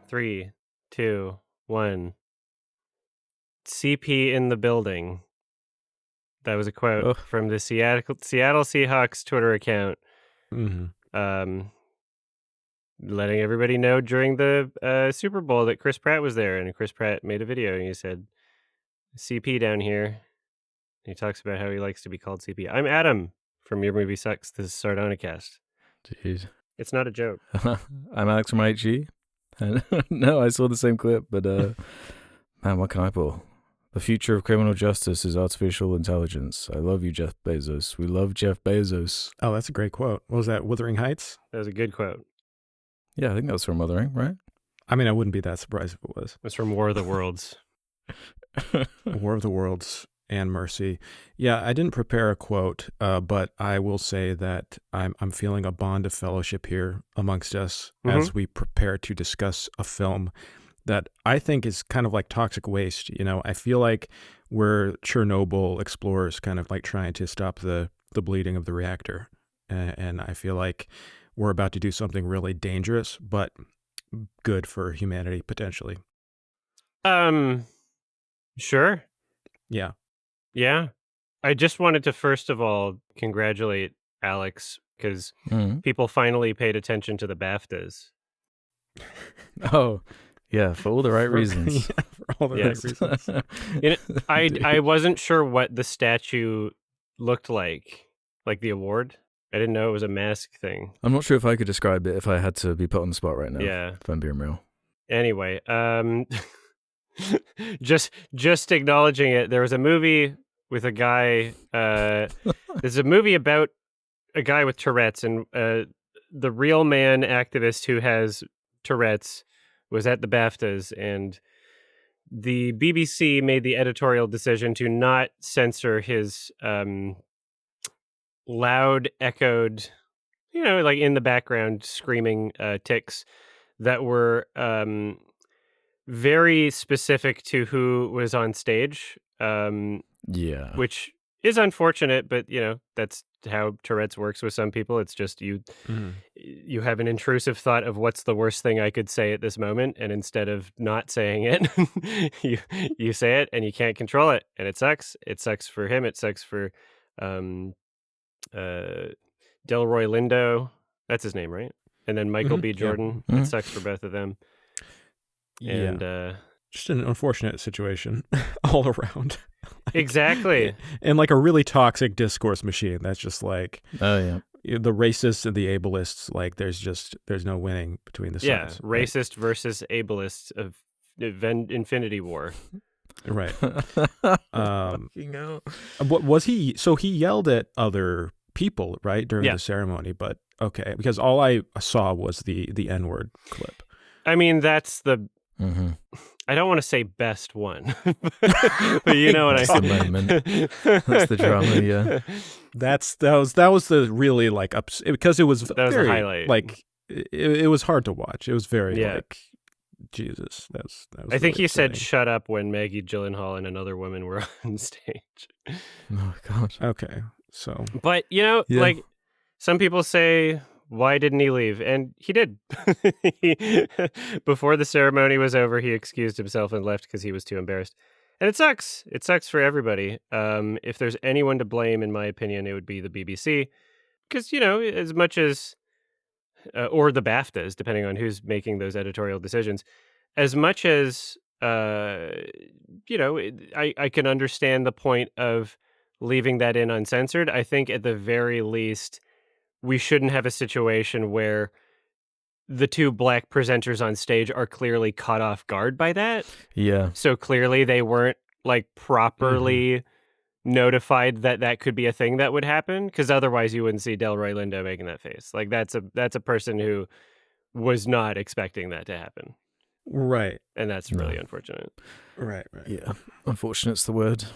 3, 2, 1. CP in the building. That was a quote from the Seattle Seahawks Twitter account. Mm-hmm. Letting everybody know during the Super Bowl that Chris Pratt was there, and Chris Pratt made a video and he said, CP down here. He talks about how he likes to be called CP. I'm Adam from Your Movie Sucks. This is Sardonicast. Jeez. It's not a joke. I'm Alex from HG. No, I saw the same clip, but man, what can I pull? The future of criminal justice is artificial intelligence. I love you, Jeff Bezos. We love Jeff Bezos. Oh, that's a great quote. What was that, Wurthering Heights? That was a good quote. Yeah, I think that was from Wuthering, right? I mean, I wouldn't be that surprised if it was. It was from War of the Worlds. War of the Worlds and Mercy. Yeah, I didn't prepare a quote, but I will say that I'm feeling a bond of fellowship here amongst us as we prepare to discuss a film that I think is kind of like toxic waste. You know, I feel like we're Chernobyl explorers kind of like trying to stop the bleeding of the reactor. And I feel like we're about to do something really dangerous, but good for humanity, potentially. Sure. Yeah. Yeah. I just wanted to first of all congratulate Alex because people finally paid attention to the BAFTAs. Oh, yeah, for all the right reasons. Yeah, for all the right reasons. I wasn't sure what the statue looked like the award. I didn't know it was a mask thing. I'm not sure if I could describe it if I had to be put on the spot right now. Yeah. If I'm being real. Anyway, just acknowledging it. There was a movie with a guy. There's a movie about a guy with Tourette's, and the real man activist who has Tourette's was at the BAFTAs, and the BBC made the editorial decision to not censor his loud, echoed, like in the background screaming tics that were very specific to who was on stage. Yeah. Which is unfortunate, but that's how Tourette's works with some people. It's just you have an intrusive thought of what's the worst thing I could say at this moment, and instead of not saying it, you say it, and you can't control it, and it sucks. It sucks for him. It sucks for Delroy Lindo. That's his name, right? And then Michael B. Jordan. It sucks for both of them. And just an unfortunate situation all around. Exactly. And like a really toxic discourse machine that's just like, oh yeah, the racists and the ableists, like there's no winning between the sides. Yeah, racist versus ableist of Infinity War. Right. What was he? So he yelled at other people, right, during the ceremony, but okay, because all I saw was the N-word clip. I mean, that's the I don't want to say best one, but you know what I mean. That's the moment. That's the drama. Yeah, that was the really like because it was that was very, a highlight. Like it was hard to watch. It was very like Jesus. That was I think he said "shut up" when Maggie Gyllenhaal and another woman were on stage. Oh God. Okay, so but like some people say, why didn't he leave? And he did. Before the ceremony was over, he excused himself and left because he was too embarrassed. And it sucks. It sucks for everybody. If there's anyone to blame, in my opinion, it would be the BBC. Because, as much as, or the BAFTAs, depending on who's making those editorial decisions, as much as, I can understand the point of leaving that in uncensored. I think at the very least, we shouldn't have a situation where the two black presenters on stage are clearly caught off guard by that. Yeah. So clearly they weren't like properly notified that could be a thing that would happen, because otherwise you wouldn't see Delroy Lindo making that face. Like that's a person who was not expecting that to happen. Right. And that's really unfortunate. Right. Yeah. Unfortunate's the word.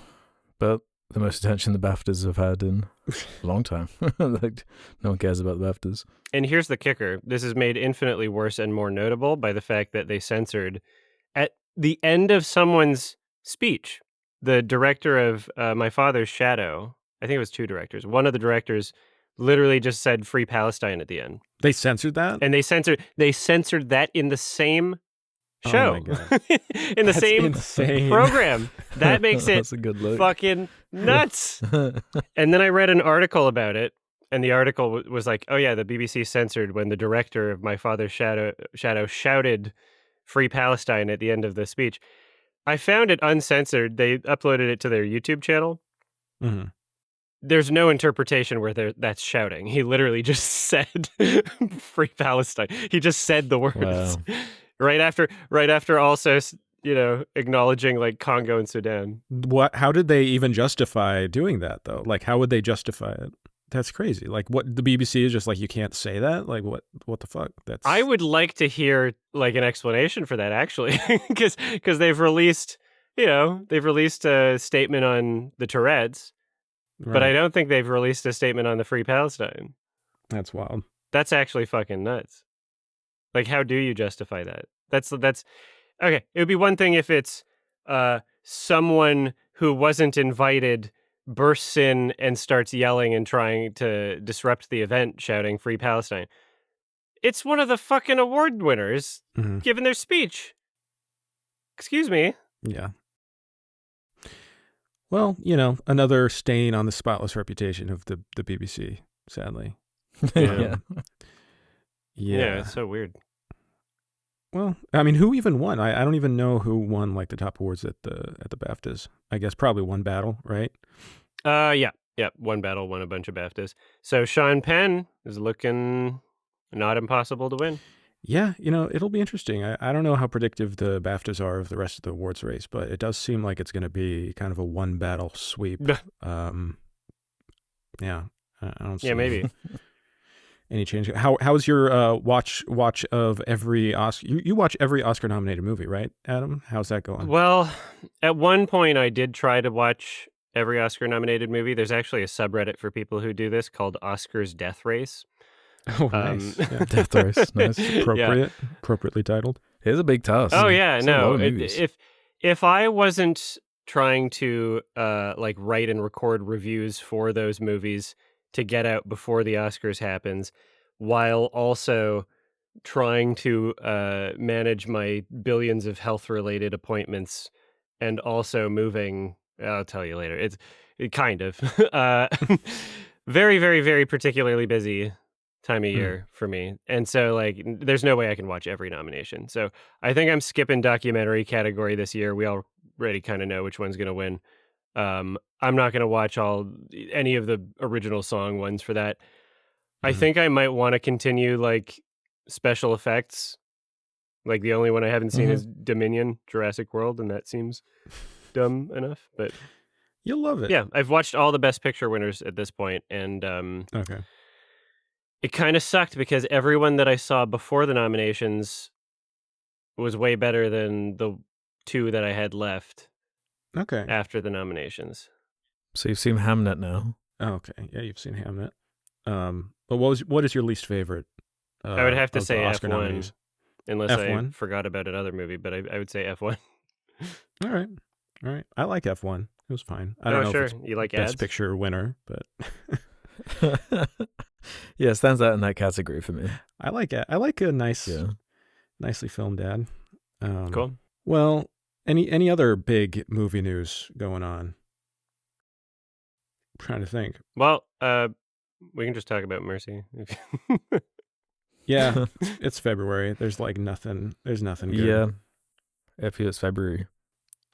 But the most attention the BAFTAs have had in a long time. Like, no one cares about the BAFTAs. And here's the kicker. This is made infinitely worse and more notable by the fact that they censored, at the end of someone's speech, the director of My Father's Shadow, I think it was two directors. One of the directors literally just said "Free Palestine" at the end. They censored that? And they censored that in the same show Oh my God. in the That's same insane. program. That makes it That's a good look. fucking nuts. And then I read an article about it, and the article was like, oh yeah, the BBC censored when the director of My Father's Shadow shouted Free Palestine at the end of the speech. I found it uncensored. They uploaded it to their YouTube channel. Mhm. There's no interpretation where that's shouting. He literally just said Free Palestine. He just said the words. Wow. right after also, acknowledging like Congo and Sudan. How did they even justify doing that though? Like, how would they justify it? That's crazy. Like, what, the BBC is just like, you can't say that? Like, what the fuck? That's I would like to hear like an explanation for that actually, because they've released a statement on the Tourette's, but I right. don't think they've released a statement on the Free Palestine. That's wild. That's actually fucking nuts. Like, how do you justify that? That's okay. It would be one thing if it's someone who wasn't invited bursts in and starts yelling and trying to disrupt the event, shouting "Free Palestine." It's one of the fucking award winners Mhm. giving their speech. Excuse me. Yeah. Well, another stain on the spotless reputation of the BBC, sadly. Yeah. Yeah, it's so weird. Well, I mean, who even won? I don't even know who won like the top awards at the BAFTAs. I guess probably One Battle, right? Yeah. One Battle won a bunch of BAFTAs. So Sean Penn is looking not impossible to win. Yeah, it'll be interesting. I don't know how predictive the BAFTAs are of the rest of the awards race, but it does seem like it's going to be kind of a one battle sweep. Yeah, I don't see Yeah, maybe. any change. How's your watch of every Oscar? You watch every Oscar nominated movie, right, Adam? How's that going? Well, at one point I did try to watch every Oscar nominated movie. There's actually a subreddit for people who do this called Oscars Death Race. Oh, nice. Yeah. Death Race. Nice. Appropriately titled. Here's a big task. Oh yeah, It's a lot no. of movies. If I wasn't trying to like write and record reviews for those movies to get out before the Oscars happens, while also trying to manage my billions of health related appointments and also moving, I'll tell you later. It kind of very, very, very particularly busy time of year for me. And so like there's no way I can watch every nomination. So I think I'm skipping documentary category this year. We already kind of know which one's going to win. I'm not going to watch any of the original song ones for that. I think I might want to continue like special effects. Like the only one I haven't seen is Dominion, Jurassic World, and that seems dumb enough. But You'll love it. yeah, I've watched all the Best Picture winners at this point, and Okay. it kind of sucked because everyone that I saw before the nominations was way better than the two that I had left Okay. after the nominations. So you've seen Hamnet now. Oh, okay. Yeah, you've seen Hamnet. But what is your least favorite? I would have to of the say Oscar F1, nominees? unless I F1? forgot about another movie, but I would say F1. All right. I like F1. It was fine. I don't know sure. if it's You like Best ads? Picture winner, but Yeah, it stands out in that category for me. I like it. I like a nicely filmed ad. Cool. Well, any other big movie news going on? I'm trying to think. Well, we can just talk about Mercy. Yeah, it's February. There's like nothing. There's nothing good. Yeah. It's February.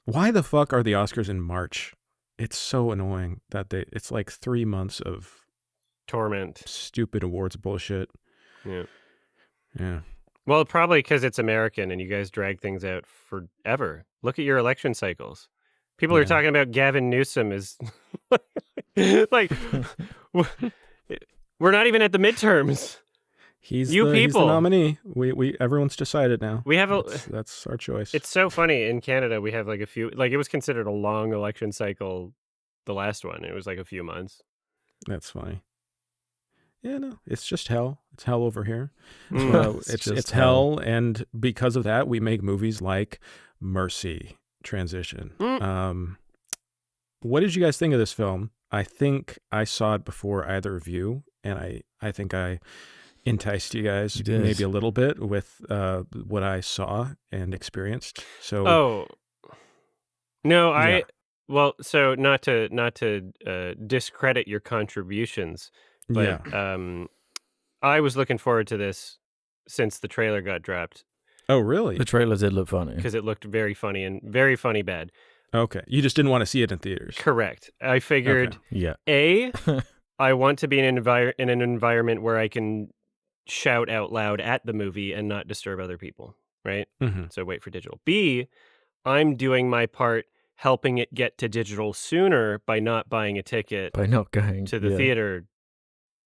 Why the fuck are the Oscars in March? It's so annoying that it's like 3 months of Torment. stupid awards bullshit. Yeah. Yeah. Well, probably because it's American and you guys drag things out forever. Look at your election cycles. People are Yeah. talking about Gavin Newsom is like, we're not even at the midterms. He's You the people. nominee. We everyone's decided now. We have That's our choice. It's so funny. In Canada, we have like a few, like it was considered a long election cycle, the last one. It was like a few months. That's funny. Yeah, no, it's just hell. It's hell over here. It's just It's hell, and because of that, we make movies like Mercy, Transition. What did you guys think of this film? I think I saw it before either of you, and I think I enticed you guys You did. maybe a little bit with what I saw and experienced. So Oh no, yeah, so not to discredit your contributions, but yeah. I was looking forward to this since the trailer got dropped Oh, really? The trailer did look funny. because it looked very funny and very funny bad. Okay. You just didn't want to see it in theaters. Correct. I figured Yeah. I want to be in an environment where I can shout out loud at the movie and not disturb other people, right? Mm-hmm. So wait for digital. B, I'm doing my part helping it get to digital sooner by not buying a ticket By not going to the theater,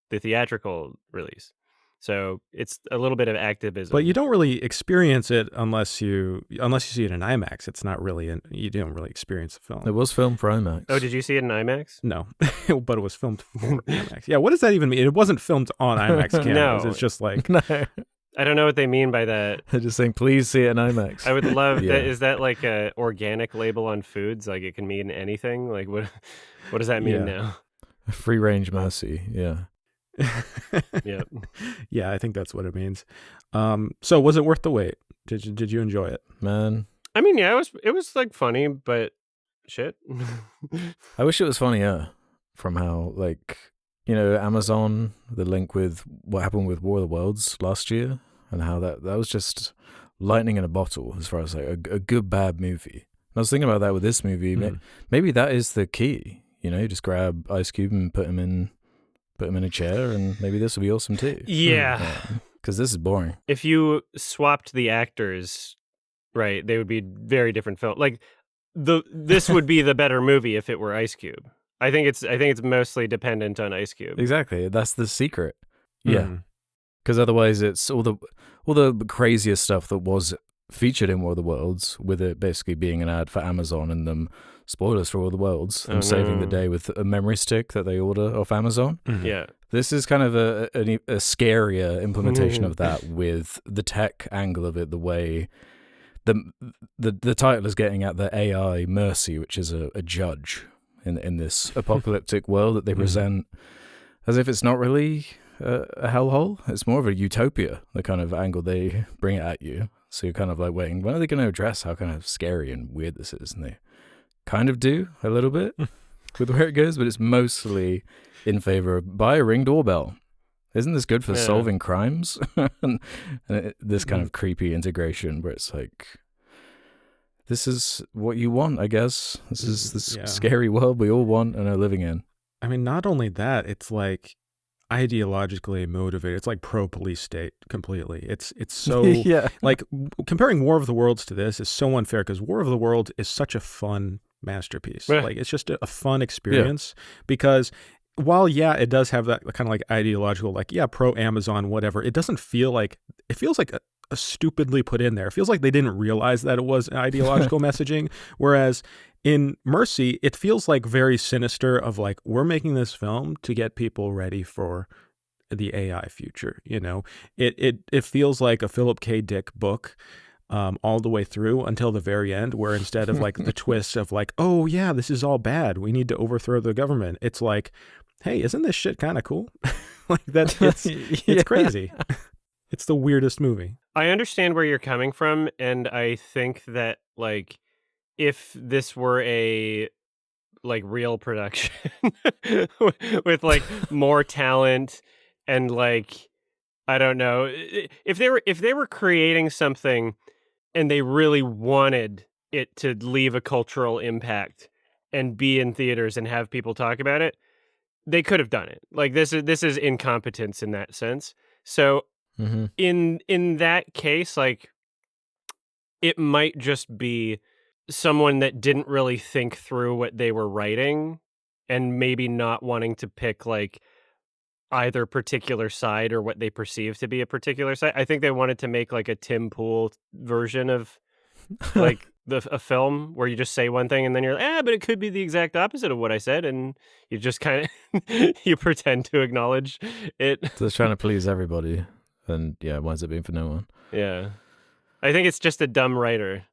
the theatrical release. So it's a little bit of activism. But you don't really experience it unless you see it in IMAX. It's not really you don't really experience the film. It was filmed for IMAX. Oh, did you see it in IMAX? No, but it was filmed for IMAX. Yeah, what does that even mean? It wasn't filmed on IMAX cameras. No. It's just like No. I don't know what they mean by that. They're just saying, please see it in IMAX. I would love Yeah. that. Is that like a organic label on foods? Like it can mean anything? Like what does that mean now? Free range mercy. Yeah. Yep. Yeah, I think that's what it means. So was it worth the wait? Did you enjoy it? Man, I mean, yeah, it was like funny, but shit. I wish it was funnier from how, like, you know, Amazon, the link with what happened with War of the Worlds last year, and how that was just lightning in a bottle as far as like a good bad movie. And I was thinking about that with this movie. Maybe that is the key. You know, just grab Ice Cube and put him in a chair, and maybe this will be awesome too. Yeah. Because this is boring. If you swapped the actors, right, they would be very different film. Like this would be the better movie if it were Ice Cube. I think it's mostly dependent on Ice Cube. Exactly. That's the secret. Yeah. Mhm. Because otherwise it's all the craziest stuff that was featured in War of the Worlds, with it basically being an ad for Amazon and them, spoilers for War of the Worlds, them saving the day with a memory stick that they order off Amazon. Mhm. Yeah. This is kind of a scarier implementation of that, with the tech angle of it, the way the title is getting at the AI Mercy, which is a judge in this apocalyptic world that they present as if it's not really a hellhole. It's more of a utopia, the kind of angle they bring it at you. So you're kind of like waiting, when are they going to address how kind of scary and weird this is? And they kind of do a little bit with where it goes, but it's mostly in favor of buy a Ring doorbell. Isn't this good for solving crimes? and this kind of creepy integration where it's like, this is what you want, I guess. This is this scary world we all want and are living in. I mean, not only that, it's like ideologically motivated. It's like pro-police state completely. It's so like comparing War of the Worlds to this is so unfair, because War of the Worlds is such a fun masterpiece. Like it's just a fun experience because while it does have that kind of like ideological, like pro Amazon, whatever, it doesn't feel like, it feels like a stupidly put in there. It feels like they didn't realize that it was ideological messaging. Whereas in Mercy, it feels like very sinister of like, we're making this film to get people ready for the AI future. You know, it feels like a Philip K. Dick book all the way through until the very end, where instead of like the twist of like, oh yeah, this is all bad, we need to overthrow the government, it's like, hey, isn't this shit kind of cool? Like that, it's crazy. It's the weirdest movie. I understand where you're coming from, and I think that like if this were a like real production with like more talent and like, I don't know, if they were creating something and they really wanted it to leave a cultural impact and be in theaters and have people talk about it, they could have done it. Like this is incompetence in that sense. So in that case, like, it might just be someone that didn't really think through what they were writing and maybe not wanting to pick like either particular side or what they perceive to be a particular side. I think they wanted to make like a Tim Pool version of like a film where you just say one thing and then you're like, but it could be the exact opposite of what I said, and you just kind of you pretend to acknowledge it. So it's trying to please everybody, and winds up being for no one. Yeah, I think it's just a dumb writer.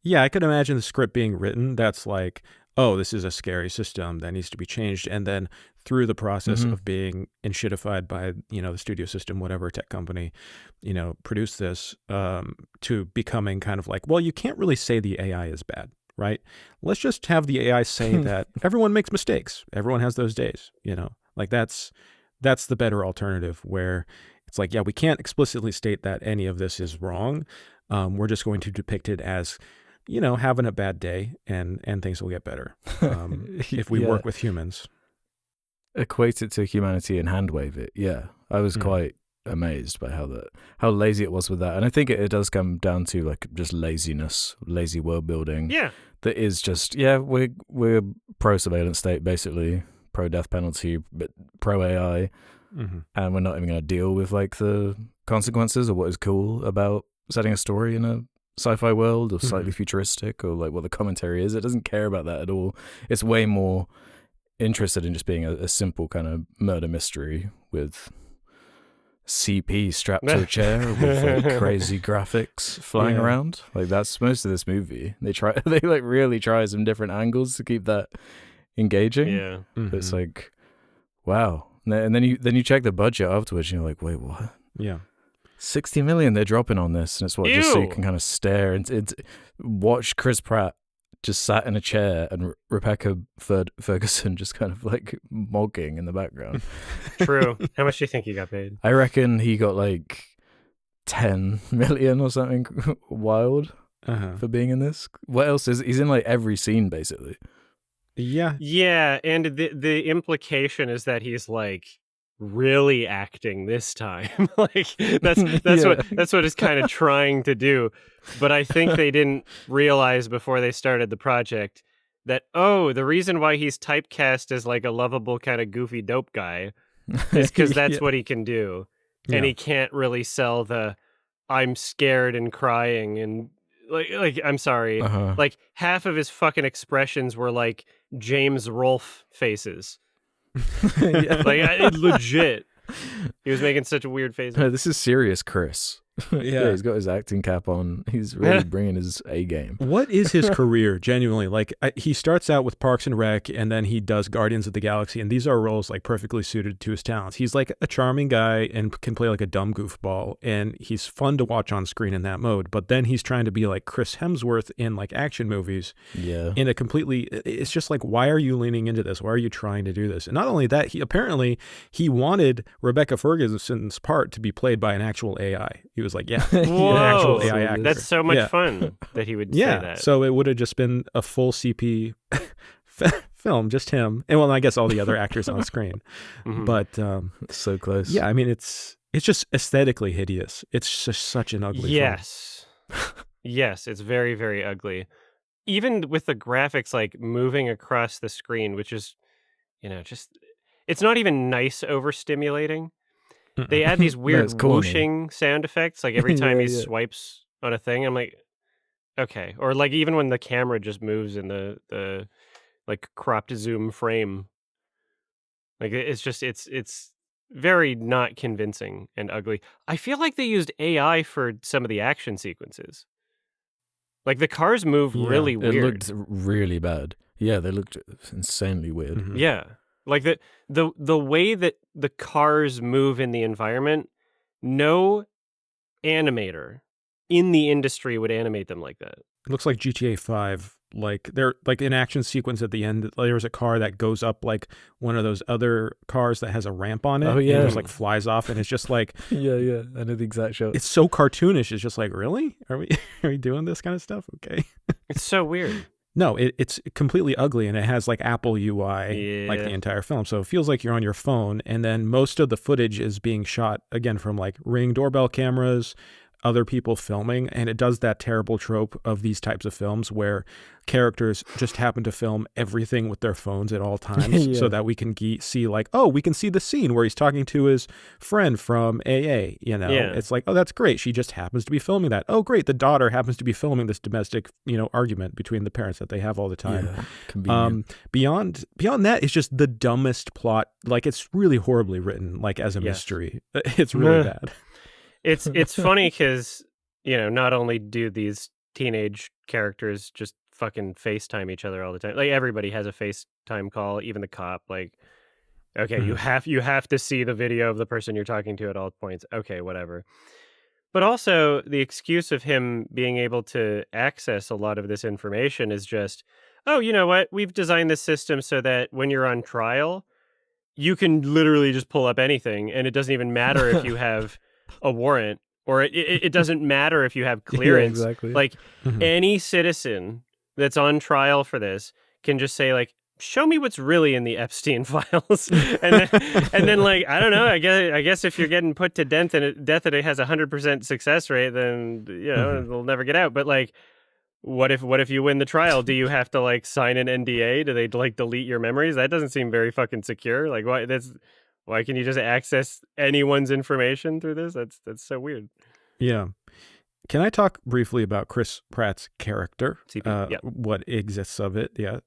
Yeah, I could imagine the script being written that's like, oh, this is a scary system that needs to be changed. And then through the process of being enshittified by, the studio system, whatever tech company, produced this, to becoming kind of like, well, you can't really say the AI is bad, right? Let's just have the AI say that everyone makes mistakes. Everyone has those days, like that's the better alternative, where it's like, yeah, we can't explicitly state that any of this is wrong. We're just going to depict it as, having a bad day, and things will get better if we work with humans. Equate it to humanity and hand wave it. Yeah, I was quite amazed by how lazy it was with that, and I think it does come down to like just laziness, lazy world building. Yeah, that is just we're pro surveillance state, basically pro death penalty, but pro AI. And we're not even going to deal with like the consequences or what is cool about setting a story in a sci-fi world or slightly futuristic, or like what the commentary is. It doesn't care about that at all. It's way more interested in just being a simple kind of murder mystery with CP strapped to a chair with like crazy graphics flying around. Like that's most of this movie. They like really try some different angles to keep that engaging. Yeah. But it's like, wow. And then you check the budget afterwards, and you're like, wait, what? Yeah, 60 million they're dropping on this, and it's what, just so you can kind of stare and watch Chris Pratt just sat in a chair and Rebecca Ferguson just kind of like mogging in the background. True. How much do you think he got paid? I reckon he got like 10 million or something wild for being in this. What else he's in like every scene basically. Yeah, and the implication is that he's like really acting this time. Like that's what he's kind of trying to do. But I think they didn't realize before they started the project that the reason why he's typecast as like a lovable kind of goofy dope guy is because that's what he can do. And he can't really sell the I'm scared and crying and like I'm sorry. Like half of his fucking expressions were like James Rolfe faces. Legit. He was making such a weird face. No, this is serious, Chris. Yeah, he's got his acting cap on. He's really bringing his A game. What is his career, genuinely? Like, he starts out with Parks and Rec, and then he does Guardians of the Galaxy, and these are roles like perfectly suited to his talents. He's like a charming guy and can play like a dumb goofball, and he's fun to watch on screen in that mode. But then he's trying to be like Chris Hemsworth in like action movies. Yeah. In a completely, it's just like, why are you leaning into this? Why are you trying to do this? And not only that, he wanted Rebecca Ferguson's part to be played by an actual AI. He was like, yeah. Whoa, an actual AI actor. That's so much fun that he would say that. So it would have just been a full CP film, just him, and well, I guess all the other actors on screen. But so close. Yeah, I mean, it's just aesthetically hideous. It's just such an ugly film. Yes, it's very, very ugly. Even with the graphics like moving across the screen, which is, just it's not even nice overstimulating. They add these weird whooshing sound effects, like every time he swipes on a thing. I'm like, okay. Or like even when the camera just moves in the like cropped zoom frame. Like it's very not convincing and ugly. I feel like they used AI for some of the action sequences. Like the cars move really weird. It looked really bad. Yeah, they looked insanely weird. Yeah. Like the way that the cars move in the environment, no animator in the industry would animate them like that. It looks like GTA 5. Like they're like an action sequence at the end. There's a car that goes up like one of those other cars that has a ramp on it. Oh yeah, and it just like flies off, and it's just like yeah. I know the exact shot. It's so cartoonish. It's just like, really? Are we doing this kind of stuff? Okay. It's so weird. No, it's completely ugly, and it has like Apple UI like the entire film. So it feels like you're on your phone, and then most of the footage is being shot, again, from like Ring doorbell cameras, other people filming, and it does that terrible trope of these types of films where characters just happen to film everything with their phones at all times so that we can see like, oh, we can see the scene where he's talking to his friend from AA, It's like, oh, that's great. She just happens to be filming that. Oh, great. The daughter happens to be filming this domestic, argument between the parents that they have all the time. Yeah, convenient. Beyond that, it's just the dumbest plot. Like, it's really horribly written, like as a mystery. It's really bad. It's funny because, not only do these teenage characters just fucking FaceTime each other all the time. Like everybody has a FaceTime call, even the cop. Like, okay, you have to see the video of the person you're talking to at all points. Okay, whatever. But also the excuse of him being able to access a lot of this information is just, oh, you know what? We've designed this system so that when you're on trial, you can literally just pull up anything, and it doesn't even matter if you have a warrant, or it doesn't matter if you have clearance. Yeah, exactly. Like any citizen that's on trial for this can just say like, show me what's really in the Epstein files. and then like, I don't know, I guess if you're getting put to death and it has 100% success rate, then it'll never get out. But like, what if you win the trial? Do you have to like sign an NDA? Do they like delete your memories? That doesn't seem very fucking secure. Like why can you just access anyone's information through this? That's so weird. Yeah. Can I talk briefly about Chris Pratt's character? Yeah. What exists of it? Yeah.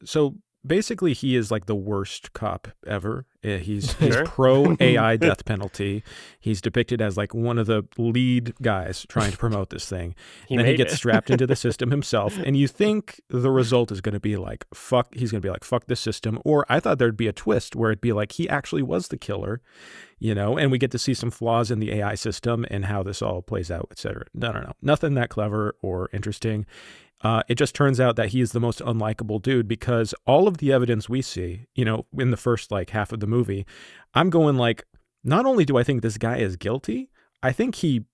So basically, he is like the worst cop ever. He's pro AI death penalty. He's depicted as like one of the lead guys trying to promote this thing. Then he gets strapped into the system himself, and you think the result is going to be like fuck. He's going to be like fuck this system. Or I thought there'd be a twist where it'd be like he actually was the killer, and we get to see some flaws in the AI system and how this all plays out, etc. No, nothing that clever or interesting. It just turns out that he is the most unlikable dude because all of the evidence we see, in the first like half of the movie, I'm going like, not only do I think this guy is guilty, I think he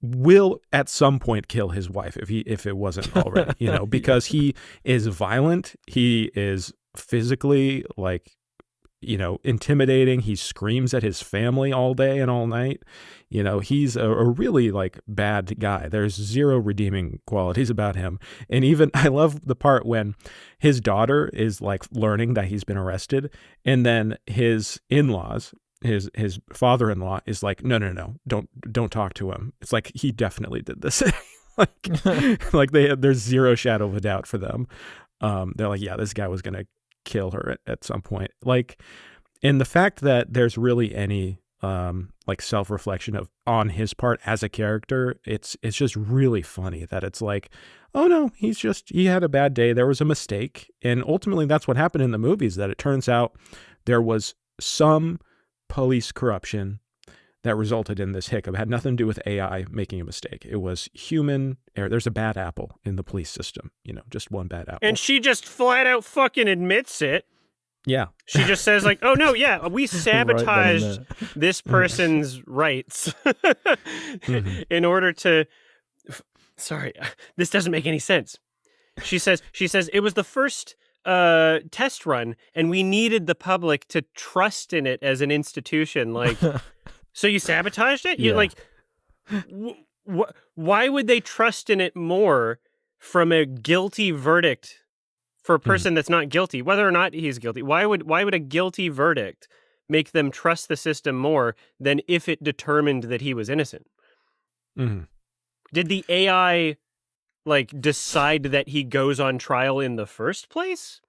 will at some point kill his wife if it wasn't already, because he is violent. He is physically like, intimidating. He screams at his family all day and all night. He's a really like bad guy. There's zero redeeming qualities about him. And even I love the part when his daughter is like learning that he's been arrested, and then his in-laws, his father-in-law is like, no, don't talk to him. It's like he definitely did this. like there's zero shadow of a doubt for them. They're like, yeah, this guy was gonna kill her at some point. Like, and the fact that there's really any like self-reflection on his part as a character, it's just really funny that it's like, oh no, he had a bad day, there was a mistake, and ultimately that's what happened in the movies, that it turns out there was some police corruption that resulted in this hiccup. It had nothing to do with AI making a mistake. It was human error. There's a bad apple in the police system, just one bad apple. And she just flat out fucking admits it. Yeah. She just says like, oh no, yeah, we sabotaged this person's rights in order to, sorry, this doesn't make any sense. She says it was the first test run and we needed the public to trust in it as an institution. Like, so you sabotaged it? You like, why would they trust in it more from a guilty verdict for a person that's not guilty, whether or not he's guilty? Why would a guilty verdict make them trust the system more than if it determined that he was innocent? Did the AI like decide that he goes on trial in the first place?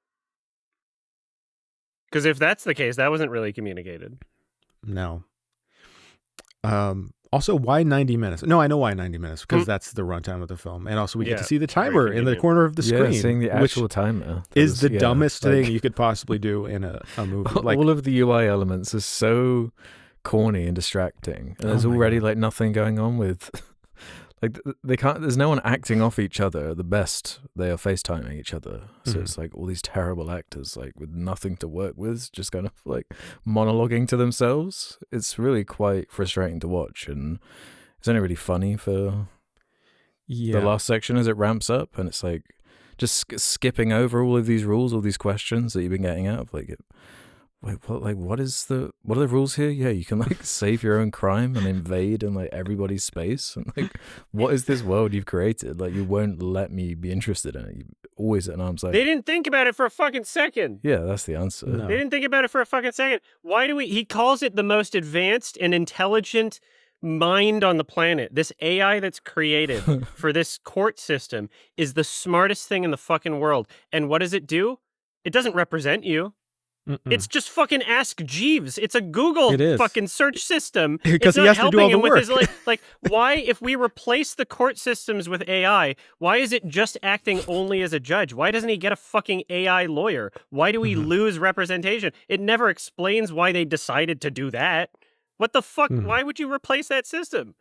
Because if that's the case, that wasn't really communicated. No. Also, why 90 minutes? No, I know why 90 minutes, because that's the runtime of the film. And also we get to see the timer in the corner of the screen. Seeing the actual timer. Is the dumbest thing you could possibly do in a movie. Like, all of the UI elements are so corny and distracting. And there's already like nothing going on with... Like they can't. There's no one acting off each other. At the best, they are FaceTiming each other. So it's like all these terrible actors, like with nothing to work with, just kind of like monologuing to themselves. It's really quite frustrating to watch, and it's only really funny for the last section as it ramps up, and it's like just skipping over all of these rules, all these questions that you've been getting out of. Like, wait, what? Like, what are the rules here? Yeah, you can like save your own crime and invade in like everybody's space. And like, what is this world you've created? Like, you won't let me be interested in it. You always at an arm's length. They didn't think about it for a fucking second. Yeah, that's the answer. No. They didn't think about it for a fucking second. Why do he calls it the most advanced and intelligent mind on the planet. This AI that's created for this court system is the smartest thing in the fucking world. And what does it do? It doesn't represent you. It's just fucking Ask Jeeves. It's a Google It is. fucking search system. Because it's he not has to do all helping the him with work. his like why, if we replace the court systems with AI, why is it just acting only as a judge? Why doesn't he get a fucking AI lawyer? Why do we lose representation? It never explains why they decided to do that. What the fuck? Why would you replace that system?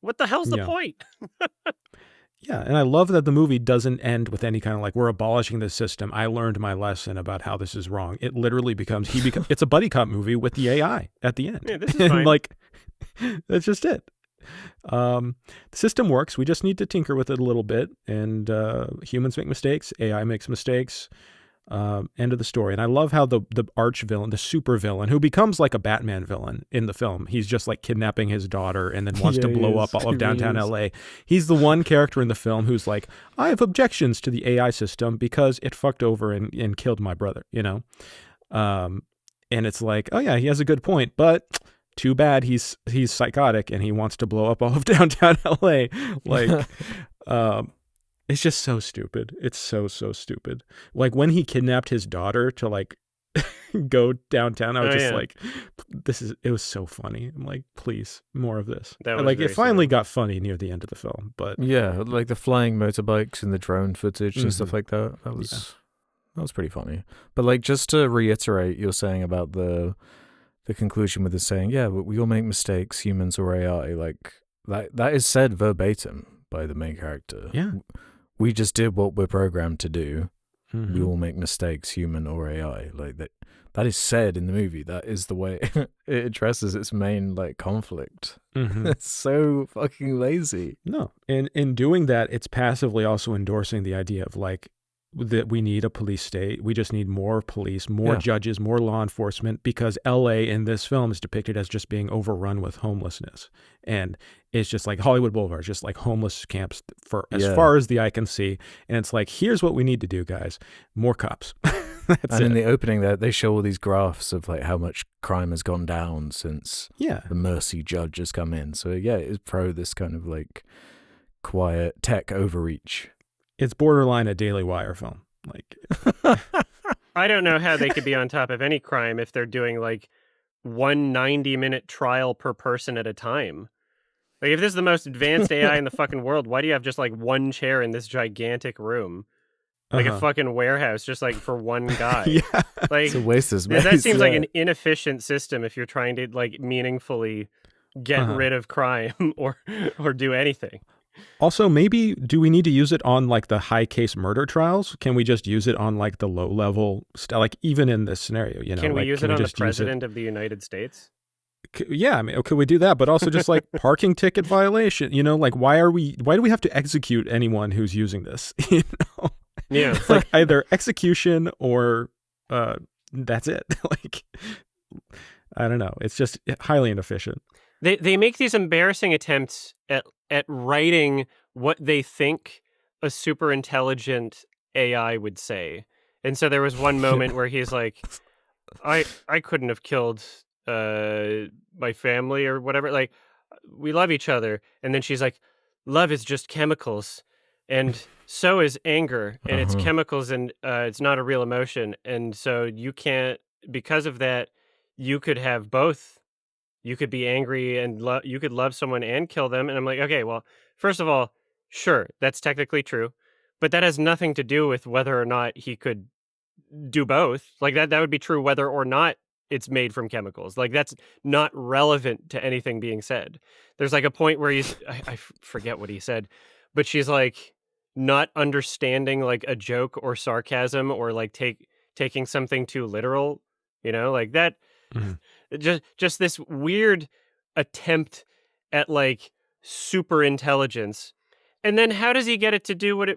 What the hell's the point? Yeah, and I love that the movie doesn't end with any kind of like, we're abolishing this system. I learned my lesson about how this is wrong. It literally becomes it's a buddy cop movie with the AI at the end. Yeah, this is fine. Like, that's just it. The system works. We just need to tinker with it a little bit. And humans make mistakes. AI makes mistakes. End of the story. And I love how the arch villain, the super villain, who becomes like a Batman villain in the film, he's just like kidnapping his daughter and then wants to blow up all of downtown LA. He's the one character in the film who's like, I have objections to the AI system because it fucked over and killed my brother, you know? And it's like, oh yeah, he has a good point, but too bad he's psychotic and he wants to blow up all of downtown LA. Like, it's just so stupid. It's so stupid. Like when he kidnapped his daughter to like go downtown, I was like, it was so funny. I'm like, please, more of this. Like it finally got funny near the end of the film, but yeah, like the flying motorbikes and the drone footage and stuff like that. That was pretty funny. But like, just to reiterate, you're saying about the conclusion with the saying, yeah, but we all make mistakes, humans or AI. Like that is said verbatim by the main character. Yeah. We just did what we're programmed to do. We all make mistakes, human or AI. Like that is said in the movie. That is the way it addresses its main like conflict. It's so fucking lazy. No. And in doing that, it's passively also endorsing the idea of like that we need a police state. We just need more police, more judges, more law enforcement, because LA in this film is depicted as just being overrun with homelessness. And it's just like Hollywood Boulevard, just like homeless camps for as far as the eye can see. And it's like, here's what we need to do, guys. More cops. And in the opening there, they show all these graphs of like how much crime has gone down since the Mercy judge has come in. So yeah, it's pro this kind of like quiet tech overreach. It's borderline a Daily Wire film. Like, I don't know how they could be on top of any crime if they're doing like 190-minute trial per person at a time. Like, if this is the most advanced AI in the fucking world, why do you have just like one chair in this gigantic room? Like a fucking warehouse, just like for one guy. Like, it's a waste of space. That seems like an inefficient system if you're trying to like meaningfully get rid of crime or do anything. Also, maybe do we need to use it on like the high case murder trials? Can we just use it on like the low level like even in this scenario, you know? Can we like, use it on the president of the United States? Yeah, I mean, could we do that? But also just like parking ticket violation, you know, like why do we have to execute anyone who's using this? You know? Yeah. It's like either execution or that's it. Like, I don't know. It's just highly inefficient. They make these embarrassing attempts at writing what they think a super intelligent AI would say. And so there was one moment where he's like, I couldn't have killed my family or whatever. Like, we love each other. And then she's like, love is just chemicals. And so is anger. And it's chemicals and it's not a real emotion. And so you can't, because of that, you could have both. You could be angry and you could love someone and kill them. And I'm like, okay, well, first of all, sure, that's technically true. But that has nothing to do with whether or not he could do both. Like that would be true whether or not it's made from chemicals. Like that's not relevant to anything being said. There's like a point where I forget what he said, but she's like not understanding like a joke or sarcasm or like taking something too literal, you know, like that. Just this weird attempt at like super intelligence. And then how does he get it to do what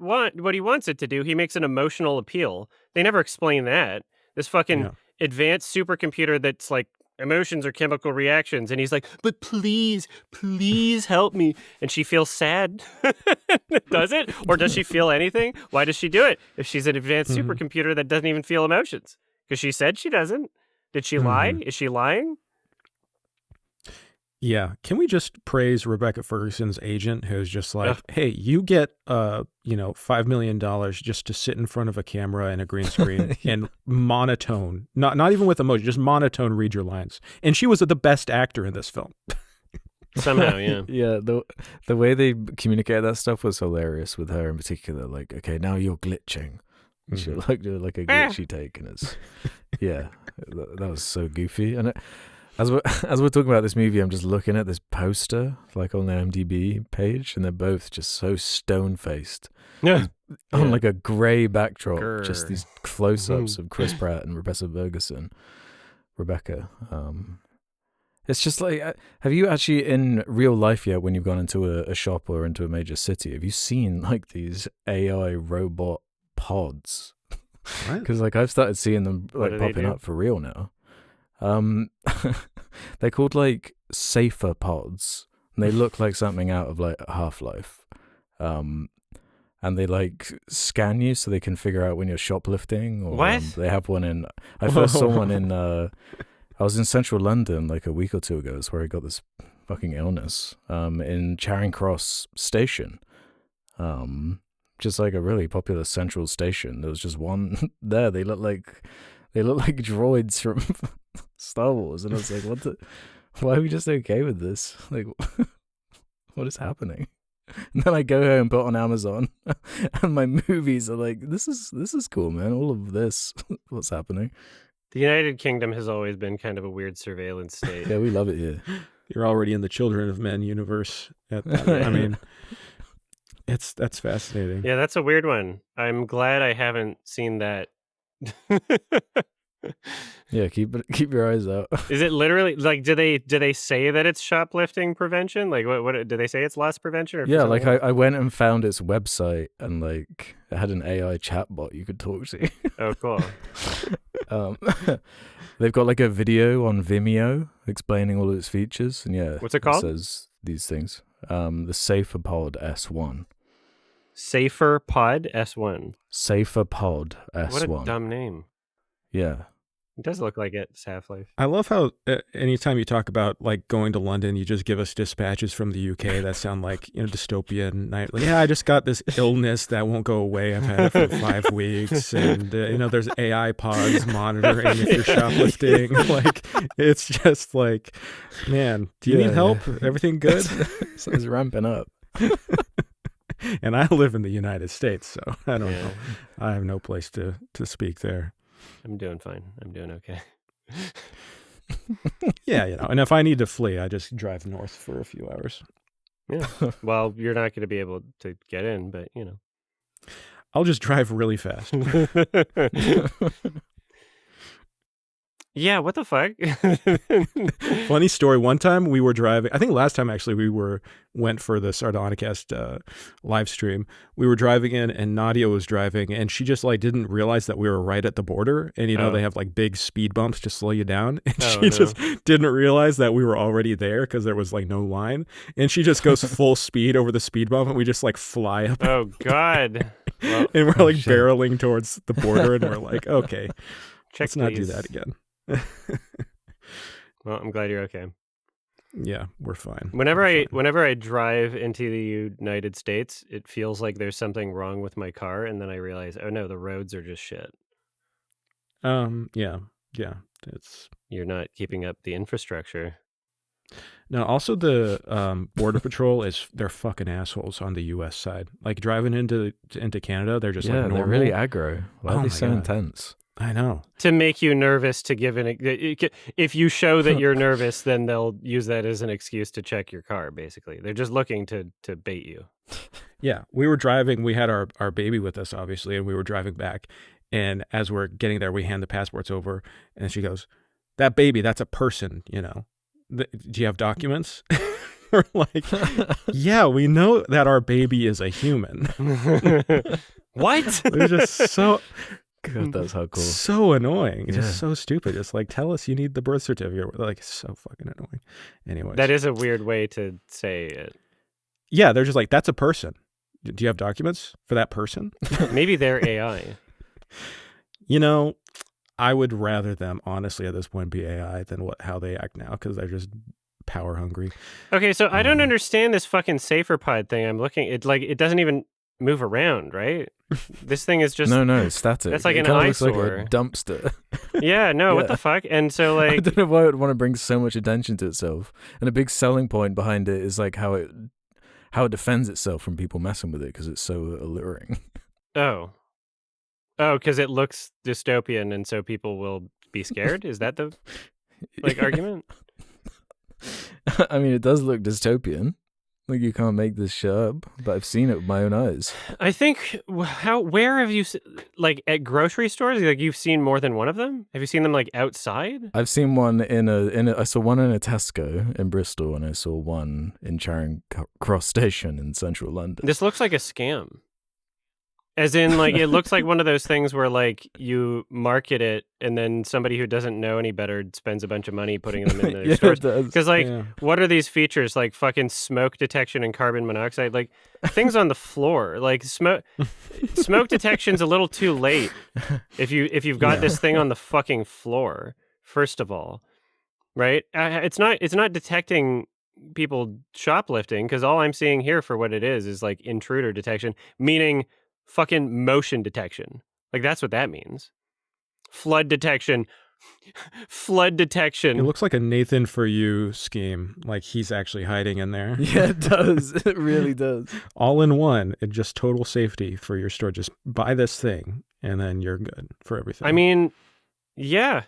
he wants it to do? He makes an emotional appeal. They never explain that. This fucking advanced supercomputer that's like emotions or chemical reactions. And he's like, but please help me. And she feels sad. Does it? Or does she feel anything? Why does she do it? If she's an advanced supercomputer that doesn't even feel emotions? Because she said she doesn't. Did she lie? Is she lying? Yeah. Can we just praise Rebecca Ferguson's agent, who's just like, hey, you get, $5 million just to sit in front of a camera and a green screen and monotone, not even with emotion, just monotone read your lines. And she was the best actor in this film. Somehow, yeah. Yeah, the way they communicate that stuff was hilarious with her in particular. Like, okay, now you're glitching. And she'll do like a glitchy take, and it's that was so goofy. And as we're talking about this movie, I'm just looking at this poster like on the IMDb page, and they're both just so stone faced. Yeah. On like a grey backdrop, Grr. just these close-ups of Chris Pratt and Rebecca. It's just like, have you actually in real life yet, when you've gone into a shop or into a major city, have you seen like these AI robot pods? Because like I've started seeing them like popping up for real now. They're called like safer pods, and they look like something out of like Half-Life. And they like scan you so they can figure out when you're shoplifting. Or, what? They have one in. I first saw one in. I was in central London like a week or two ago. It's where I got this fucking illness. In Charing Cross Station. Just like a really popular central station. There was just one there. They look like droids from Star Wars, and I was like, why are we just okay with this? Like, what is happening? And then I go home, put on Amazon, and my movies are like, this is cool, man. All of this, what's happening? The United Kingdom has always been kind of a weird surveillance state. Yeah, we love it here. You're already in the Children of Men universe. I mean, that's fascinating. Yeah, that's a weird one. I'm glad I haven't seen that. Yeah, keep your eyes out. Is it literally like, do they say that it's shoplifting prevention? Like what do they say, it's loss prevention? Or yeah, like I went and found its website, and like it had an AI chatbot you could talk to. Oh, cool. They've got like a video on Vimeo explaining all of its features, and yeah, what's it called? It says these things. The Safer Pod S1. Safer Pod S1. Safer Pod S1. What a dumb name. Yeah. It does look like it's Half-Life. I love how anytime you talk about like going to London, you just give us dispatches from the UK that sound like, dystopian night. Like, yeah, I just got this illness that won't go away. I've had it for 5 weeks, and there's AI pods monitoring if you're shoplifting. Like, it's just like, man, do you need help? Yeah. Everything good? So it's ramping up. And I live in the United States, so I don't know. I have no place to speak there. I'm doing fine. I'm doing okay. Yeah, and if I need to flee, I just drive north for a few hours. Yeah. Well, you're not going to be able to get in, but I'll just drive really fast. Yeah, what the fuck? Funny story. One time we were driving, I think last time actually we went for the Sardonicast live stream. We were driving in, and Nadia was driving, and she just like didn't realize that we were right at the border. And they have like big speed bumps to slow you down. And she just didn't realize that we were already there because there was like no line. And she just goes full speed over the speed bump, and we just like fly up. Oh God. Well, and we're like barreling towards the border, and we're like, okay, let's not do that again. Well, I'm glad you're okay. Yeah, we're fine. Whenever I drive into the United States, it feels like there's something wrong with my car, and then I realize, oh no, the roads are just shit. Yeah. You're not keeping up the infrastructure. No, also the border patrol they're fucking assholes on the U.S. side. Like driving into Canada, they're just like normal. They're really aggro. Why are they so intense? I know. To make you nervous to give if you show that you're nervous, then they'll use that as an excuse to check your car, basically. They're just looking to bait you. Yeah. We were driving, we had our baby with us, obviously, and we were driving back. And as we're getting there, we hand the passports over, and she goes, "That baby, that's a person, Do you have documents?" We're like, yeah, we know that our baby is a human. What? They're just so... God, that's how cool. So annoying. It's just so stupid. It's like, tell us you need the birth certificate. Like, so fucking annoying. Anyways. That is a weird way to say it. Yeah, they're just like, that's a person. Do you have documents for that person? Maybe they're AI. I would rather them, honestly, at this point, be AI than how they act now, because they're just power hungry. Okay, so I don't understand this fucking safer pod thing. I'm looking. It doesn't even move around, right? This thing is just no, it's static. That's like it an kinda eyesore. looks like a dumpster. Yeah, no, what Yeah. the fuck? And so I like, don't know why it would want to bring so much attention to itself. And a big selling point behind it is like how it defends itself from people messing with it because it's so alluring. oh, because it looks dystopian, and so people will be scared. Is that the like argument? I mean, it does look dystopian. Like you can't make this shit up, but I've seen it with my own eyes. I think where have you like at grocery stores? Like you've seen more than one of them? Have you seen them like outside? I've seen one I saw one in a Tesco in Bristol, and I saw one in Charing Cross Station in central London. This looks like a scam. As in, like, it looks like one of those things where, like, you market it and then somebody who doesn't know any better spends a bunch of money putting them in their stores. Because, like, what are these features? Like, fucking smoke detection and carbon monoxide? Like, things on the floor. Like, smoke detection's a little too late if you've got this thing on the fucking floor, first of all. Right? It's not detecting people shoplifting, because all I'm seeing here for what it is like, intruder detection, meaning fucking motion detection. Like, that's what that means. Flood detection. It looks like a Nathan For You scheme. Like he's actually hiding in there. Yeah, it does. It really does. All in one. And just total safety for your store. Just buy this thing and then you're good for everything. I mean, yeah.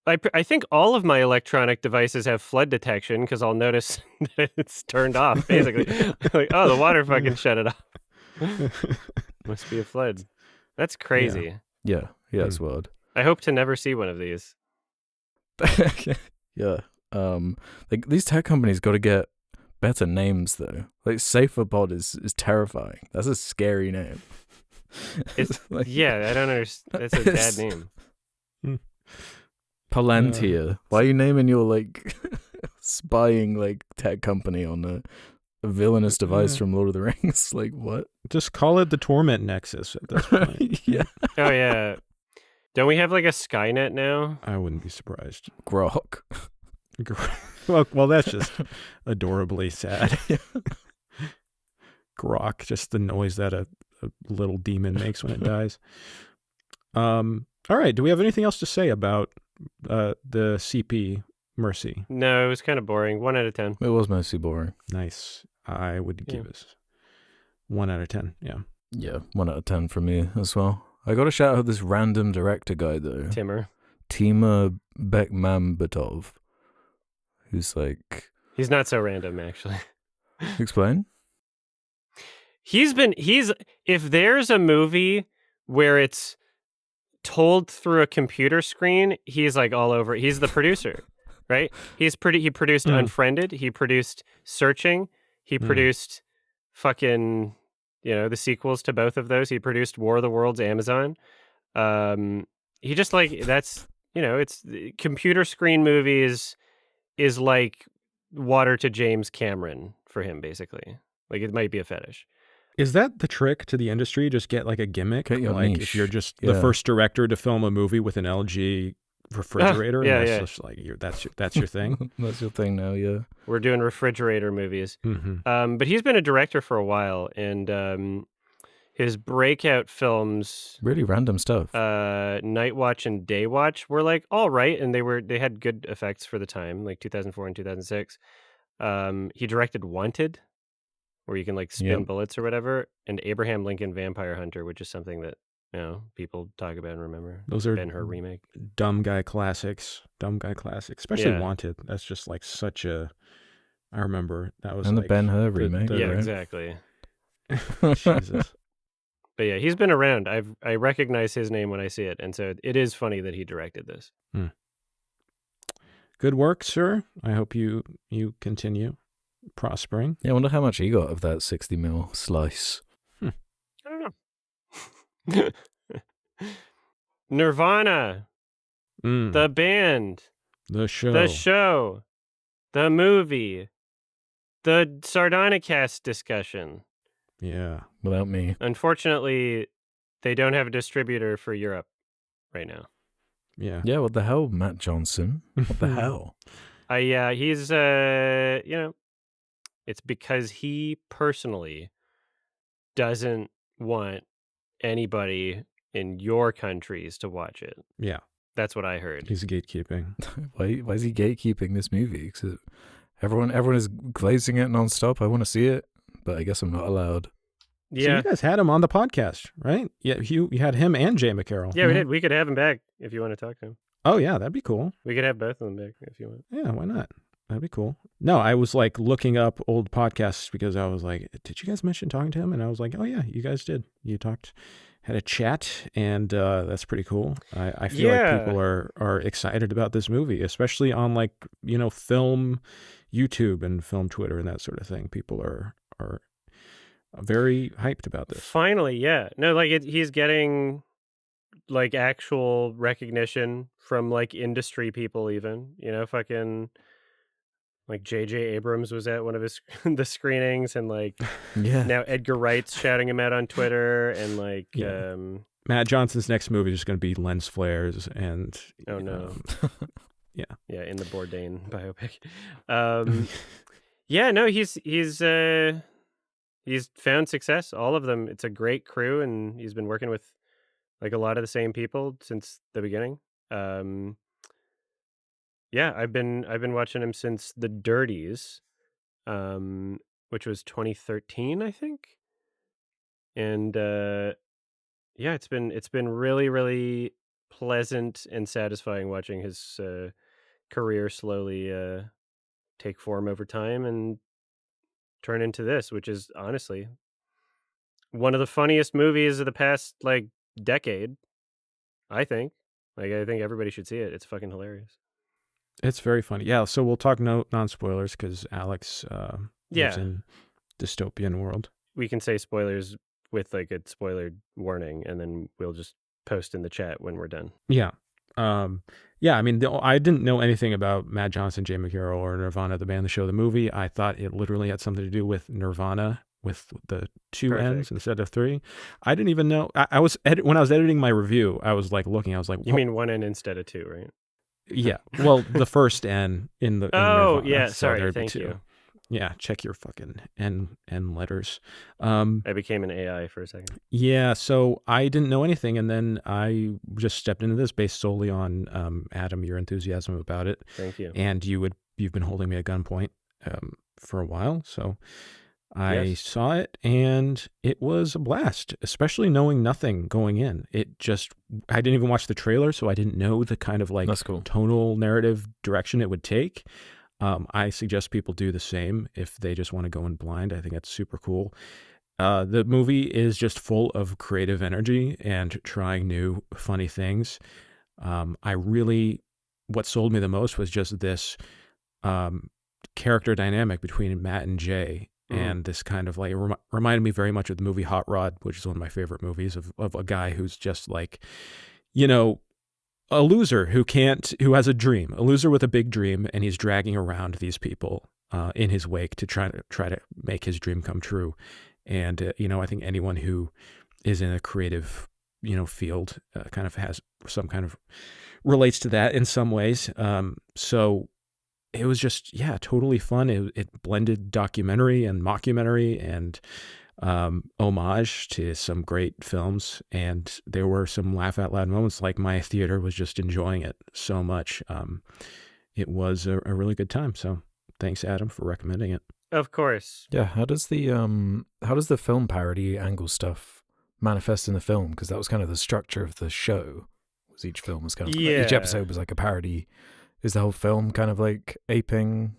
I think all of my electronic devices have flood detection, because I'll notice that it's turned off, basically. Like, oh, the water fucking shut it off. Must be a flood. That's crazy. Yeah, it's wild. I hope to never see one of these. Yeah. Like these tech companies got to get better names though. Like SaferPod is terrifying. That's a scary name. It's like, yeah, I don't understand. That's a bad name. Palantir. Why are you naming your like spying like tech company on a villainous device from Lord of the Rings? Like what? Just call it the Torment Nexus at this point. Yeah. Oh yeah. Don't we have like a Skynet now? I wouldn't be surprised. Grok. Well, that's just adorably sad. Grok, just the noise that a little demon makes when it dies. All right. Do we have anything else to say about the CP Mercy? No, it was kind of boring. 1 out of 10. It was mostly boring. Nice. I would give it 1 out of 10. Yeah. Yeah, 1 out of 10 for me as well. I got to shout out this random director guy though. Timur Bekmambetov, who's like... He's not so random, actually. Explain? If there's a movie where it's told through a computer screen, he's like all over. He's the producer, right? He produced Unfriended. He produced Searching. He produced fucking, the sequels to both of those. He produced War of the Worlds, Amazon. He just like, that's, it's computer screen movies is like water to James Cameron for him, basically. Like, it might be a fetish. Is that the trick to the industry? Just get like a gimmick? Like niche. If you're just the first director to film a movie with an LG refrigerator, just like that's your thing. That's your thing now, yeah. We're doing refrigerator movies. Mm-hmm. But he's been a director for a while, and his breakout films, really random stuff, Night Watch and Day Watch, were like all right, and they had good effects for the time, like 2004 and 2006. He directed Wanted, where you can like spin bullets or whatever, and Abraham Lincoln Vampire Hunter, which is something that people talk about and remember. Those are Ben-Hur remake. Dumb guy classics, especially Wanted. That's just like such a. I remember that was and like the Ben-Hur remake. Yeah, right? Exactly. Jesus. But yeah, he's been around. I recognize his name when I see it, and so it is funny that he directed this. Good work, sir. I hope you continue prospering. Yeah, I wonder how much he got of that 60 mil slice. I don't know. Nirvana, the band, the show, the movie, the Sardonicast discussion. Yeah, without me. Unfortunately, they don't have a distributor for Europe right now. Yeah. Yeah, what the hell, Matt Johnson? What the hell? He's it's because he personally doesn't want anybody in your countries to watch it. Yeah. That's what I heard. He's gatekeeping. Why is he gatekeeping this movie? Because everyone is glazing it nonstop. I want to see it, but I guess I'm not allowed. Yeah. So you guys had him on the podcast, right? Yeah, you had him and Jay McCarroll. Yeah, we did. We could have him back if you want to talk to him. Oh, yeah, that'd be cool. We could have both of them back if you want. Yeah, why not? That'd be cool. No, I was like looking up old podcasts because I was like, did you guys mention talking to him? And I was like, oh, yeah, you guys did. You had a chat, and that's pretty cool. I feel like people are excited about this movie, especially on like, film YouTube and film Twitter and that sort of thing. People are very hyped about this. Finally, yeah. No, like he's getting like actual recognition from like industry people even, fucking like J.J. Abrams was at one of his the screenings, and like now Edgar Wright's shouting him out on Twitter, and like Matt Johnson's next movie is just going to be lens flares and yeah in the Bourdain biopic. No, he's found success, all of them. It's a great crew, and he's been working with like a lot of the same people since the beginning. I've been watching him since The Dirties, which was 2013, I think. And it's been really, really pleasant and satisfying watching his career slowly take form over time and turn into this, which is honestly one of the funniest movies of the past like decade, I think. Like, I think everybody should see it. It's fucking hilarious. It's very funny. Yeah, so we'll talk non-spoilers because Alex lives in dystopian world. We can say spoilers with like a spoiler warning, and then we'll just post in the chat when we're done. Yeah. I mean, I didn't know anything about Matt Johnson, Jay McCarroll, or Nirvana, the band, the show, the movie. I thought it literally had something to do with Nirvana, with the two N's instead of three. I didn't even know. I was when I was editing my review, I was like looking. I was like, you mean one N instead of two, right? Yeah. Well, the first N in the oh Nirvana, yeah, so sorry, thank you. Yeah, check your fucking N letters. I became an AI for a second. Yeah, so I didn't know anything, and then I just stepped into this based solely on Adam, your enthusiasm about it. Thank you. And you've been holding me at gunpoint for a while, so I saw it, and it was a blast, especially knowing nothing going in. I didn't even watch the trailer, so I didn't know the kind of like tonal narrative direction it would take. I suggest people do the same if they just want to go in blind. I think that's super cool. The movie is just full of creative energy and trying new funny things. What sold me the most was just this character dynamic between Matt and Jay. And this kind of like reminded me very much of the movie Hot Rod, which is one of my favorite movies of a guy who's just like, a loser who has a dream, a loser with a big dream, and he's dragging around these people in his wake to try to make his dream come true. And I think anyone who is in a creative field kind of has some kind of relates to that in some ways. So it was just totally fun. It blended documentary and mockumentary and homage to some great films, and there were some laugh out loud moments. Like my theater was just enjoying it so much. It was a really good time. So thanks, Adam, for recommending it. Of course. Yeah. How does the film parody angle stuff manifest in the film? Because that was kind of the structure of the show. Was each film was kind of each episode was like a parody. Is the whole film kind of like aping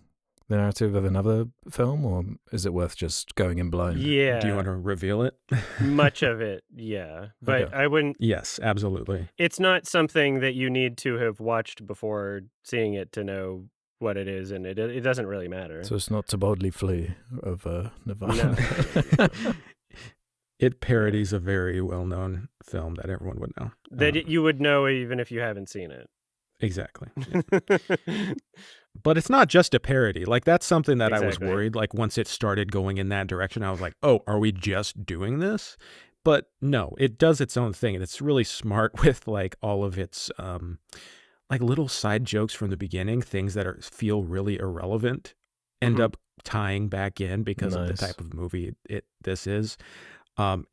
the narrative of another film, or is it worth just going in blind? Yeah. Do you want to reveal it? Much of it, yeah. But okay. I wouldn't... Yes, absolutely. It's not something that you need to have watched before seeing it to know what it is, and it doesn't really matter. So it's not To Boldly Flee of Nirvana. No. It parodies a very well-known film that everyone would know. That you would know even if you haven't seen it. Exactly. But it's not just a parody. Like, that's something that I was worried. Like, once it started going in that direction, I was like, oh, are we just doing this? But no, it does its own thing. And it's really smart with, like, all of its, like little side jokes from the beginning, things that feel really irrelevant, end up tying back in because of the type of movie this is.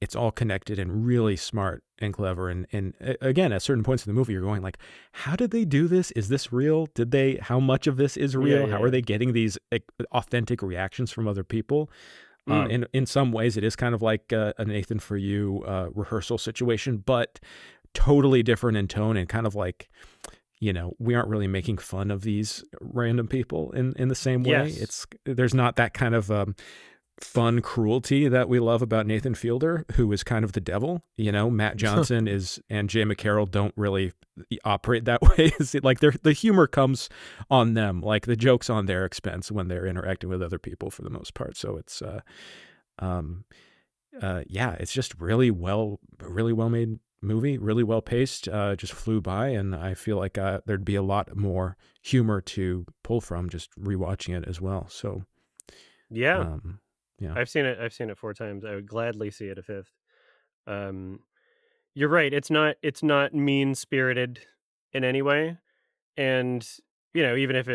It's all connected and really smart and clever. And again, at certain points in the movie, you're going like, how did they do this? Is this real? How much of this is real? How are they getting these authentic reactions from other people? In some ways, it is kind of like a Nathan For You rehearsal situation, but totally different in tone and kind of like, we aren't really making fun of these random people in the same way. There's not that kind of fun cruelty that we love about Nathan Fielder, who is kind of the devil. Matt Johnson and Jay McCarroll don't really operate that way. Like the humor comes on them, like the joke's on their expense when they're interacting with other people for the most part. So it's it's just really well made movie, really well paced, just flew by, and I feel like there'd be a lot more humor to pull from just rewatching it as well. So yeah. Yeah. I've seen it 4 times. I would gladly see it a 5th. You're right. It's not mean-spirited in any way. And, even if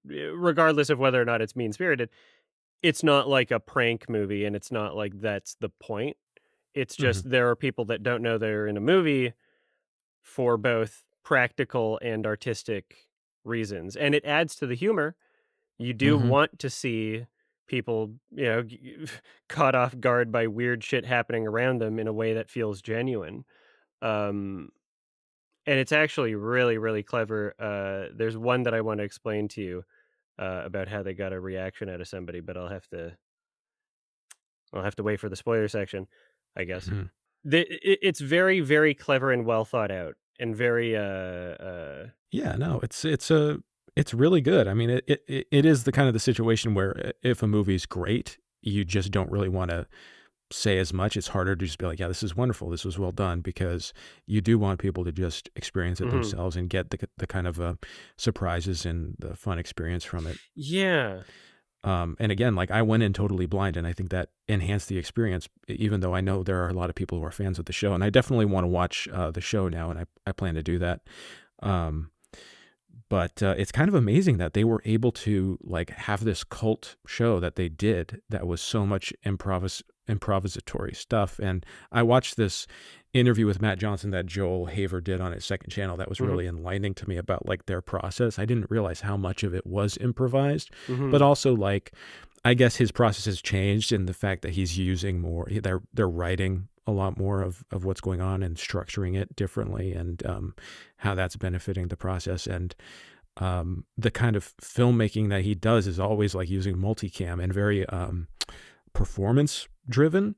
regardless of whether or not it's mean-spirited, it's not like a prank movie, and it's not like that's the point. It's just there are people that don't know they're in a movie for both practical and artistic reasons. And it adds to the humor. You do want to see people, caught off guard by weird shit happening around them in a way that feels genuine. And it's actually really, really clever. There's one that I want to explain to you about how they got a reaction out of somebody, but I'll have to wait for the spoiler section, I guess. It's very, very clever and well thought out, and very yeah, no, it's really good. I mean, it is the kind of the situation where if a movie's great, you just don't really want to say as much. It's harder to just be like, yeah, this is wonderful, this was well done, because you do want people to just experience it themselves and get the kind of surprises and the fun experience from it. Yeah. And again, like I went in totally blind, and I think that enhanced the experience, even though I know there are a lot of people who are fans of the show, and I definitely want to watch the show now, and I plan to do that. But it's kind of amazing that they were able to like have this cult show that they did that was so much improvisatory stuff. And I watched this interview with Matt Johnson that Joel Haver did on his second channel that was really enlightening to me about like their process. I didn't realize how much of it was improvised, but also like I guess his process has changed in the fact that he's using more, they're writing a lot more of what's going on and structuring it differently, and how that's benefiting the process. And the kind of filmmaking that he does is always like using multicam and very performance driven,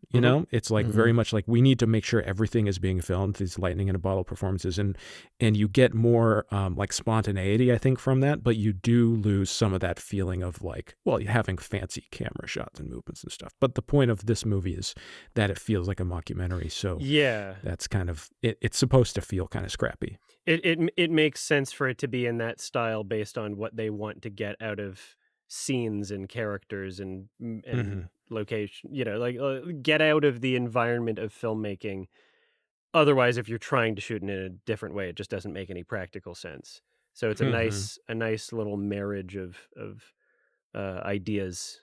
it's like very much like we need to make sure everything is being filmed, these lightning in a bottle performances, and you get more like spontaneity, I think, from that, but you do lose some of that feeling of like, well, you're having fancy camera shots and movements and stuff. But the point of this movie is that it feels like a mockumentary, so yeah, that's kind of it's supposed to feel kind of scrappy. It makes sense for it to be in that style based on what they want to get out of scenes and characters and location, like get out of the environment of filmmaking. Otherwise, if you're trying to shoot in a different way, it just doesn't make any practical sense. So it's a nice little marriage of ideas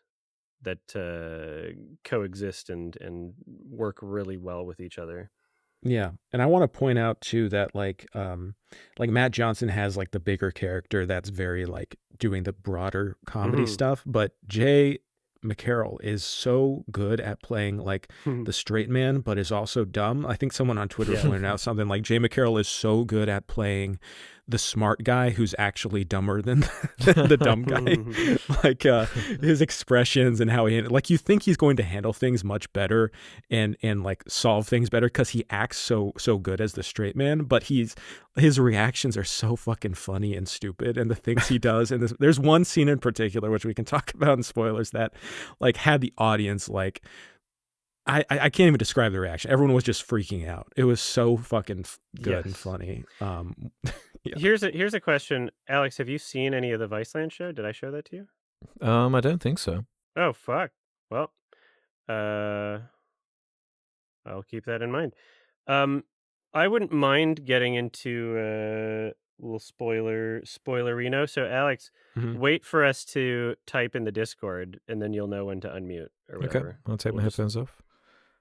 that coexist and work really well with each other. Yeah, and I want to point out too that like Matt Johnson has like the bigger character that's very like doing the broader comedy stuff, but Jay McCarroll is so good at playing like the straight man, but is also dumb. I think someone on Twitter pointed out something like Jay McCarroll is so good at playing the smart guy who's actually dumber than the dumb guy. Like his expressions and how like you think he's going to handle things much better and like solve things better because he acts so good as the straight man, but his reactions are so fucking funny and stupid, and the things he does. And there's one scene in particular which we can talk about in spoilers that like had the audience like I can't even describe the reaction. Everyone was just freaking out. It was so fucking good and funny. Yeah. Here's a question, Alex. Have you seen any of the Viceland show? Did I show that to you? I don't think so. Oh fuck. Well, I'll keep that in mind. I wouldn't mind getting into little spoilerino. So Alex, Mhm. wait for us to type in the Discord, and then you'll know when to unmute or Okay, whatever. I'll take We'll my just- headphones off.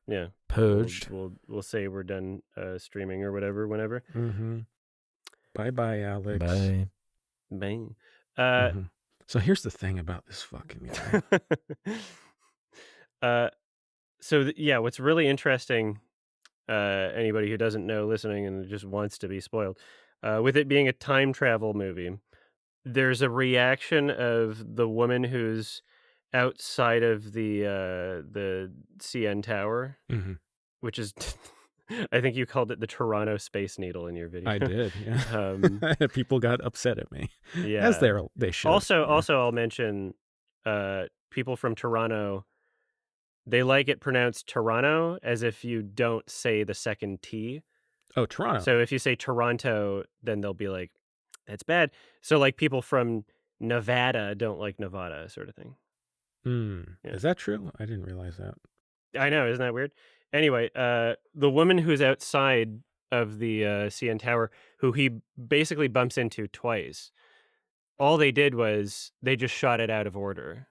Yeah, Purged. we'll say we're done streaming or whatever whenever. Bye, Alex. Bye. Bang. So here's the thing about this fucking guy. So yeah, what's really interesting, anybody who doesn't know listening and just wants to be spoiled, with it being a time travel movie, there's a reaction of the woman who's outside of the CN Tower, which is I think you called it the Toronto Space Needle in your video. I did, yeah. People got upset at me. Yeah. As they should. Also, I'll mention people from Toronto, they like it pronounced Toronto as if you don't say the second T. Oh, Toronto. So if you say Toronto, then they'll be like, that's bad. So like people from Nevada don't like Nevada, sort of thing. Yeah. Is that true? I didn't realize that. I know, isn't that weird? Anyway, the woman who's outside of the CN Tower, who he basically bumps into twice, all they did was they just shot it out of order.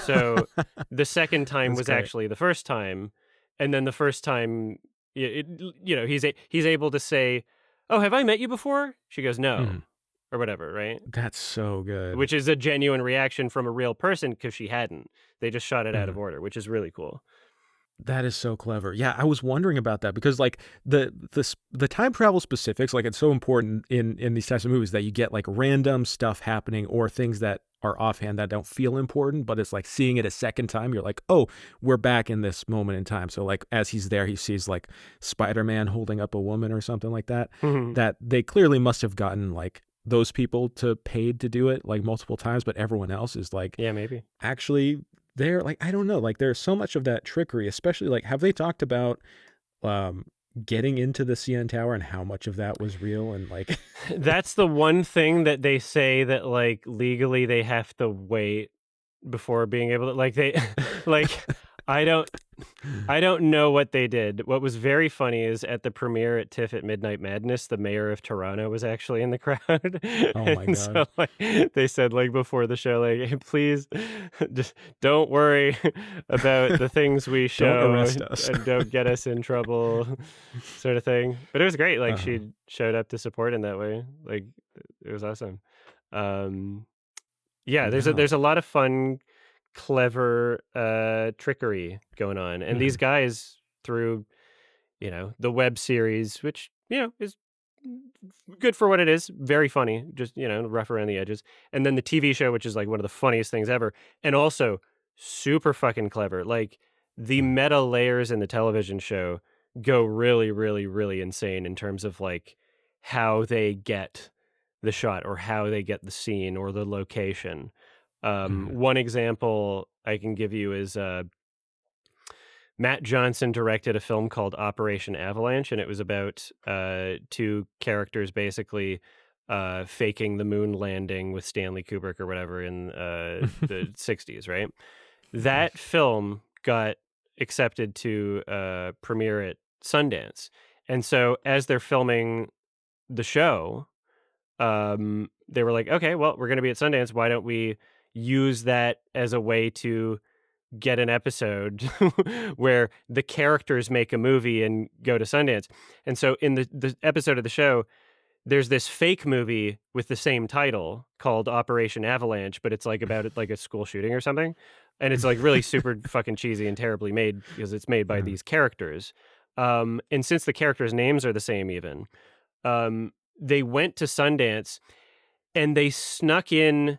So the second time was actually the first time, and then the first time, he's able to say, "Oh, have I met you before?" She goes, "No," or whatever, right? That's so good. Which is a genuine reaction from a real person because she hadn't. They just shot it out of order, which is really cool. That is so clever. Yeah, I was wondering about that because like the time travel specifics, like it's so important in these types of movies that you get like random stuff happening or things that are offhand that don't feel important, but it's like seeing it a second time, you're like, oh, we're back in this moment in time. So like as he's there, he sees like Spider-Man holding up a woman or something like that, that they clearly must have gotten like those people to paid to do it like multiple times, but everyone else is like, yeah, maybe actually there, like, I don't know, like there's so much of that trickery, especially like, have they talked about getting into the CN Tower and how much of that was real? And like, that's the one thing that they say that like legally they have to wait before being able to, like, they like, I don't know what they did. What was very funny is at the premiere at TIFF at Midnight Madness, the mayor of Toronto was actually in the crowd. Oh my God. So like they said like before the show, like, hey, please just don't worry about the things we show. Don't arrest us. And don't get us in trouble, sort of thing. But it was great. Like she showed up to support in that way. Like it was awesome. Yeah, there's a lot of fun, clever trickery going on, and these guys through the web series, which is good for what it is, very funny, just rough around the edges, and then the TV show, which is like one of the funniest things ever, and also super fucking clever. Like the meta layers in the television show go really, really, really insane in terms of like how they get the shot or how they get the scene or the location. One example I can give you is Matt Johnson directed a film called Operation Avalanche, and it was about two characters basically faking the moon landing with Stanley Kubrick or whatever in the 60s, right? That film got accepted to premiere at Sundance. And so as they're filming the show, they were like, okay, well, we're going to be at Sundance. Why don't we use that as a way to get an episode where the characters make a movie and go to Sundance? And so in the episode of the show, there's this fake movie with the same title called Operation Avalanche, but it's like about it like a school shooting or something. And it's like really super fucking cheesy and terribly made because it's made by these characters. And since the characters' names are the same even, they went to Sundance and they snuck in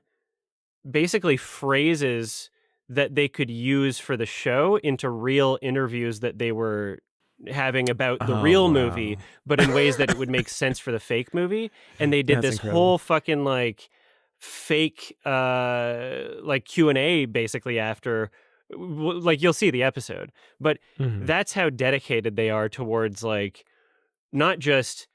basically phrases that they could use for the show into real interviews that they were having about the real movie, but in ways that it would make sense for the fake movie. And they did That's this incredible. whole fucking like fake like Q&A basically after, like you'll see the episode, but that's how dedicated they are towards like not just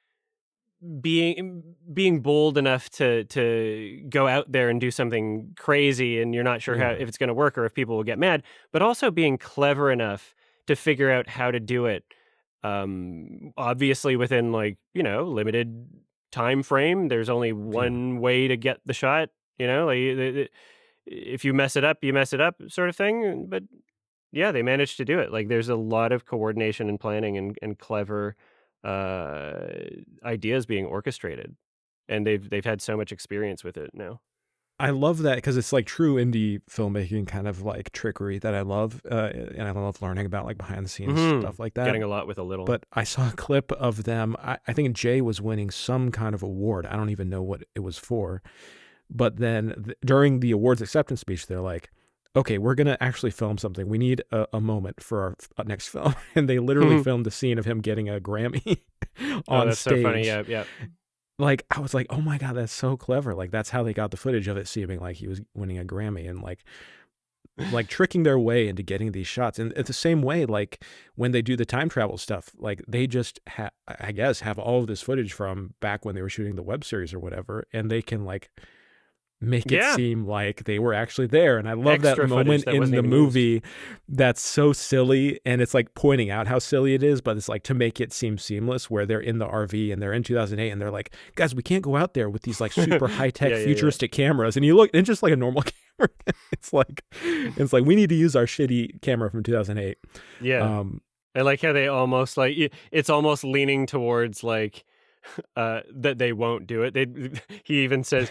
being bold enough to go out there and do something crazy and you're not sure how if it's going to work or if people will get mad, but also being clever enough to figure out how to do it obviously within like limited time frame. There's only one way to get the shot, like if you mess it up, you mess it up sort of thing. But yeah, they managed to do it. Like there's a lot of coordination and planning and clever uh, ideas being orchestrated. And they've had so much experience with it now. I love that because it's like true indie filmmaking kind of like trickery that I love. And I love learning about like behind the scenes stuff like that. Getting a lot with a little. But I saw a clip of them. I think Jay was winning some kind of award. I don't even know what it was for. But then during the awards acceptance speech, they're like, okay, we're going to actually film something. We need a moment for our next film. And they literally filmed the scene of him getting a Grammy on that's stage. So funny. Yeah. Like, I was like, oh my God, that's so clever. Like, that's how they got the footage of it seeming like he was winning a Grammy and like tricking their way into getting these shots. And it's the same way, like when they do the time travel stuff, like they just I guess have all of this footage from back when they were shooting the web series or whatever. And they can like make it seem like they were actually there. And I love that moment in the movie that's so silly, and it's like pointing out how silly it is, but it's like to make it seem seamless, where they're in the RV and they're in 2008 and they're like, guys, we can't go out there with these like super high-tech futuristic cameras. And you look, it's just like a normal camera. it's like we need to use our shitty camera from 2008. I like how they almost like it's almost leaning towards like that they won't do it. He even says,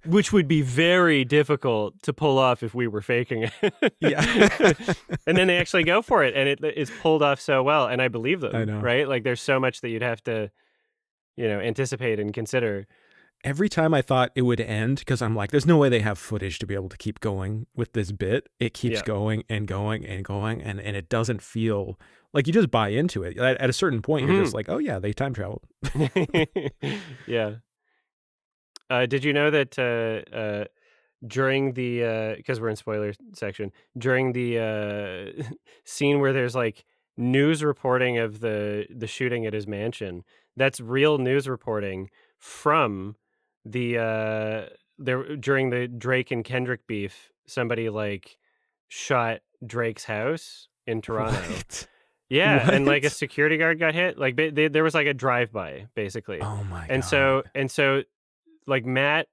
which would be very difficult to pull off if we were faking it. And then they actually go for it, and it's pulled off so well, and I believe them. I know. Right? Like there's so much that you'd have to, anticipate and consider. Every time I thought it would end, because I'm like, there's no way they have footage to be able to keep going with this bit. It keeps going and going and going, and it doesn't feel like you just buy into it. At a certain point, you're just like, oh yeah, they time traveled. Yeah. Did you know that during the because we're in spoiler section, during the scene where there's like news reporting of the shooting at his mansion, that's real news reporting from the during the Drake and Kendrick beef, somebody like shot Drake's house in Toronto. What? Yeah, What? and like a security guard got hit. Like there was like a drive-by basically. Oh my And God. so like Matt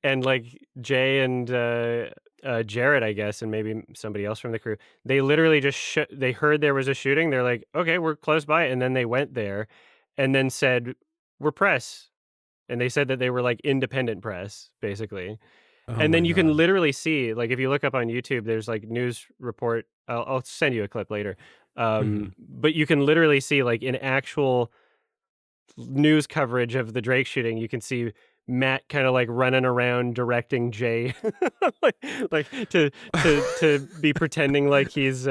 and like Jay and Jared, I guess, and maybe somebody else from the crew, they literally just they heard there was a shooting. They're like, okay, we're close by. And then they went there and then said, we're press. And they said that they were like independent press, basically. Oh and then my you God. can literally see, like if you look up on YouTube, there's like news report. I'll send you a clip later. But you can literally see like in actual news coverage of the Drake shooting, you can see Matt kind of like running around directing Jay like to be pretending like he's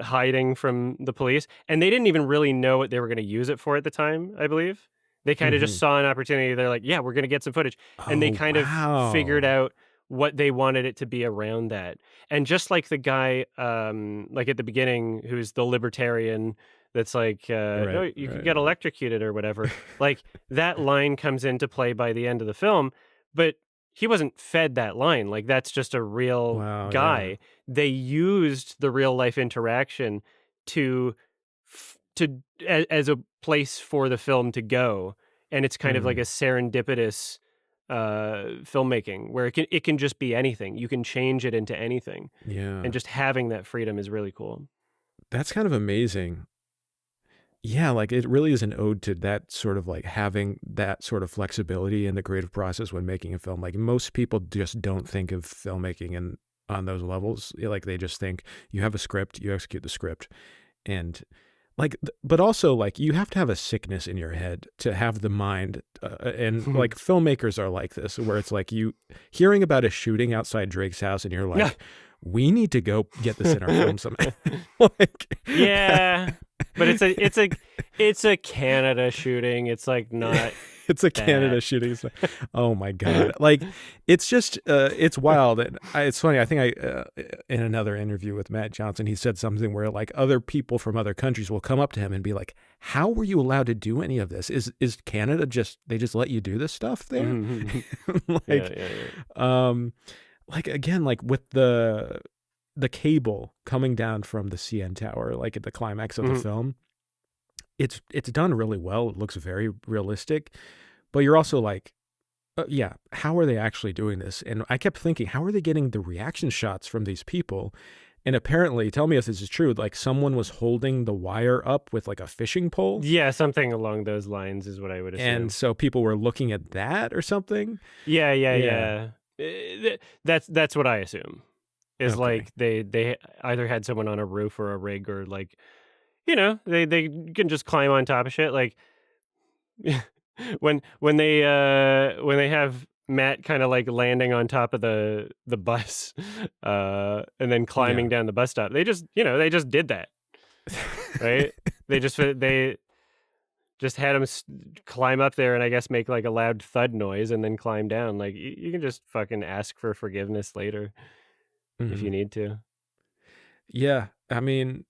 hiding from the police. And they didn't even really know what they were going to use it for at the time, I believe. They kind of just saw an opportunity. They're like, yeah, we're going to get some footage. And they kind of figured out what they wanted it to be around that. And just like the guy, like at the beginning, who's the libertarian that's like, you could get electrocuted or whatever. Like that line comes into play by the end of the film, but he wasn't fed that line. Like that's just a real guy. Yeah. They used the real life interaction as a place for the film to go. And it's kind of like a serendipitous filmmaking where it can just be anything. You can change it into anything. Yeah. And just having that freedom is really cool. That's kind of amazing. Yeah, like it really is an ode to that sort of like having that sort of flexibility in the creative process when making a film. Like most people just don't think of filmmaking on those levels. Like they just think you have a script, you execute the script. And like, but also like you have to have a sickness in your head to have the mind. And like filmmakers are like this, where it's like you hearing about a shooting outside Drake's house and you're like, we need to go get this in our film someday. Yeah. But it's a Canada shooting. It's like not. It's a Canada shooting. Oh my God! Like it's just it's wild. And it's funny. I think in another interview with Matt Johnson, he said something where like other people from other countries will come up to him and be like, "How were you allowed to do any of this? Is Canada they just let you do this stuff there?" Like again, like with the cable coming down from the CN Tower, like at the climax of the film, it's done really well. It looks very realistic, but you're also like, yeah, how are they actually doing this? And I kept thinking, how are they getting the reaction shots from these people? And apparently, tell me if this is true, like someone was holding the wire up with like a fishing pole. Yeah, something along those lines is what I would assume. And so people were looking at that or something. Yeah. That's what I assume. Is Okay. like they either had someone on a roof or a rig, or like, you know, they can just climb on top of shit. Like when they have Matt kind of like landing on top of the bus, and then climbing Yeah. down the bus stop. They just did that, right? they just had him climb up there and I guess make like a loud thud noise and then climb down. Like you can just fucking ask for forgiveness later if you Mhm. need to. Yeah. I mean,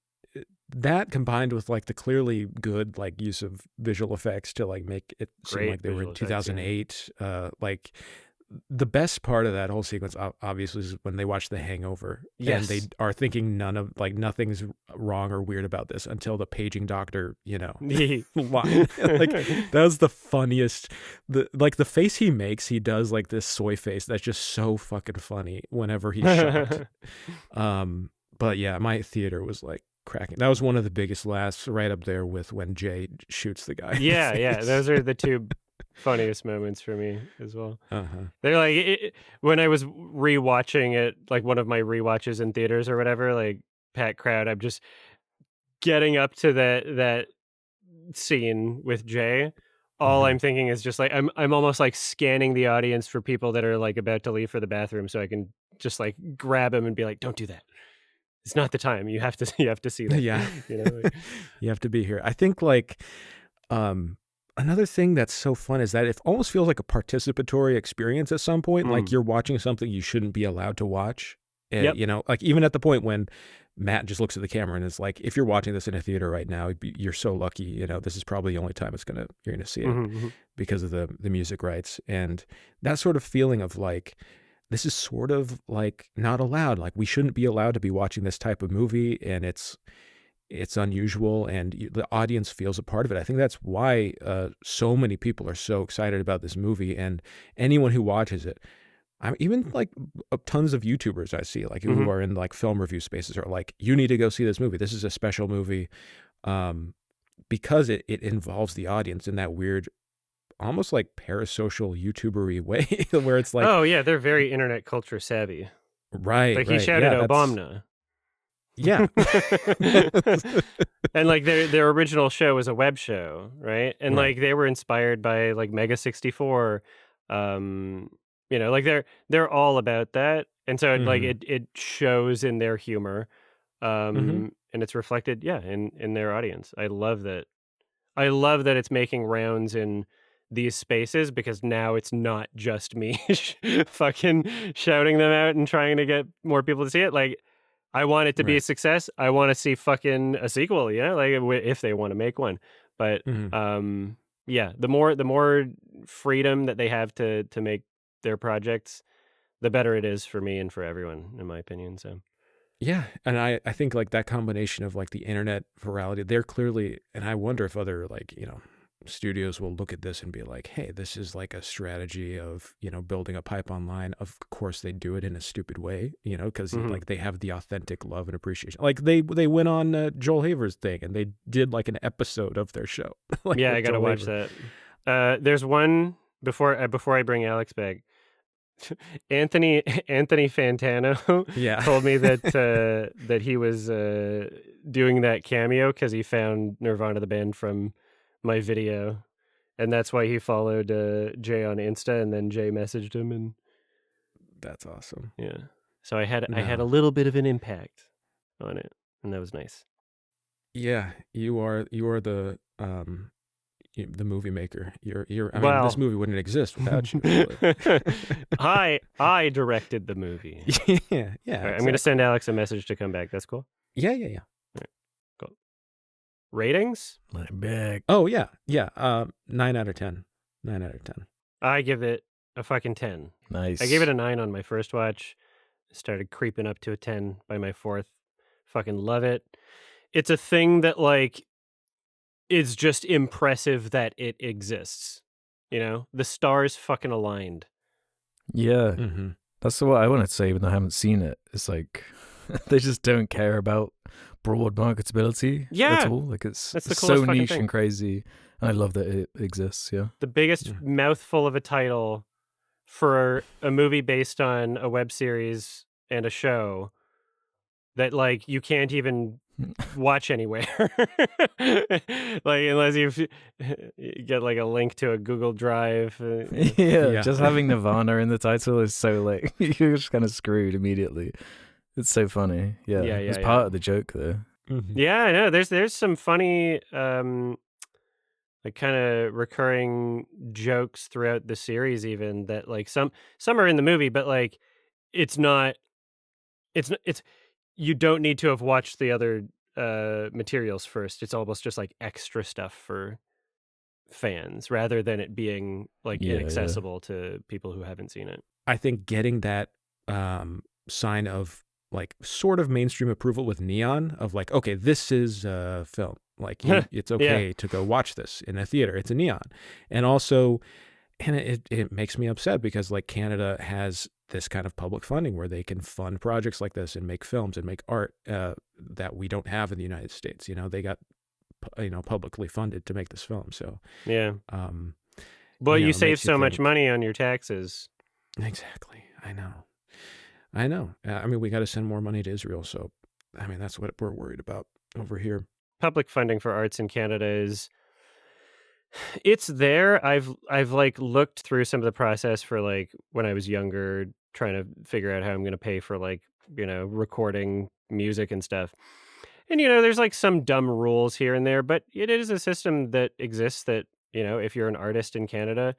that combined with like the clearly good like use of visual effects to like make it seem Great like they were in visual effects, yeah. 2008, like the best part of that whole sequence obviously is when they watch The Hangover and they Yes. are thinking nothing's wrong or weird about this until the paging doctor, line. Like that was the funniest. The face he makes, he does like this soy face that's just so fucking funny whenever he's shocked. But yeah, my theater was like cracking. That was one of the biggest laughs, right up there with when Jay shoots the guy. Yeah. Those are the two funniest moments for me as well. Uh-huh. They're like when I was rewatching it, like one of my rewatches in theaters or whatever, like packed crowd. I'm just getting up to that scene with Jay. All I'm thinking is just like I'm almost like scanning the audience for people that are like about to leave for the bathroom, so I can just like grab him and be like, "Don't do that. It's not the time. You have to see that." Yeah. Like, You have to be here. I think like another thing that's so fun is that it almost feels like a participatory experience at some point. Like you're watching something you shouldn't be allowed to watch. Yep. Like even at the point when Matt just looks at the camera and is like, if you're watching this in a theater right now, you're so lucky, this is probably the only time you're gonna see it because of the music rights. And that sort of feeling of like, this is sort of like not allowed. Like we shouldn't be allowed to be watching this type of movie, and it's unusual, and the audience feels a part of it. I think that's why so many people are so excited about this movie, and anyone who watches it, even like tons of YouTubers I see, like who are in like film review spaces, are like, you need to go see this movie. This is a special movie, because it involves the audience in that weird, almost like parasocial YouTubery way, where it's like, oh yeah, they're very internet culture savvy. right, Like he right, shouted yeah, Obama. Yeah. And like their original show was a web show, right? And Right. like they were inspired by like Mega 64. Like they're all about that. And so like it shows in their humor. And it's reflected, in their audience. I love that. I love that it's making rounds in these spaces, because now it's not just me fucking shouting them out and trying to get more people to see it. Like, I want it to be a Right. success. I want to see fucking a sequel, like if they want to make one. But the more freedom that they have to make their projects, the better it is for me and for everyone, in my opinion. So Yeah, and I think like that combination of like the internet virality, they're clearly, and I wonder if other like, studios will look at this and be like, hey, this is like a strategy of, building a pipe online. Of course they do it in a stupid way, because like they have the authentic love and appreciation. Like they went on Joel Haver's thing and they did like an episode of their show. Like yeah, with I gotta Joel watch Haver. that. There's one before I bring Alex back. Anthony Fantano Yeah. told me that he was doing that cameo because he found Nirvana the band from my video, and that's why he followed Jay on Insta, and then Jay messaged him, and That's awesome. yeah. So I had a No. little bit of an impact on it, and that was nice. Yeah, you are the movie maker. I mean, Well, this movie wouldn't exist without you. Really. I directed the movie. Yeah, All right, I'm exactly. gonna send Alex a message to come back. That's cool. Yeah. Cool. Ratings? Let it back. Oh yeah. 9 out of 10. 9 out of 10. I give it a fucking 10. Nice. I gave it a 9 on my first watch. Started creeping up to a 10 by my fourth. Fucking love it. It's a thing that like it's just impressive that it exists. You know, the stars fucking aligned. Yeah, Mm-hmm. that's what I wanted to say, even though I haven't seen it. It's like they just don't care about broad marketability Yeah, at all. Like it's that's the so coolest fucking niche thing. and crazy. And I love that it exists. Yeah, The biggest mouthful of a title for a movie based on a web series and a show that like you can't even watch anywhere. Like unless you get like a link to a Google Drive. yeah. Just having Nirvana in the title is so like you're just kind of screwed immediately. It's so funny. Yeah, Yeah, it's yeah. part of the joke though. Mm-hmm. Yeah, I know. There's some funny like kind of recurring jokes throughout the series even that like some are in the movie, but like it's not it's you don't need to have watched the other materials first. It's almost just like extra stuff for fans rather than it being like Yeah, inaccessible to people who haven't seen it. I think getting that sign of like sort of mainstream approval with Neon of like, okay, this is a film. Like it's okay to go watch this in a theater. It's a Neon. And also, and it makes me upset because like Canada has this kind of public funding where they can fund projects like this and make films and make art that we don't have in the United States. You know, they got, publicly funded to make this film. So, Yeah. well, you save so much money on your taxes. Exactly. I know. I mean, we got to send more money to Israel. So, I mean, that's what we're worried about over here. Public funding for arts in Canada it's there. I've like looked through some of the process for like when I was younger, trying to figure out how I'm going to pay for like, recording music and stuff. And, there's like some dumb rules here and there, but it is a system that exists that, if you're an artist in Canada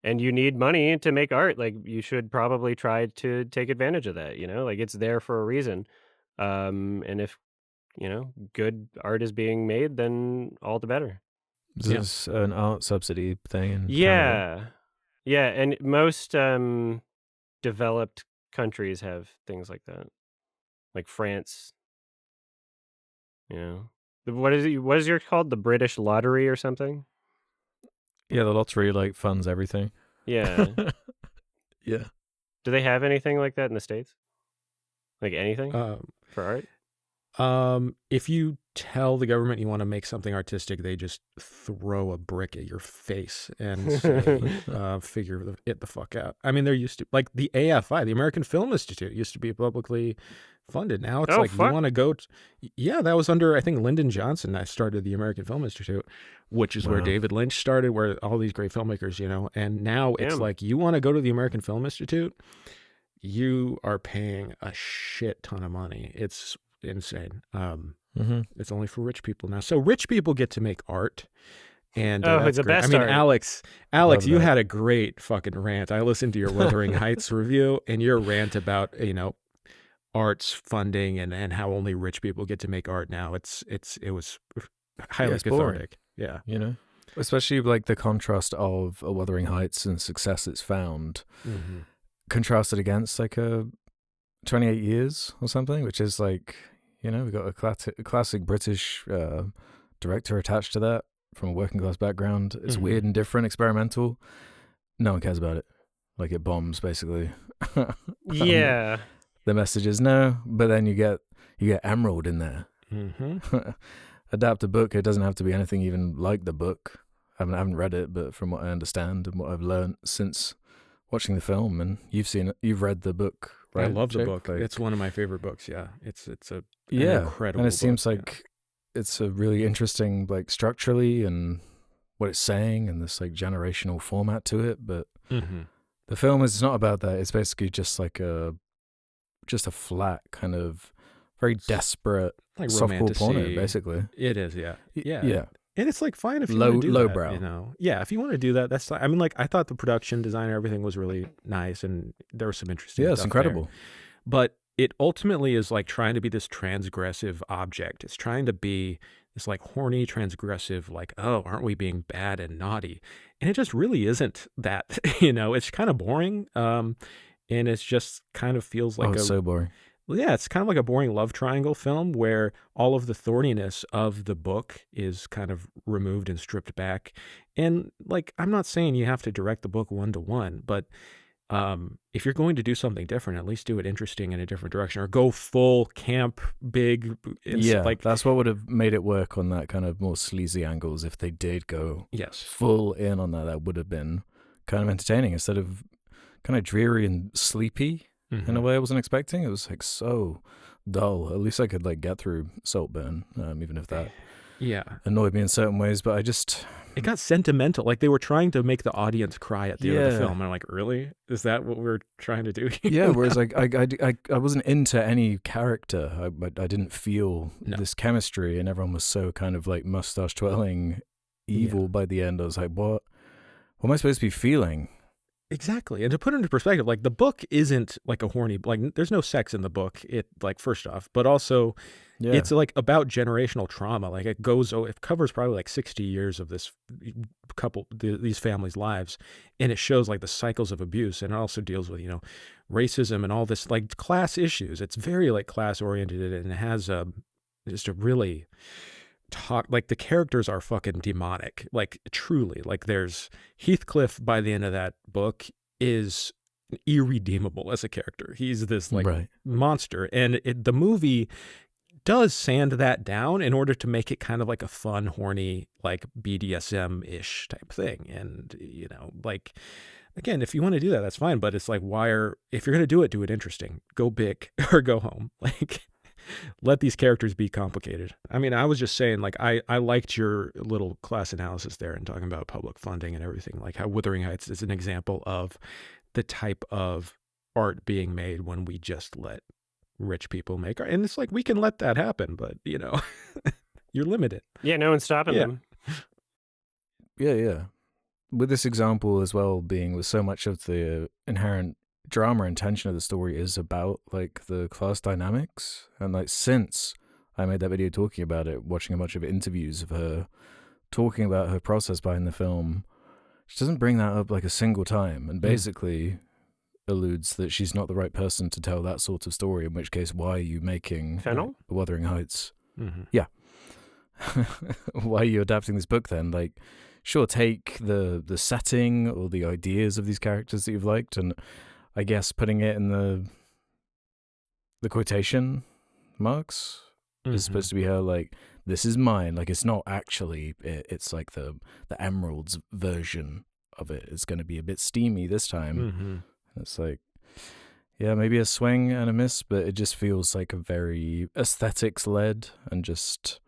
and you need money to make art, like you should probably try to take advantage of that, like it's there for a reason. And if, good art is being made, then all the better. Is this an art subsidy thing in Canada? Yeah. Yeah. And most developed countries have things like that, like France. What is it? What is yours called? The British Lottery or something? Yeah, the lottery like funds everything. Yeah. Yeah. Do they have anything like that in the States? Like anything for art? If you tell the government you want to make something artistic, they just throw a brick at your face and say, figure it the fuck out. I mean, there used to, like the AFI, the American Film Institute, used to be publicly funded. Now it's you want to go that was under, I think, Lyndon Johnson. I started the American Film Institute, which is where David Lynch started, where all these great filmmakers, and now it's like, you want to go to the American Film Institute, you are paying a shit ton of money. It's insane. It's only for rich people now. So rich people get to make art. And it's the best art. Alex, you had a great fucking rant. I listened to your Wurthering Heights review and your rant about, arts funding and how only rich people get to make art now. It was highly cathartic. Boring. Yeah. Especially like the contrast of a Wuthering Heights and success it's found contrasted against like a 28 years or something, which is like, we've got a classic British director attached to that from a working class background. It's weird and different, experimental. No one cares about it. Like it bombs basically. Yeah. The message is no, but then you get Emerald in there. Adapt a book. It doesn't have to be anything even like the book. I haven't read it, but from what I understand and what I've learned since watching the film, and you've read the book, right? I love the Jake? book. Like, it's one of my favorite books. Yeah, it's an and incredible. it book. seems like it's a really interesting, like structurally and what it's saying, and this like generational format to it. But the film is not about that. It's basically just like a flat kind of very desperate like softcore porno, basically. It is, yeah. And it's like fine if you want to do lowbrow. That, Yeah, if you want to do that, that's. I mean, like I thought the production design and everything was really nice, and there was some interesting. Yeah, it's incredible. There. But it ultimately is like trying to be this transgressive object. It's trying to be this like horny, transgressive, like, oh, aren't we being bad and naughty? And it just really isn't that. It's kind of boring. And it's just kind of feels like so boring. Well, yeah, it's kind of like a boring love triangle film where all of the thorniness of the book is kind of removed and stripped back. And like, I'm not saying you have to direct the book 1-to-1, but if you're going to do something different, at least do it interesting in a different direction, or go full camp, big. Yeah, like that's what would have made it work on that kind of more sleazy angles. If they did go yes, full in on that, that would have been kind of entertaining instead of kind of dreary and sleepy in a way I wasn't expecting. It was like so dull. At least I could like get through Saltburn, even if that annoyed me in certain ways. But it got sentimental. Like they were trying to make the audience cry at the end of the film. And I'm like, really? Is that what we're trying to do here? Yeah, whereas like I wasn't into any character. I didn't feel this chemistry, and everyone was so kind of like mustache twirling evil by the end. I was like, what am I supposed to be feeling? Exactly. And to put it into perspective, like the book isn't like a horny, like there's no sex in the book, it like first off, but also it's like about generational trauma. Like it covers probably like 60 years of this these families' lives. And it shows like the cycles of abuse. And it also deals with, racism and all this like class issues. It's very like class oriented, and it has just a really like the characters are fucking demonic, like truly. Like there's Heathcliff by the end of that book is irredeemable as a character. He's this like monster, and the movie does sand that down in order to make it kind of like a fun, horny, like BDSM-ish type thing. And like again, if you want to do that, that's fine. But it's like, if you're gonna do it interesting. Go big or go home. Like, let these characters be complicated. I mean, I was just saying, like, I liked your little class analysis there and talking about public funding and everything, like how Wuthering Heights is an example of the type of art being made when we just let rich people make art. And it's like, we can let that happen, but, you're limited. Yeah, no one's stopping them. Yeah. With this example as well being with so much of the inherent drama and tension of the story is about like the class dynamics, and like since I made that video talking about it, watching a bunch of interviews of her talking about her process behind the film, she doesn't bring that up like a single time, and basically alludes that she's not the right person to tell that sort of story, in which case why are you making Wuthering Heights? Yeah. Why are you adapting this book then? Like, sure, take the setting or the ideas of these characters that you've liked, and I guess putting it in the quotation marks is supposed to be her like, this is mine. Like, it's not actually it. It's like the Emerald's version of it. It's going to be a bit steamy this time. It's like, yeah, maybe a swing and a miss, but it just feels like a very aesthetics led, and just,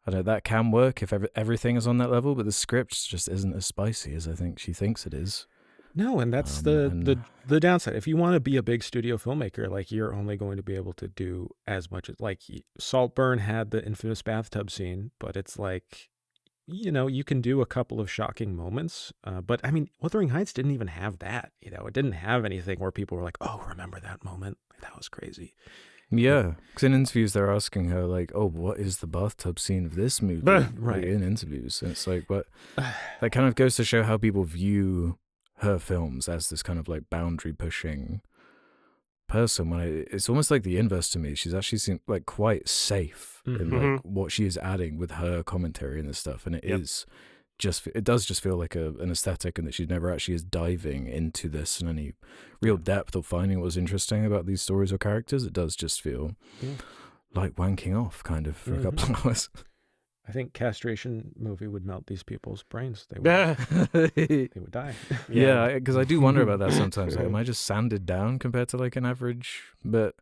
I don't know, that can work if everything is on that level, but the script just isn't as spicy as I think she thinks it is. No, and that's the downside. If you want to be a big studio filmmaker, like you're only going to be able to do as much as, like, Saltburn had the infamous bathtub scene, but it's like, you can do a couple of shocking moments. But I mean, Wuthering Heights didn't even have that. It didn't have anything where people were like, "Oh, remember that moment? That was crazy." Yeah, because in interviews they're asking her like, "Oh, what is the bathtub scene of this movie?" Right. In interviews, and it's like, what? That kind of goes to show how people view her films as this kind of like boundary pushing person, when it's almost like the inverse to me. She's actually seemed like quite safe in like what she is adding with her commentary and this stuff, and it does just feel like an aesthetic, and that she never actually is diving into this in any real depth or finding what was interesting about these stories or characters. It does just feel like wanking off kind of for a couple of hours. I think castration movie would melt these people's brains. They would die. Yeah, because I do wonder about that sometimes. Like, am I just sanded down compared to like an average? But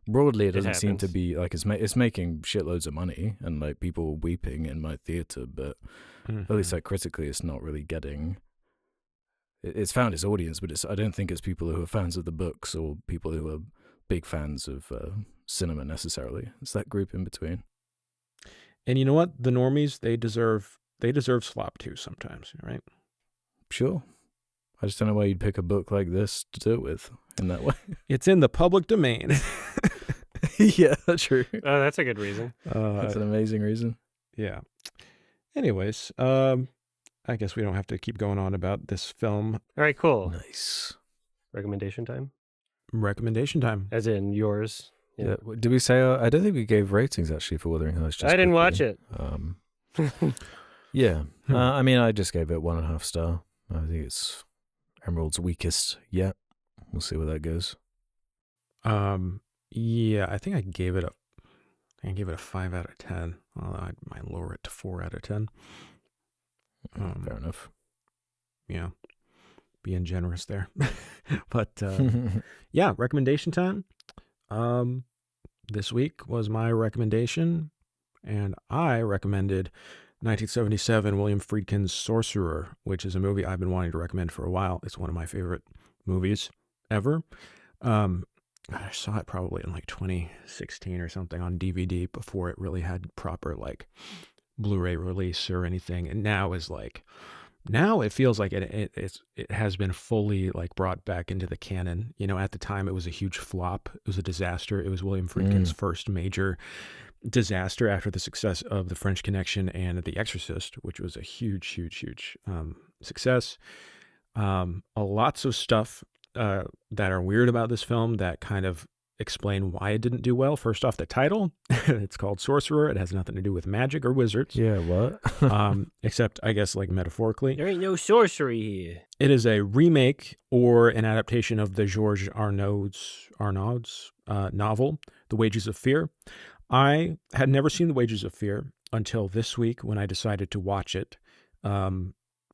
broadly, it doesn't seem to be like it's making shitloads of money and like people weeping in my theater. But at least like critically, it's not really getting. It's found its audience, but I don't think it's people who are fans of the books or people who are big fans of cinema necessarily. It's that group in between. And you know what? The normies, they deserve slop too sometimes, right? Sure. I just don't know why you'd pick a book like this to do it with in that way. It's in the public domain. Yeah, true. Oh, that's a good reason. That's an amazing reason. Yeah. Anyways, I guess we don't have to keep going on about this film. All right, cool. Nice. Recommendation time? Recommendation time. As in yours? Yeah. Did we say? I don't think we gave ratings actually for Wuthering Heights. Just I didn't quickly. watch it. Yeah. I mean, I just gave it 1.5 star. I think it's Emerald's weakest yet. We'll see where that goes. Yeah, I think I gave it a 5 out of 10. Although I might lower it to 4 out of 10. Fair enough. Yeah, being generous there. But yeah, recommendation time. This week was my recommendation, and I recommended 1977 William Friedkin's Sorcerer, which is a movie I've been wanting to recommend for a while. It's one of my favorite movies ever. I saw it probably in like 2016 or something on DVD before it really had proper like Blu-ray release or anything. And now it feels like it has been fully like brought back into the canon. You know, at the time it was a huge flop. It was a disaster. It was William Friedkin's first major disaster after the success of The French Connection and The Exorcist, which was a huge success. Lots of stuff that are weird about this film that kind of explain why it didn't do well. First off, the title. It's called Sorcerer. It has nothing to do with magic or wizards. Yeah, what? Except, I guess, like metaphorically. There ain't no sorcery here. It is a remake or an adaptation of the Georges Arnaud's novel, The Wages of Fear. I had never seen The Wages of Fear until this week when I decided to watch it.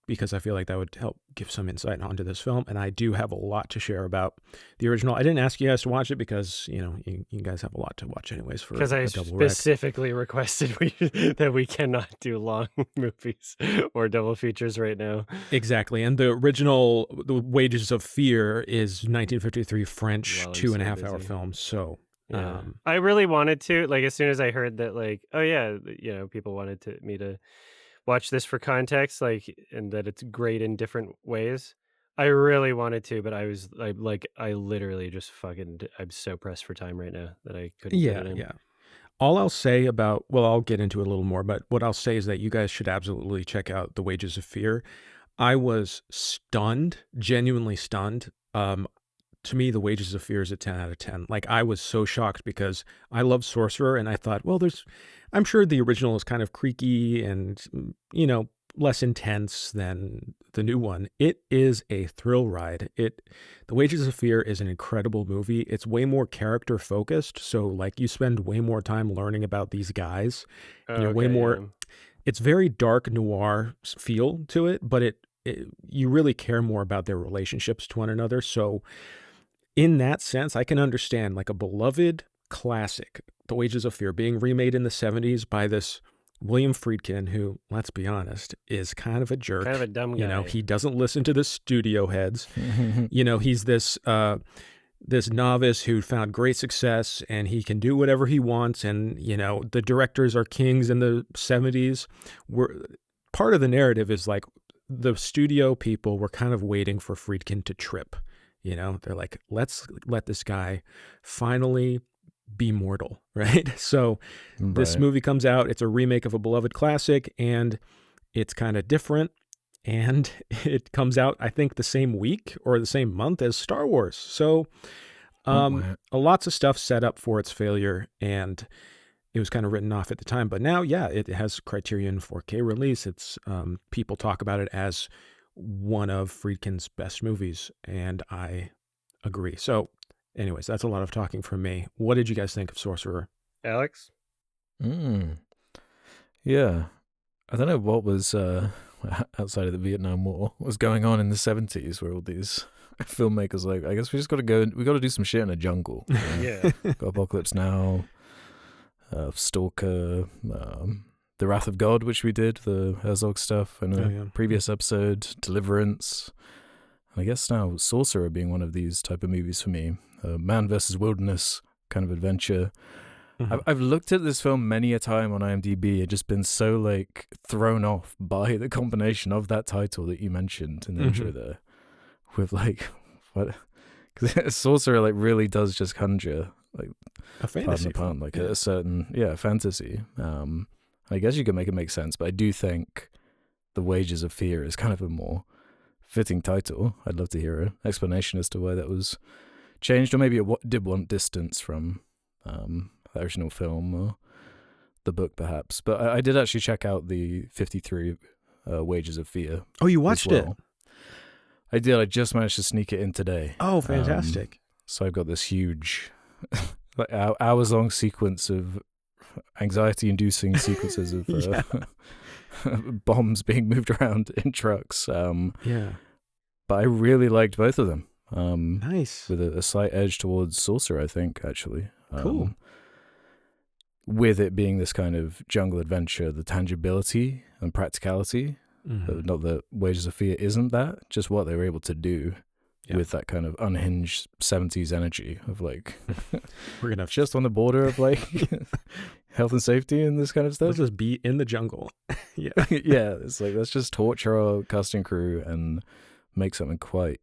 Because I feel like that would help give some insight onto this film. And I do have a lot to share about the original. I didn't ask you guys to watch it because, you know, you guys have a lot to watch anyways for because I specifically requested that we cannot do long movies or double features right now. Exactly. And the original, The Wages of Fear, is 1953 French 2.5 hour film. So yeah. I really wanted to, like, as soon as I heard that, like, oh yeah, you know, people wanted me to watch this for context, like, and that it's great in different ways. I really wanted to, but I literally just I'm so pressed for time right now that I couldn't get it in. Yeah. All I'll say about, well, I'll get into it a little more, but what I'll say is that you guys should absolutely check out The Wages of Fear. I was stunned, genuinely stunned. To me, The Wages of Fear is a 10 out of 10. Like, I was so shocked because I love Sorcerer, and I thought, well, I'm sure the original is kind of creaky and, you know, less intense than the new one. It is a thrill ride. The Wages of Fear is an incredible movie. It's way more character focused. So like you spend way more time learning about these guys. You're way more, it's very dark noir feel to it, but you really care more about their relationships to one another. So in that sense, I can understand like a beloved classic, The Wages of Fear, being remade in the 70s by this William Friedkin, who, let's be honest, is kind of a jerk. Kind of a dumb guy. You know, he doesn't listen to the studio heads. You know, he's this novice who found great success and he can do whatever he wants. And, you know, the directors are kings in the 70s. Part of the narrative is like the studio people were kind of waiting for Friedkin to trip. You know, they're like, let's let this guy finally be mortal, right? So this movie comes out. It's a remake of a beloved classic, and it's kind of different. And it comes out, I think, the same week or the same month as Star Wars. So lots of stuff set up for its failure, and it was kind of written off at the time. But now, yeah, it has Criterion 4K release. It's people talk about it as one of Friedkin's best movies, and I agree. So anyways, that's a lot of talking from me. What did you guys think of Sorcerer? Alex? Yeah. I don't know what was outside of the Vietnam War was going on in the 70s where all these filmmakers like, I guess we got to do some shit in a jungle. You know? Yeah. Got Apocalypse Now, Stalker, The Wrath of God, which we did, the Herzog stuff in a previous episode, Deliverance. And I guess now Sorcerer being one of these type of movies for me. Man versus Wilderness kind of adventure. Mm-hmm. I've looked at this film many a time on IMDb and just been so like thrown off by the combination of that title that you mentioned in the intro there. With like, what? Because Sorcerer like really does just conjure like a fantasy pun, like a certain fantasy. I guess you could make it make sense, but I do think The Wages of Fear is kind of a more fitting title. I'd love to hear an explanation as to why that was changed, or maybe it did want distance from the original film or the book, perhaps. But I did actually check out the 53 Wages of Fear. Oh, you watched it? I did. I just managed to sneak it in today. Oh, fantastic. So I've got this huge, like hours-long sequence of anxiety-inducing sequences of bombs being moved around in trucks. Yeah. But I really liked both of them. Nice. With a slight edge towards Sorcerer, I think, actually. Cool. With it being this kind of jungle adventure, the tangibility and practicality. Not that Wages of Fear isn't that, just what they were able to do with that kind of unhinged 70s energy of like, we're gonna just on the border of like health and safety and this kind of stuff. Let's just be in the jungle. Yeah. Yeah, it's like, let's just torture our casting crew and make something quite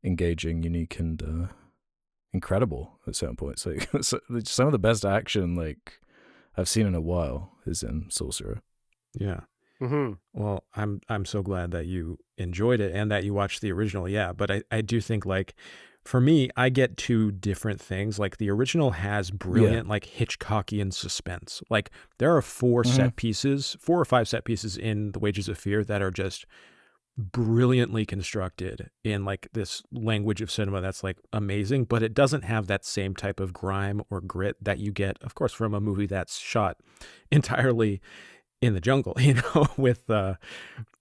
engaging, unique, and incredible at certain points. Like some of the best action like I've seen in a while is in Sorcerer. Yeah. Well, I'm so glad that you enjoyed it and that you watched the original. Yeah, but I do think like for me, I get two different things. Like the original has brilliant like Hitchcockian suspense. Like there are four or five set pieces in The Wages of Fear that are just brilliantly constructed in like this language of cinema that's like amazing, but it doesn't have that same type of grime or grit that you get, of course, from a movie that's shot entirely in the jungle, with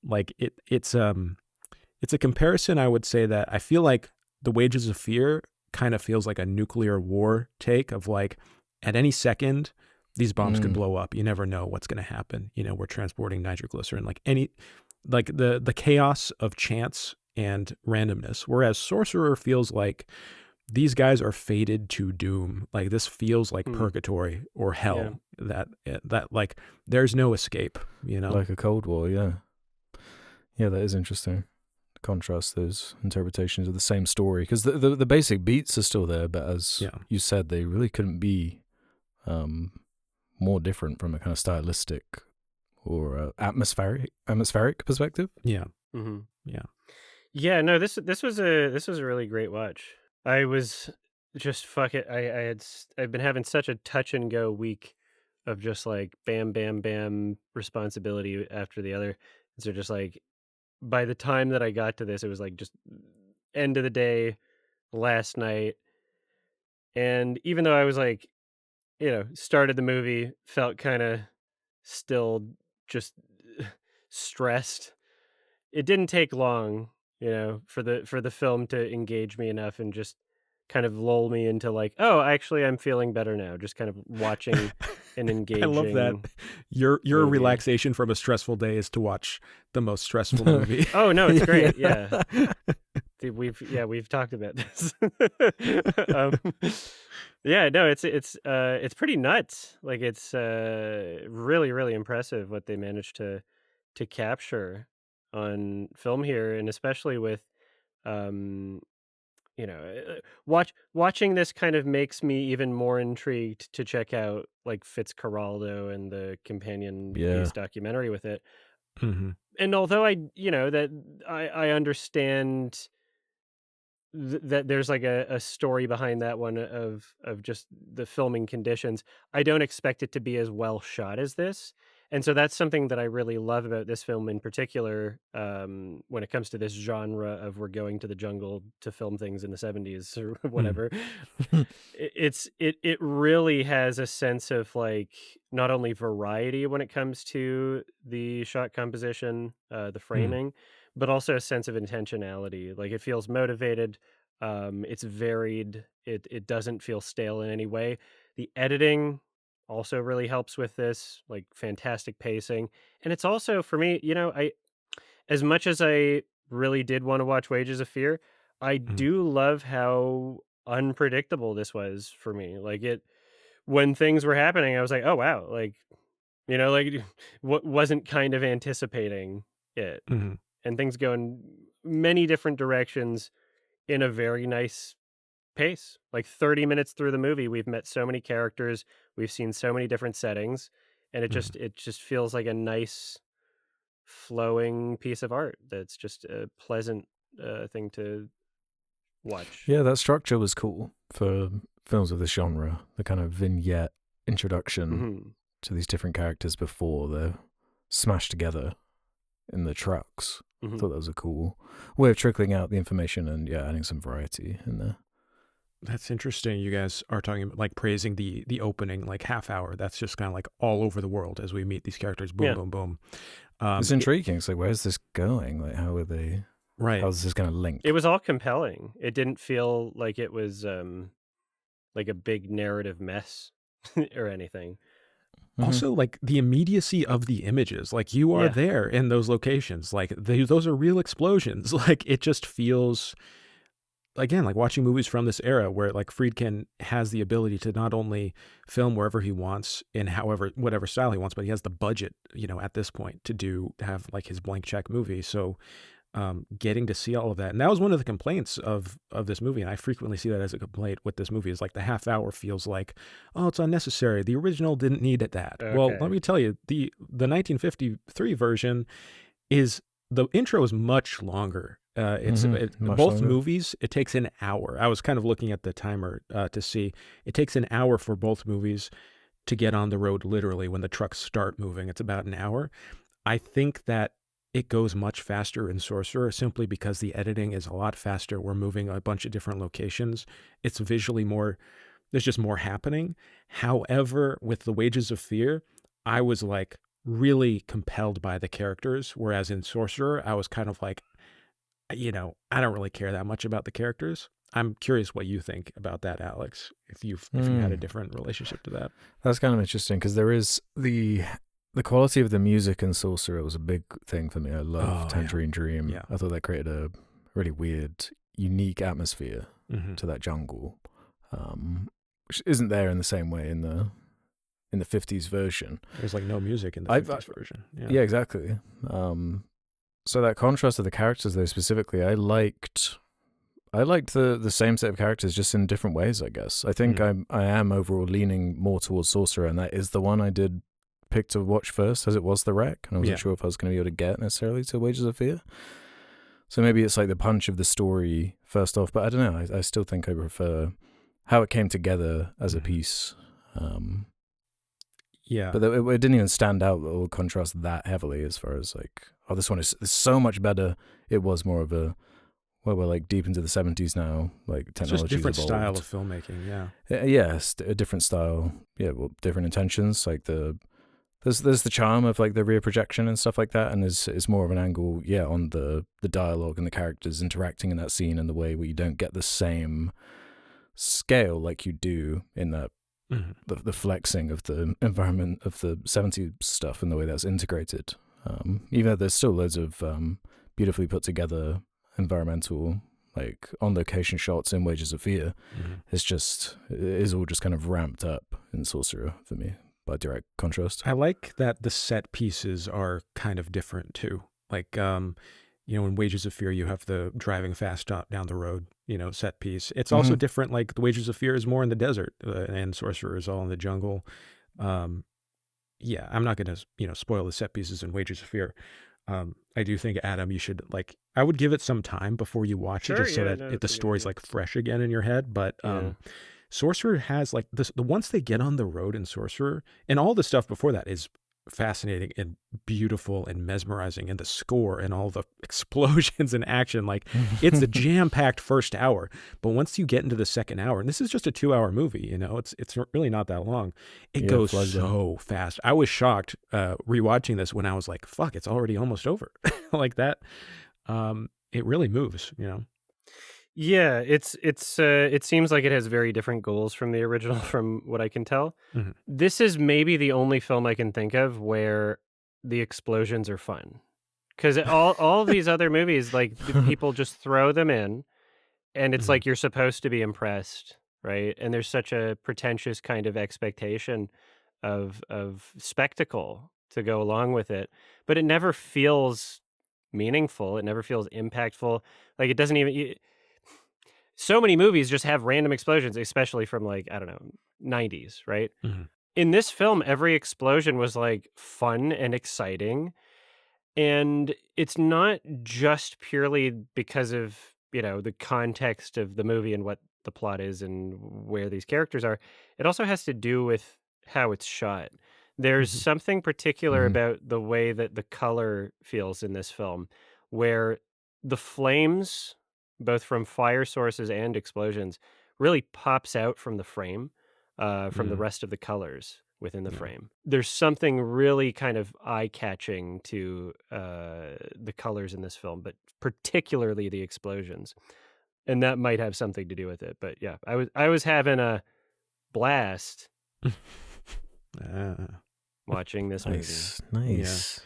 like it's a comparison. I would say that I feel like The Wages of Fear kind of feels like a nuclear war take of like at any second these bombs could blow up. You never know what's going to happen. We're transporting nitroglycerin, like the chaos of chance and randomness. Whereas Sorcerer feels like these guys are fated to doom. Like this feels like purgatory or hell. That like there's no escape. Like a Cold War. Yeah, that is interesting. Contrast those interpretations of the same story, because the basic beats are still there, but as you said, they really couldn't be more different from a kind of stylistic or atmospheric perspective. Yeah. Yeah. No, this was a really great watch. I was just fuck it. I've been having such a touch and go week of just like bam, bam, bam responsibility after the other. So just like by the time that I got to this, it was like just end of the day last night. And even though I was like, started the movie, felt kind of still just stressed. It didn't take long, for the film to engage me enough and just kind of lull me into like, oh, actually, I'm feeling better now. Just kind of watching and engaging. I love that. Your relaxation from a stressful day is to watch the most stressful movie. Oh no, it's great. Yeah, we've talked about this. Yeah, no, it's pretty nuts. Like it's really really impressive what they managed to capture on film here, and especially with um watching this kind of makes me even more intrigued to check out like Fitzcarraldo and the companion piece documentary with it. And although that I understand that there's like a story behind that one of just the filming conditions, I don't expect it to be as well shot as this. And so that's something that I really love about this film in particular, when it comes to this genre of we're going to the jungle to film things in the 70s or whatever. It really has a sense of like not only variety when it comes to the shot composition, the framing, but also a sense of intentionality. Like it feels motivated. It's varied. It doesn't feel stale in any way. The editing also really helps with this, like fantastic pacing. And it's also for me, I as much as I really did want to watch Wages of Fear, I do love how unpredictable this was for me. Like when things were happening, I was like, oh wow, like like what wasn't kind of anticipating it. And things go in many different directions in a very nice pace. Like 30 minutes through the movie, we've met so many characters, we've seen so many different settings, and it just feels like a nice flowing piece of art that's just a pleasant thing to watch. Yeah, that structure was cool for films of this genre. The kind of vignette introduction to these different characters before they're smashed together in the trucks. I thought that was a cool way of trickling out the information and adding some variety in there. That's interesting. You guys are talking about like praising the opening like half hour. That's just kind of like all over the world as we meet these characters. Boom, boom, boom. It's intriguing. It's like, where's this going? Like, how are they? Right. How's this going to link? It was all compelling. It didn't feel like it was like a big narrative mess or anything. Also, like the immediacy of the images, like you are there in those locations, like those are real explosions. Like it just feels, again, like watching movies from this era where like Friedkin has the ability to not only film wherever he wants in whatever style he wants, but he has the budget, at this point to have like his blank check movie. So getting to see all of that. And that was one of the complaints of this movie. And I frequently see that as a complaint with this movie is like the half hour feels like, oh, it's unnecessary. The original didn't need it that. Okay. Well, let me tell you, the 1953 version the intro is much longer. Both movies, it takes an hour. I was kind of looking at the timer to see. It takes an hour for both movies to get on the road, literally, when the trucks start moving. It's about an hour. I think that it goes much faster in Sorcerer simply because the editing is a lot faster. We're moving a bunch of different locations. It's visually more, there's just more happening. However, with The Wages of Fear, I was like really compelled by the characters, whereas in Sorcerer, I was kind of like, I don't really care that much about the characters. I'm curious what you think about that, Alex, if you had a different relationship to that. That's kind of interesting because there is the quality of the music in Sorcerer was a big thing for me. I love Tangerine Dream. Yeah. I thought that created a really weird, unique atmosphere to that jungle, which isn't there in the same way in the 50s version. There's like no music in the 50s version. Yeah, exactly. So that contrast of the characters, though, specifically, I liked the same set of characters just in different ways, I guess. I think I am overall leaning more towards Sorcerer, and that is the one I did pick to watch first, as it was The Wreck, and I wasn't sure if I was going to be able to get necessarily to Wages of Fear. So maybe it's like the punch of the story first off, but I don't know. I still think I prefer how it came together as a piece. But it didn't even stand out or contrast that heavily as far as like, oh, this one is so much better. It was more of a, well, we're like deep into the 70s now, like technology. Just different style of filmmaking, a different style, well, different intentions. Like there's the charm of like the rear projection and stuff like that, and is more of an angle, on the dialogue and the characters interacting in that scene in the way where you don't get the same scale like you do in that. The flexing of the environment of the 70s stuff and the way that's integrated. Even though there's still loads of beautifully put together environmental, like on location shots in Wages of Fear, it is all just kind of ramped up in Sorcerer for me by direct contrast. I like that the set pieces are kind of different too. Like, in Wages of Fear, you have the driving fast down the road, set piece. It's also different. Like the Wages of Fear is more in the desert, and Sorcerer is all in the jungle. I'm not going to, spoil the set pieces in Wages of Fear. I do think, Adam, you should I would give it some time before you watch it, just so that the story's like fresh again in your head. But Sorcerer has like the once they get on the road in Sorcerer, and all the stuff before that is fascinating and beautiful and mesmerizing, and the score and all the explosions and action, like it's a jam-packed first hour. But once you get into the second hour, and this is just a 2-hour movie, it's really not that long, it goes so fast. I was shocked rewatching this when I was like, fuck, it's already almost over. Like that. It really moves. Yeah, it seems like it has very different goals from the original, from what I can tell. This is maybe the only film I can think of where the explosions are fun, because all of these other movies, like the people just throw them in, and it's like you're supposed to be impressed, right? And there's such a pretentious kind of expectation of spectacle to go along with it, but it never feels meaningful. It never feels impactful. Like it doesn't even. So many movies just have random explosions, especially from like, I don't know, 90s, right? In this film, every explosion was like fun and exciting. And it's not just purely because of the context of the movie and what the plot is and where these characters are. It also has to do with how it's shot. There's Mhm. something particular Mhm. about the way that the color feels in this film, where the flames, both from fire sources and explosions, really pops out from the frame, from the Mm, rest of the colors within the yeah. frame. There's something really kind of eye-catching to the colors in this film, but particularly the explosions, and that might have something to do with it. But yeah, I was having a blast Ah, watching this movie. Nice, yeah. nice.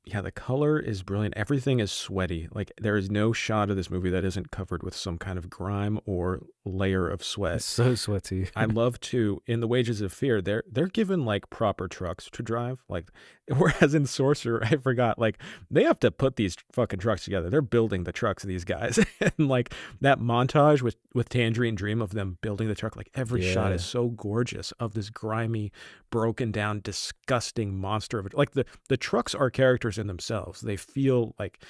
Yeah, the color is brilliant. Everything is sweaty. Like there is no shot of this movie that isn't covered with some kind of grime or layer of sweat. It's so sweaty. I love to in the Wages of Fear, they're given like proper trucks to drive. Like whereas in Sorcerer, I forgot, like they have to put these fucking trucks together. They're building the trucks, these guys. And like that montage with Tangerine Dream of them building the truck, like every shot Yeah. is so gorgeous of this grimy, broken down, disgusting monster of it. Like the trucks are characters in themselves. They feel like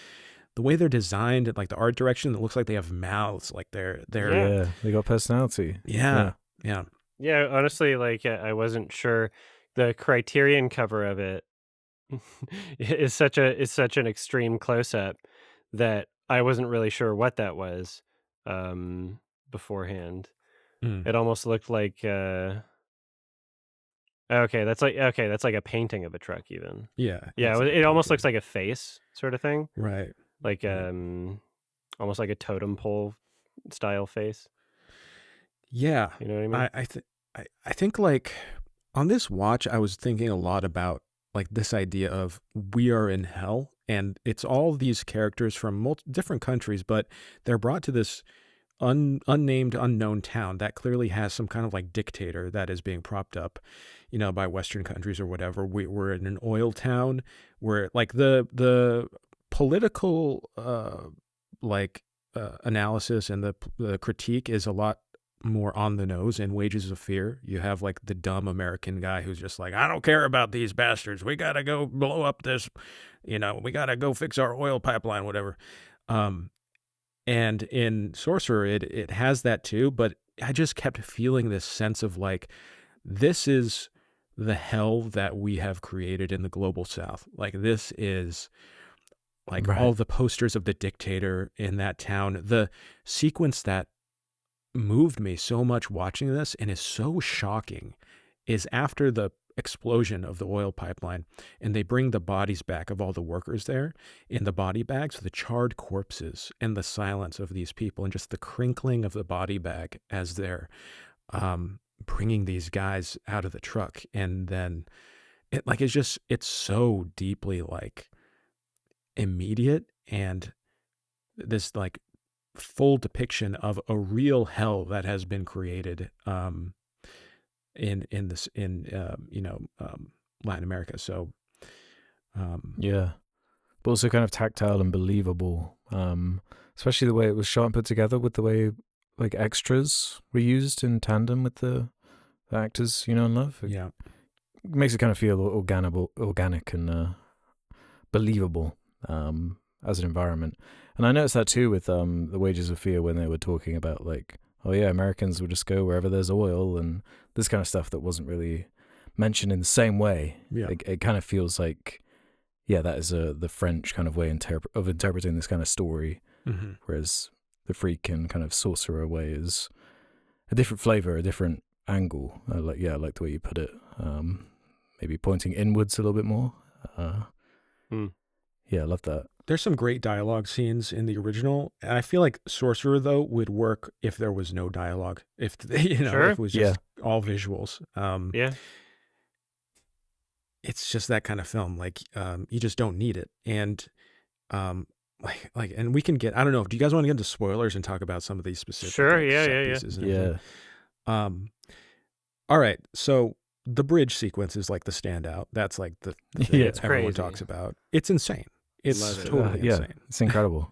the way they're designed and like the art direction, it looks like they have mouths. Like they're Yeah. Yeah, they got personality. yeah. Yeah. Yeah, honestly, like, I wasn't sure. The Criterion cover of it is such an extreme close-up that I wasn't really sure what that was, beforehand. Mm. It almost looked like, okay, that's like a painting of a truck even. Yeah. Yeah, It's like a it almost painting. looks like a face sort of thing, Right. like, Right. almost like a totem pole style face, Yeah. you know what I mean? I think like on this watch, I was thinking a lot about like this idea of we are in hell, and it's all these characters from different countries, but they're brought to this unnamed, unknown town that clearly has some kind of like dictator that is being propped up, by Western countries or whatever. We're in an oil town where like the political analysis and the critique is a lot more on the nose in Wages of Fear. You have like the dumb American guy who's just like, I don't care about these bastards. We gotta go blow up this, we gotta go fix our oil pipeline, whatever. And in Sorcerer, it has that too, but I just kept feeling this sense of like, this is the hell that we have created in the global South. Like this is like Right. all the posters of the dictator in that town. The sequence that moved me so much watching this and is so shocking is after the explosion of the oil pipeline, and they bring the bodies back of all the workers there in the body bags, the charred corpses and the silence of these people and just the crinkling of the body bag as they're bringing these guys out of the truck. And then it's so deeply like immediate, and this like full depiction of a real hell that has been created in Latin America. So Yeah. But also kind of tactile and believable. Especially the way it was shot and put together, with the way like extras were used in tandem with the actors, in Love. It yeah, makes it kind of feel organic and believable as an environment. And I noticed that too with the Wages of Fear, when they were talking about like, oh yeah, Americans will just go wherever there's oil and this kind of stuff that wasn't really mentioned in the same way. yeah, It kind of feels like, yeah, that is the French kind of way of interpreting this kind of story, mm-hmm. whereas the Freak and kind of Sorcerer way is a different flavor, a different angle. I like the way you put it. Maybe pointing inwards a little bit more. Yeah, I love that. There's some great dialogue scenes in the original, and I feel like Sorcerer though would work if there was no dialogue. If Sure. if it was just all visuals. Yeah. It's just that kind of film. Like you just don't need it. And and we can get, I don't know, do you guys want to get into spoilers and talk about some of these specific Sure, like, yeah, set yeah, yeah. pieces and Yeah. everything? All right, so the bridge sequence is like the standout. That's like the thing Yeah, that it's everyone crazy. talks about. It's insane. It's Love it. totally Yeah, insane. it's incredible.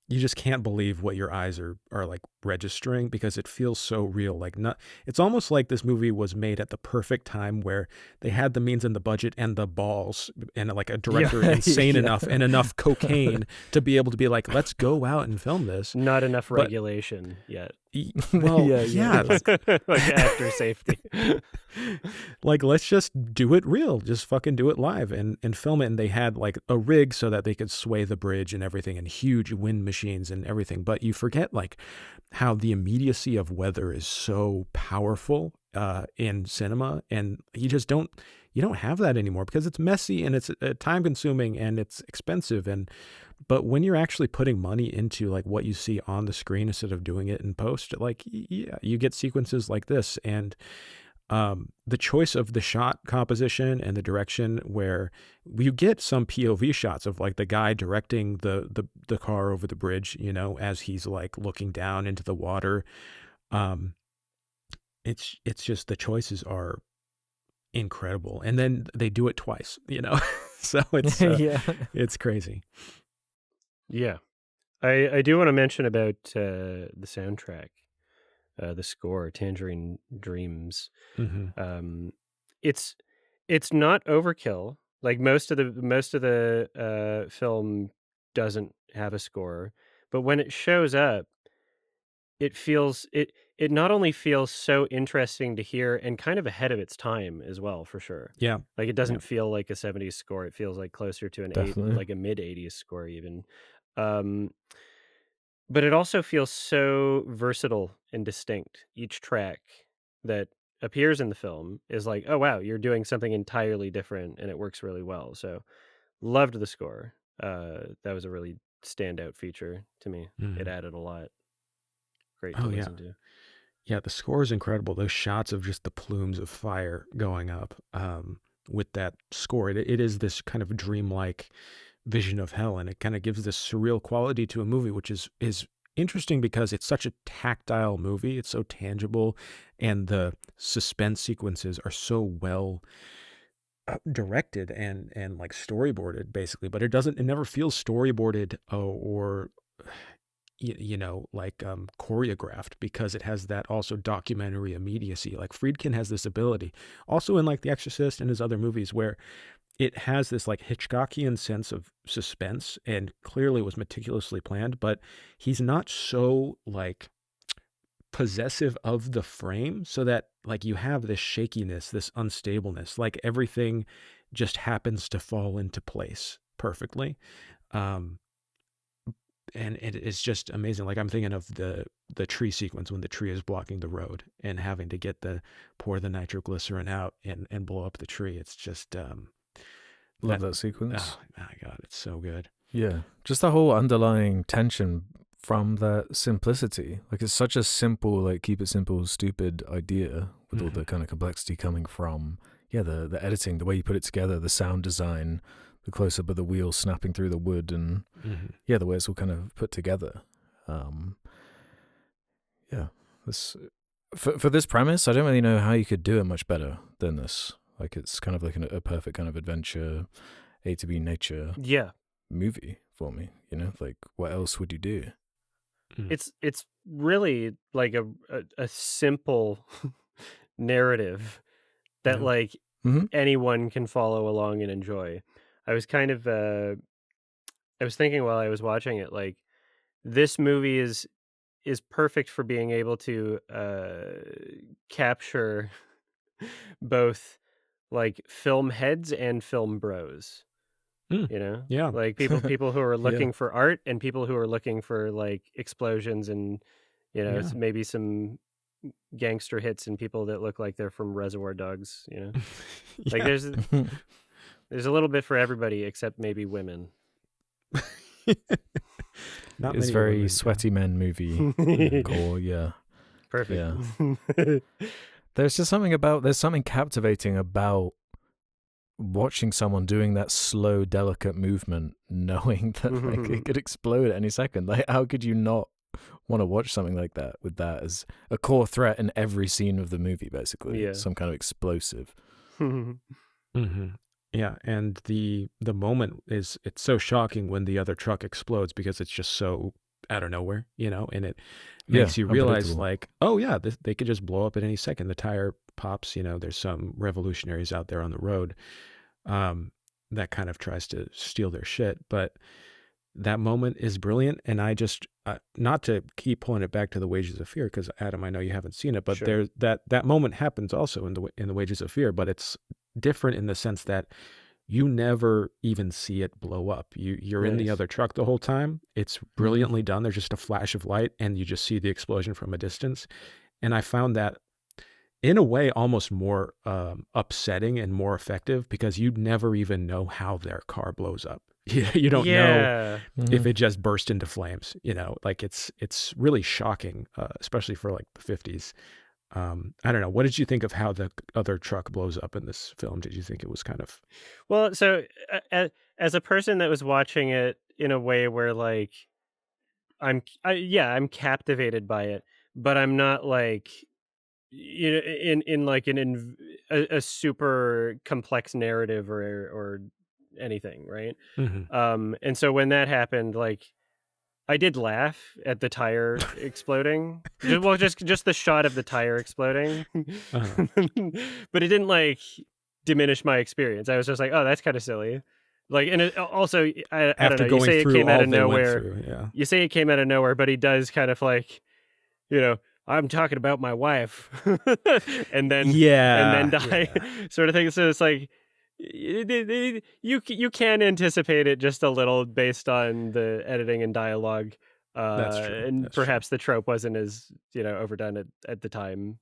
You just can't believe what your eyes are like registering because it feels so real. Like, not, it's almost like this movie was made at the perfect time where they had the means and the budget and the balls and like a director insane enough and enough cocaine to be able to be like, let's go out and film this. Not enough regulation yet. Well, like actor safety. Like, let's just do it real. Just fucking do it live and film it. And they had like a rig so that they could sway the bridge and everything, and huge wind machines and everything. But you forget like how the immediacy of weather is so powerful in cinema, and you don't have that anymore because it's messy and it's time consuming and it's expensive. But when you're actually putting money into like what you see on the screen instead of doing it in post, like, yeah, you get sequences like this. And the choice of the shot composition and the direction, where you get some POV shots of like the guy directing the car over the bridge, you know, as he's like looking down into the water. It's just, the choices are incredible. And then they do it twice, you know, so it's, it's crazy. Yeah. I do want to mention about the soundtrack, the score, Tangerine Dreams. Mm-hmm. It's not overkill. Like most of the film doesn't have a score, but when it shows up, it not only feels so interesting to hear and kind of ahead of its time as well, for sure. Yeah. Like it doesn't feel like a 70s score. It feels like closer to like a mid 80s score even. But it also feels so versatile and distinct. Each track that appears in the film is like, oh wow, you're doing something entirely different, and it works really well. So loved the score. That was a really standout feature to me. It added a lot. Great to listen to. Yeah, the score is incredible. Those shots of just the plumes of fire going up with that score, it is this kind of dreamlike vision of hell, and it kind of gives this surreal quality to a movie, which is interesting because it's such a tactile movie. It's so tangible, and the suspense sequences are so well directed and like storyboarded basically, but it never feels storyboarded or you know, like choreographed, because it has that also documentary immediacy. Like Friedkin has this ability also in like The Exorcist and his other movies, where it has this like Hitchcockian sense of suspense and clearly was meticulously planned, but he's not so like possessive of the frame, so that like you have this shakiness, this unstableness, like everything just happens to fall into place perfectly. And it is just amazing. Like I'm thinking of the tree sequence when the tree is blocking the road and having to pour the nitroglycerin out and blow up the tree. It's just love that sequence. Oh my God, it's so good. Yeah, just the whole underlying tension from that simplicity. Like it's such a simple, like keep it simple, stupid idea with all the kind of complexity coming from the editing, the way you put it together, the sound design, the close up of the wheel snapping through the wood, and the way it's all kind of put together. This for this premise, I don't really know how you could do it much better than this. Like it's kind of like a perfect kind of adventure, A to B nature movie for me. You know, like what else would you do? It's really like a simple narrative that like anyone can follow along and enjoy. I was kind of I was thinking while I was watching it, like this movie is perfect for being able to capture both like film heads and film bros. You know? Yeah. Like people who are looking for art and people who are looking for like explosions and, you know, maybe some gangster hits and people that look like they're from Reservoir Dogs, you know? Like there's a little bit for everybody except maybe women. It's very women, sweaty men movie. Cool, yeah. Perfect. Yeah. There's something captivating about watching someone doing that slow, delicate movement, knowing that like it could explode at any second. Like, how could you not want to watch something like that with that as a core threat in every scene of the movie, basically? Some kind of explosive. Yeah, and the moment it's so shocking when the other truck explodes because it's just so out of nowhere, and it Yeah, makes you realize unpredictable. like, oh yeah, they could just blow up at any second. The tire pops, there's some revolutionaries out there on the road that kind of tries to steal their shit. But that moment is brilliant. And I just, not to keep pulling it back to the Wages of Fear, because Adam, I know you haven't seen it, but Sure. there that moment happens also in the Wages of Fear, but it's different in the sense that you never even see it blow up. You're in the Nice. other truck the whole time. It's brilliantly done. There's just a flash of light and you just see the explosion from a distance. And I found that in a way almost more upsetting and more effective, because you never even know how their car blows up. You don't know Yeah. if it just burst into flames, like it's really shocking, especially for like the 50s. I don't know. What did you think of how the other truck blows up in this film? Did you think it was kind of... Well, so as a person that was watching it in a way where like I'm captivated by it, but I'm not like in like a super complex narrative or anything, right? Mhm. And so when that happened, like I did laugh at the tire exploding. Just the shot of the tire exploding, Uh-huh. but it didn't like diminish my experience. I was just like, oh, that's kind of silly. Like, and it also, I don't After know. You going say it through came out all of they went nowhere. through, yeah. You say it came out of nowhere, but he does kind of like, you know, I'm talking about my wife, and then Yeah. die, sort of thing. So it's like you can anticipate it just a little based on the editing and dialogue, That's true. and That's true. perhaps the trope wasn't as overdone at the time,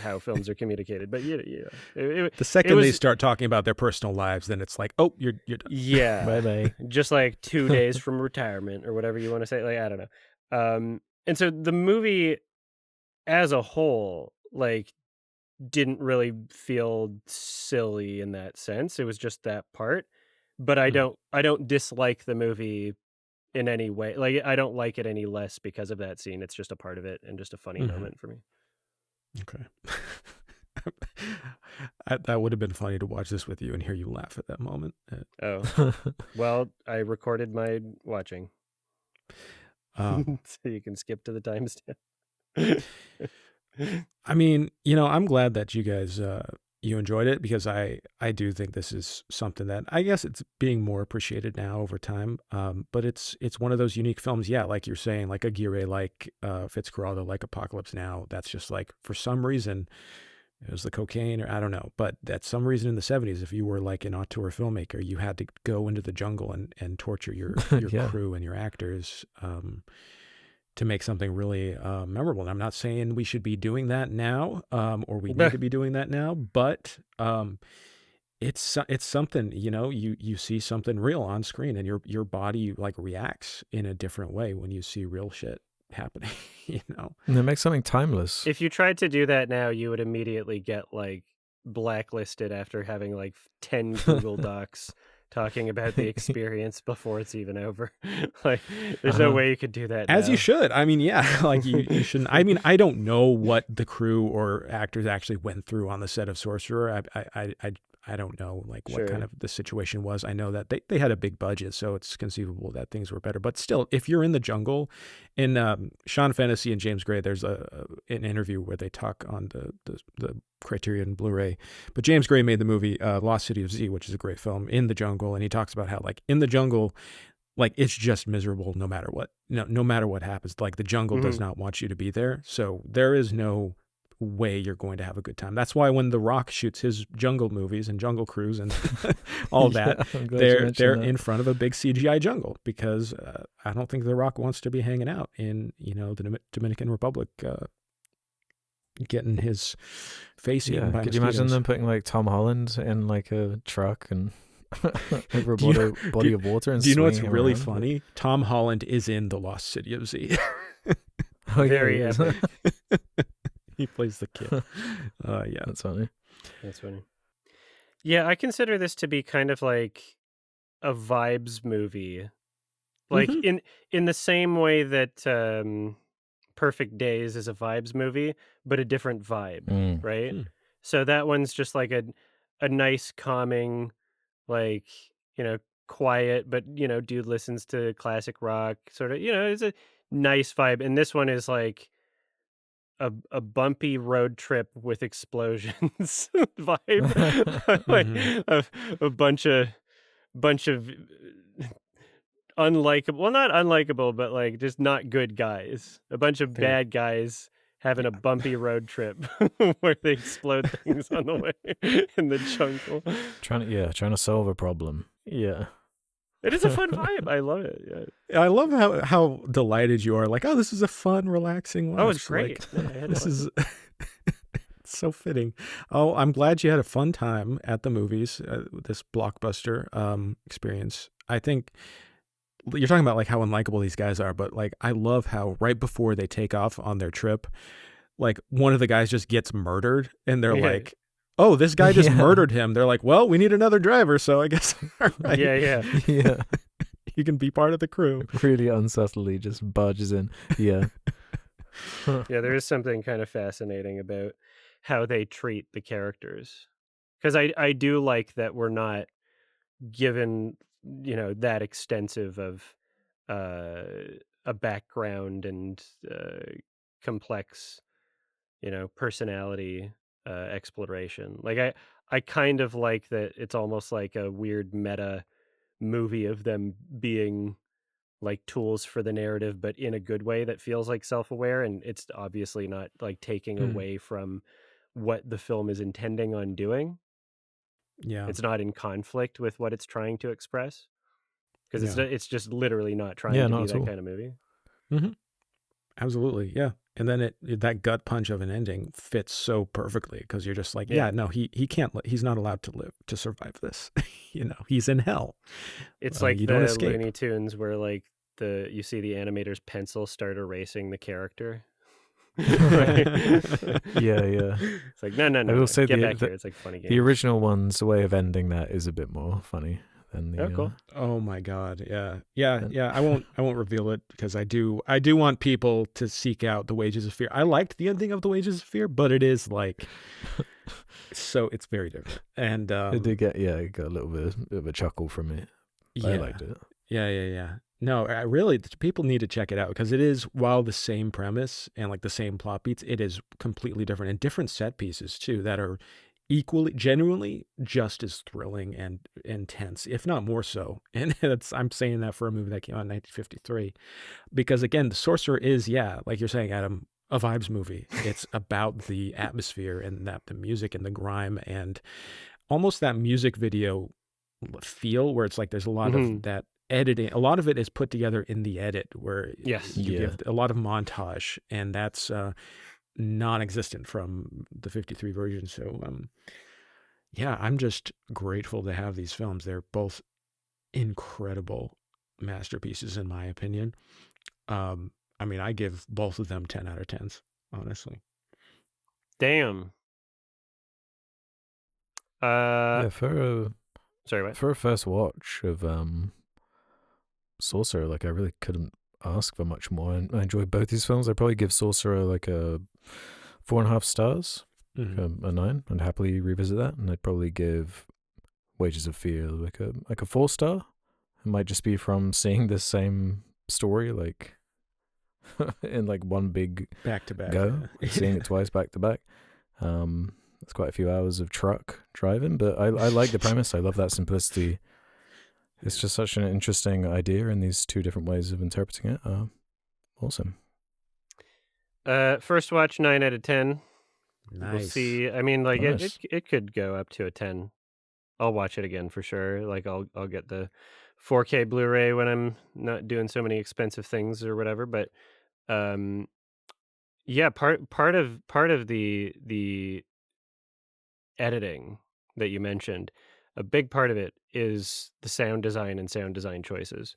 how films are communicated. But The second they was start talking about their personal lives, then it's like, oh, you're done. yeah, Bye-bye. just like 2 days from retirement or whatever you want to say. Like I don't know. And so the movie as a whole, like, didn't really feel silly in that sense. It was just that part. But Mm, I don't dislike the movie in any way. Like I don't like it any less because of that scene. It's just a part of it and just a funny mhm. moment for me. Okay. That would have been funny to watch this with you and hear you laugh at that moment. Oh, well, I recorded my watching. Um, So you can skip to the timestamp. I mean, I'm glad that you guys you enjoyed it, because I do think this is something that I guess it's being more appreciated now over time. But it's one of those unique films, yeah, like you're saying, like Aguirre, like Fitzcarraldo, like Apocalypse Now. That's just like, for some reason, it was the cocaine, or I don't know, but that some reason in the 70s, if you were like an auteur filmmaker, you had to go into the jungle and torture your Yeah. crew and your actors to make something really memorable. And I'm not saying we should be doing that now, or we need to be doing that now, but it's something, you see something real on screen, and your body like reacts in a different way when you see real shit happening. And it makes something timeless. If you tried to do that now, you would immediately get like blacklisted after having like 10 Google Docs talking about the experience before it's even over. Like, there's no way you could do that As now. you should. I mean, yeah, like you shouldn't. I mean, I don't know what the crew or actors actually went through on the set of Sorcerer. I don't know like what kind Sure. of the situation was. I know that they had a big budget, so it's conceivable that things were better. But still, if you're in the jungle, in Sean Fennessy and James Gray, there's an interview where they talk on the Criterion Blu-ray. But James Gray made the movie Lost City of Z, which is a great film, in the jungle, and he talks about how like in the jungle, like it's just miserable no matter what. No matter what happens. Like the jungle does not want you to be there. So there is no way you're going to have a good time. That's why when The Rock shoots his jungle movies and Jungle Cruise and all that, I'm glad you mentioned they're that. in front of a big CGI jungle, because I don't think The Rock wants to be hanging out in the Dominican Republic, getting his face eaten by Could you mosquitoes. imagine them putting like Tom Holland in like a truck and over a Do you- body of water? And Do you know what's swinging him really around? funny? Tom Holland is in The Lost City of Z. Oh, yeah, Very he is. epic. He plays the kid. Yeah. That's funny. That's funny. Yeah, I consider this to be kind of like a vibes movie. Like Mhm. in the same way that Perfect Days is a vibes movie, but a different vibe, right? Hmm. So that one's just like a nice calming, like, quiet, but dude listens to classic rock, sort of. It's a nice vibe. And this one is like a bumpy road trip with explosions vibe, like Hmm. a bunch of unlikable, well, not unlikable, but like just not good guys, a bunch of There, bad guys having a yeah. bumpy road trip where they explode things on the way in the jungle. Trying to solve a problem. Yeah. It is a fun vibe. I love it. Yeah. I love how delighted you are. Like, oh, this is a fun, relaxing Oh, it's watch. Like, great. Yeah, I had this fun. is so fitting. Oh, I'm glad you had a fun time at the movies, this blockbuster experience. I think you're talking about like how unlikable these guys are, but like I love how right before they take off on their trip, like one of the guys just gets murdered, and they're Yeah. like, "Oh, this guy just Yeah. murdered him." They're like, "Well, we need another driver, so I guess all right, Yeah. Yeah. you can be part of the crew." Really unsubtly just barges in. Yeah. Yeah, there is something kind of fascinating about how they treat the characters. Because I do like that we're not given, that extensive of uh, a background and complex, personality exploration. Like I kind of like that it's almost like a weird meta movie of them being like tools for the narrative, but in a good way that feels like self-aware, and it's obviously not like taking Hmm. away from what the film is intending on doing. Yeah, It's not in conflict with what it's trying to express, because yeah. it's just literally not trying Yeah, to not be at that all. kind of movie. Hmm. Absolutely, yeah. And then that gut punch of an ending fits so perfectly because you're just like, Yeah, yeah, no, he can't, he's not allowed to live to survive this. He's in hell. it's like You don't the escape. Looney Tunes where like you see the animator's pencil start erasing the character. Right? Yeah. It's like, no, no, I no, will no, say get back here. It's like funny the games. original one's way of ending that is a bit more funny than Oh, the cool. Oh my God. Yeah. than- I won't reveal it because I do want people to seek out The Wages of Fear. I liked the ending of The Wages of Fear, but it is like, so it's very different. And it did get it got a little bit of a chuckle from it. I yeah. liked it. Yeah. No, I really, people need to check it out because it is, while the same premise and like the same plot beats, it is completely different, and different set pieces too that are equally, genuinely just as thrilling and intense, if not more so. And I'm saying that for a movie that came out in 1953, because again, The Sorcerer is, yeah, like you're saying, Adam, a vibes movie. It's about the atmosphere and that the music and the grime and almost that music video feel where it's like there's a lot Hmm. of that editing. A lot of it is put together in the edit where Yes. you Yeah. give a lot of montage, and that's non-existent from the 53 version. So yeah, I'm just grateful to have these films. They're both incredible masterpieces in my opinion. I mean, I give both of them 10 out of 10s, honestly. Damn. Yeah, for Sorry, what? a first watch of Sorcerer, like I really couldn't ask for much more. And I enjoyed both these films. I'd probably give Sorcerer like a 4.5 stars, Mhm. a 9. I'd happily revisit that, and I'd probably give Wages of Fear like a 4 star. It might just be from seeing the same story like in like one big Back to back. go, Yeah. seeing it twice back to back. It's quite a few hours of truck driving, but I like the premise. I love that simplicity. It's just such an interesting idea and these two different ways of interpreting it. Awesome. First watch, 9 out of 10. We'll Nice. see. I mean, like Nice. it could go up to a 10. I'll watch it again for sure. Like I'll get the 4K Blu-ray when I'm not doing so many expensive things or whatever. But um, yeah, part of the editing that you mentioned, a big part of it is the sound design and sound design choices.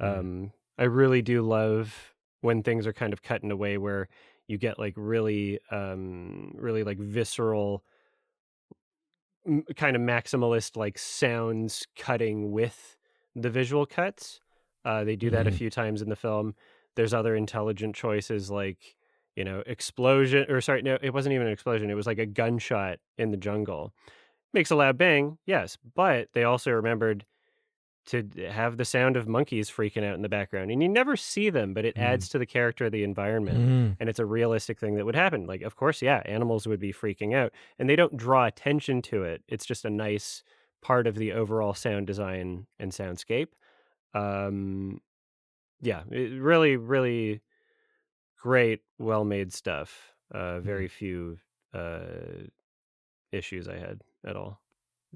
I really do love when things are kind of cut in a way where you get like really like visceral, kind of maximalist like sounds cutting with the visual cuts. They do that a Mhm. few times in the film. There's other intelligent choices like, explosion, or sorry, no, it wasn't even an explosion. It was like a gunshot in the jungle. Makes a loud bang, yes, but they also remembered to have the sound of monkeys freaking out in the background, and you never see them, but it adds to the character of the environment, and it's a realistic thing that would happen. Like, of course, yeah, animals would be freaking out, and they don't draw attention to it. It's just a nice part of the overall sound design and soundscape. Um, yeah, really, really great, well-made stuff. Very few issues I had at all.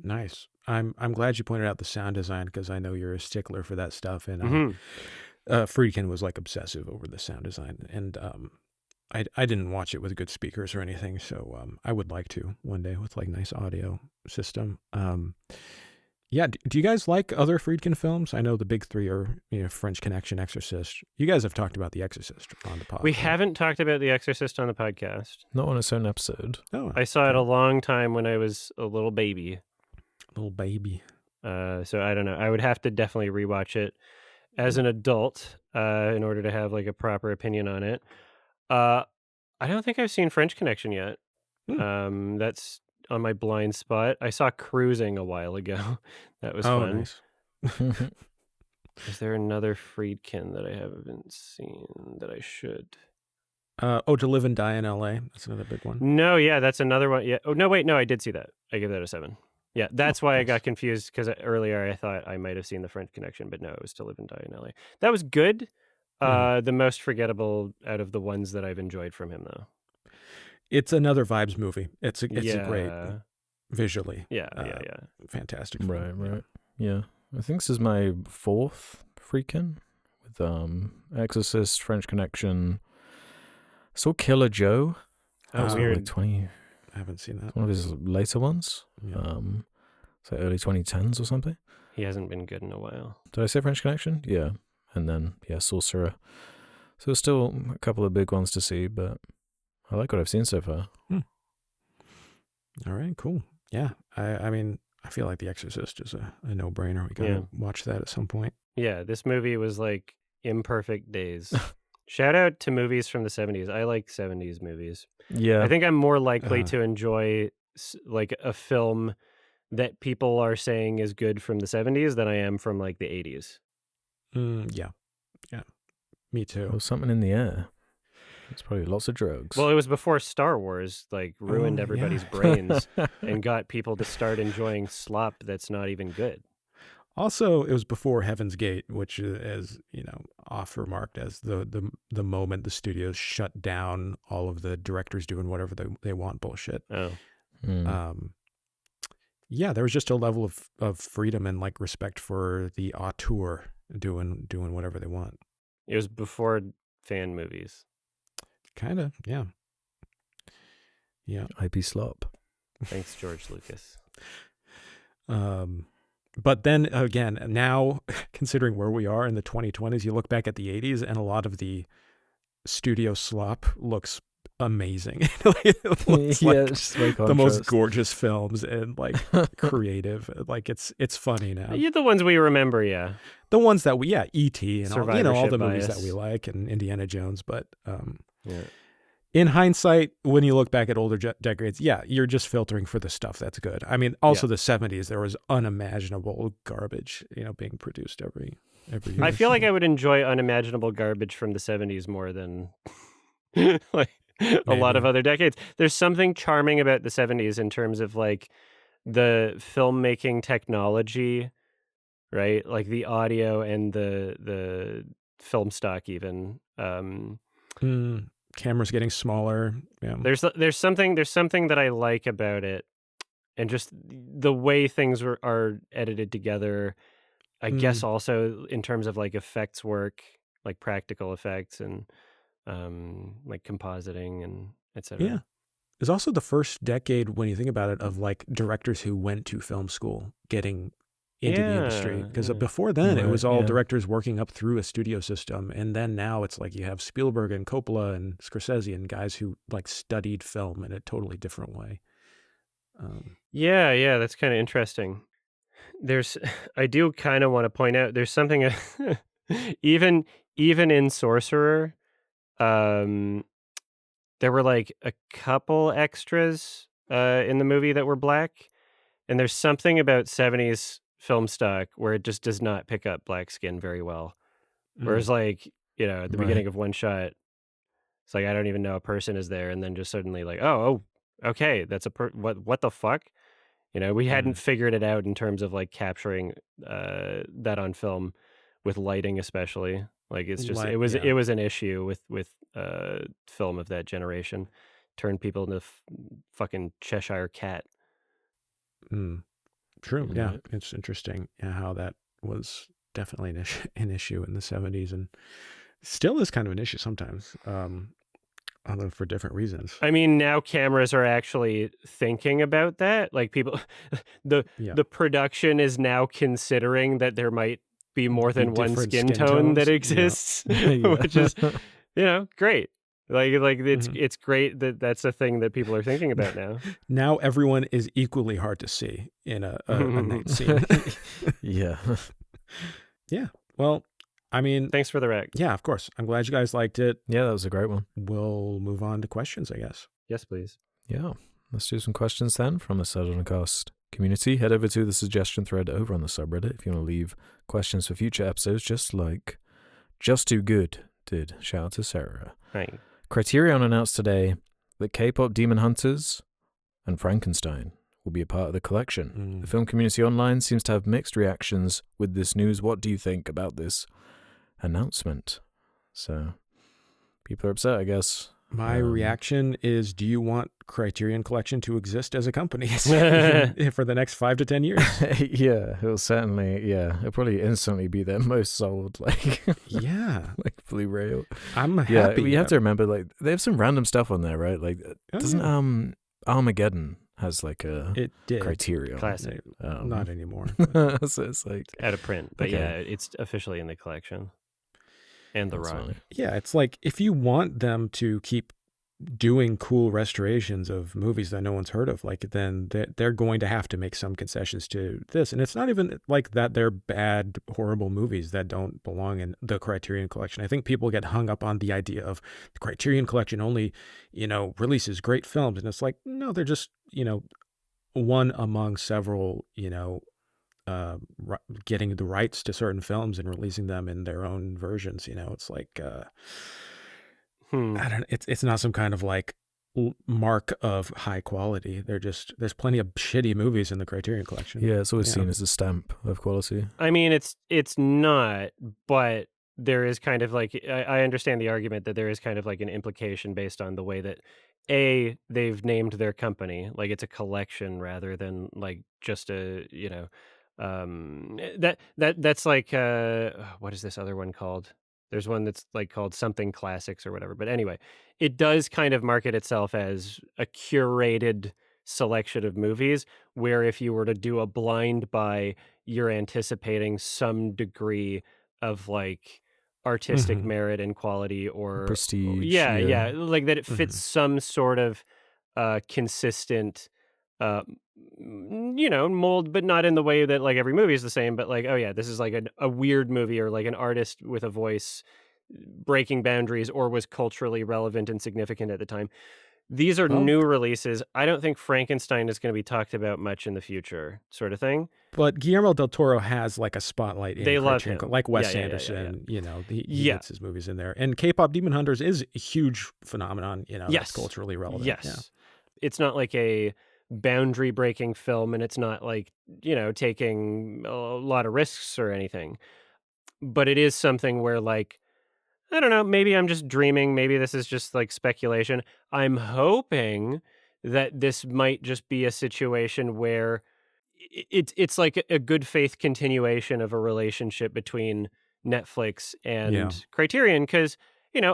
Nice. I'm glad you pointed out the sound design because I know you're a stickler for that stuff, and Friedkin was like obsessive over the sound design, and I didn't watch it with good speakers or anything, so I would like to one day with like nice audio system. Yeah, do you guys like other Friedkin films? I know the big three are French Connection, Exorcist. You guys have talked about The Exorcist on the podcast. We haven't talked about The Exorcist on the podcast. Not on its own episode. Oh, I saw it a long time when I was a little baby. Little baby. So I don't know. I would have to definitely rewatch it as an adult in order to have like a proper opinion on it. I don't think I've seen French Connection yet. That's on my blind spot. I saw Cruising a while ago. That was fun. Nice. Is there another Friedkin that I haven't seen that I should? To Live and Die in L.A. That's another big one. No, yeah, that's another one. Yeah. Oh, no, wait, no, I did see that. I give that a 7. Yeah, that's why I got confused, because earlier I thought I might have seen the French Connection, but no, it was To Live and Die in L.A. That was good. The most forgettable out of the ones that I've enjoyed from him, though. It's another vibes movie. It's a great visually. Yeah. Fantastic Right. film. Yeah. I think this is my 4th Friedkin with Exorcist, French Connection. I saw Killer Joe. Oh, weird. Like 20. I haven't seen that. One of his later ones. Yeah. It's like early 2010s or something. He hasn't been good in a while. Did I say French Connection? Yeah. And then, Sorcerer. So there's still a couple of big ones to see, but I like what I've seen so far. All right, cool. Yeah, I mean, I feel like The Exorcist is a no-brainer. We gotta watch that at some point. Yeah, this movie was like imperfect days. Shout out to movies from the 70s. I like 70s movies. Yeah. I think I'm more likely to enjoy like a film that people are saying is good from the 70s than I am from like the 80s. Yeah. Me too. There was something in the air. It's probably lots of drugs. Well, it was before Star Wars like ruined everybody's brains and got people to start enjoying slop that's not even good. Also, it was before Heaven's Gate, which is, off remarked as the moment the studios shut down all of the directors doing whatever they want bullshit. Oh. Yeah, there was just a level of freedom and like respect for the auteur doing whatever they want. It was before fan movies. Kind of, yeah. Yeah. IP slop. Thanks, George Lucas. But then again, now considering where we are in the 2020s, you look back at the 80s and a lot of the studio slop looks amazing. It looks like the most gorgeous films and like creative. Like it's funny now. Yeah, the ones we remember, yeah. The ones that we, E.T. and all the movies bias. that we like, and Indiana Jones. But in hindsight, when you look back at older decades, you're just filtering for the stuff that's good. I mean, also the 70s, there was unimaginable garbage, being produced every year. I feel like I would enjoy unimaginable garbage from the 70s more than like a lot of other decades. There's something charming about the 70s in terms of like the filmmaking technology, right? Like the audio and the film stock even. Cameras getting smaller. Yeah. There's something that I like about it, and just the way things are edited together. I guess also in terms of like effects work, like practical effects and like compositing and etc. Yeah. It's also the first decade, when you think about it, of like directors who went to film school getting into the industry. Because before then, it was all directors working up through a studio system. And then now it's like you have Spielberg and Coppola and Scorsese and guys who like studied film in a totally different way. Yeah, that's kind of interesting. I do kind of want to point out, there's something, even in Sorcerer, there were like a couple extras in the movie that were black. And there's something about 70s film stock where it just does not pick up black skin very well. Mm. Whereas, like, at the Right. beginning of one shot, it's like I don't even know a person is there, and then just suddenly like, oh, okay, that's what the fuck? We hadn't figured it out in terms of like capturing that on film with lighting, especially. Like it's just Like, it yeah. was an issue with film of that generation. Turned people into fucking Cheshire Cat. Mm. True. Yeah. Right. It's interesting how that was definitely an issue in the 70s and still is kind of an issue sometimes, although for different reasons. I mean, now cameras are actually thinking about that. Like people, the Yeah. the production is now considering that there might be more Be than one different skin skin tone that tones. Yeah. exists, Yeah. which is great. Like Mhm. it's great that that's a thing that people are thinking about now. Now everyone is equally hard to see in a night scene. Yeah. Yeah. Well, I mean, Thanks for the rec. yeah, of course. I'm glad you guys liked it. Yeah, that was a great one. We'll move on to questions, I guess. Yes, please. Yeah. Let's do some questions then from the Sardonicast community. Head over to the suggestion thread over on the subreddit if you want to leave questions for future episodes, just like Just Too Good did. Shout out to Sarah. Right. Criterion announced today that K-pop Demon Hunters and Frankenstein will be a part of the collection. The film community online seems to have mixed reactions with this news. What do you think about this announcement? So, people are upset, I guess. My reaction is, do you want Criterion Collection to exist as a company for the next 5 to 10 years? Yeah, it'll certainly, it'll probably instantly be their most sold, Yeah. like Blu-ray. I'm happy. Yeah, but you have to remember, like, they have some random stuff on there, right? Like, doesn't Armageddon has like a It did. Criterion? Classic. Not anymore. So it's like Out of print. But Okay. yeah, it's officially in the collection. And The that's Rock. funny. Yeah, it's like if you want them to keep doing cool restorations of movies that no one's heard of, like then they're going to have to make some concessions to this. And it's not even like that they're bad, horrible movies that don't belong in the Criterion Collection. I think people get hung up on the idea of the Criterion Collection only, releases great films. And it's like, no, they're just, one among several, getting the rights to certain films and releasing them in their own versions. It's like I don't. It's not some kind of like mark of high quality. There's plenty of shitty movies in the Criterion Collection. Yeah, it's always seen as a stamp of quality. I mean, it's not, but there is kind of like I understand the argument that there is kind of like an implication based on the way that they've named their company, like it's a collection rather than like just a that's like what is this other one called? There's one that's like called something classics or whatever. But anyway, it does kind of market itself as a curated selection of movies where if you were to do a blind buy, you're anticipating some degree of like artistic merit and quality or Prestige, yeah, like that it fits Mhm. some sort of consistent uh mold, but not in the way that like every movie is the same, but like, oh yeah, this is like a weird movie or like an artist with a voice breaking boundaries or was culturally relevant and significant at the time. These are Well, new releases. I don't think Frankenstein is going to be talked about much in the future, sort of thing. but Guillermo del Toro has like a spotlight in They love Criterion, him. like Wes Yeah. Anderson. He Yeah. gets his movies in there, and K-pop Demon Hunters is a huge phenomenon. That's Yes. culturally relevant. Yes. Yeah. It's not like a boundary breaking film and it's not like, taking a lot of risks or anything. But it is something where like I don't know, maybe I'm just dreaming, maybe this is just like speculation. I'm hoping that this might just be a situation where it's like a good faith continuation of a relationship between Netflix and Yeah. Criterion because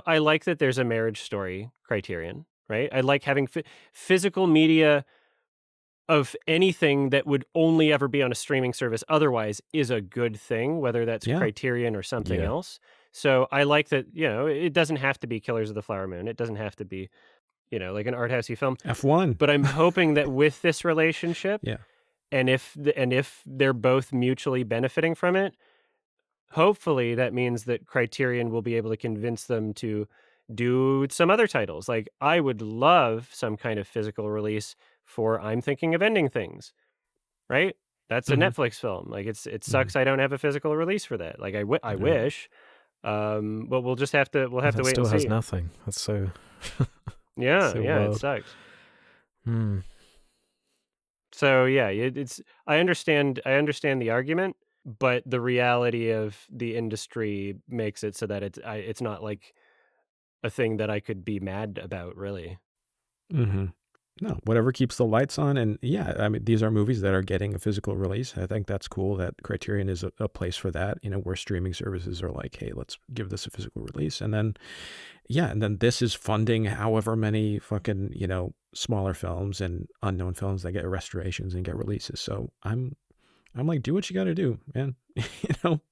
I like that there's a marriage story Criterion, right? I like having physical media of anything that would only ever be on a streaming service otherwise is a good thing, whether that's Yeah. Criterion or something Yeah. else. So I like that, it doesn't have to be Killers of the Flower Moon. It doesn't have to be, like an art housey film. F1. But I'm hoping that with this relationship, Yeah. and if they're both mutually benefiting from it, hopefully that means that Criterion will be able to convince them to do some other titles. Like I would love some kind of physical release for I'm Thinking of Ending Things, right? That's a Netflix film. Like it sucks I don't have a physical release for that. Like I wish. But we'll have to That wait still and has see. nothing. That's so Yeah, so yeah, it wild. sucks. Hmm. So yeah, it's I understand the argument, but the reality of the industry makes it so that it's not like a thing that I could be mad about, really. Mm-hmm. No, whatever keeps the lights on. And yeah, I mean, these are movies that are getting a physical release. I think that's cool that Criterion is a place for that, where streaming services are like, hey, let's give this a physical release. And then, yeah, and then this is funding however many fucking, smaller films and unknown films that get restorations and get releases. So I'm like, do what you got to do, man.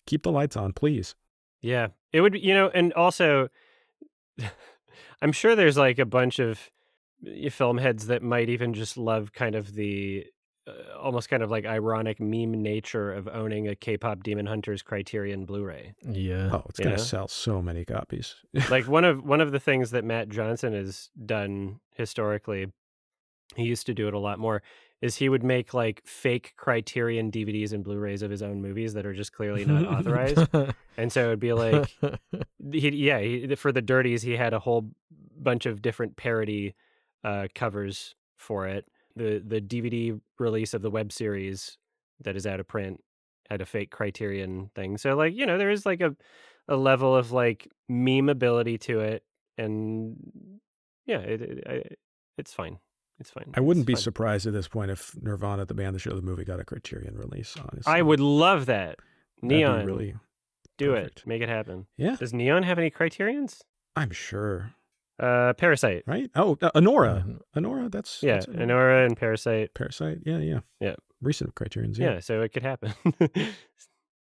Keep the lights on, please. Yeah, it would, and also, I'm sure there's like a bunch of film heads that might even just love kind of the almost kind of like ironic meme nature of owning a K-pop Demon Hunters Criterion Blu-ray. Yeah. Oh, it's going to sell so many copies. Like one of the things that Matt Johnson has done historically, he used to do it a lot more, is he would make like fake Criterion DVDs and Blu-rays of his own movies that are just clearly not authorized. And so it would be like, for the Dirties, he had a whole bunch of different parody covers for it. The DVD release of the web series that is out of print had a fake Criterion thing. So like, there is like a level of like memeability to it, and yeah, it's fine. It's fine. I wouldn't It's be fun. surprised at this point if Nirvana, the band that showed the movie, got a Criterion release, honestly. I would love that. Neon, That'd be really do perfect. it. Make it happen. Yeah. Does Neon have any Criterions? I'm sure. Parasite. Right? Oh, Anora. Anora, that's Anora and Parasite. Parasite, yeah. Yeah. Recent Criterions, Yeah, so it could happen.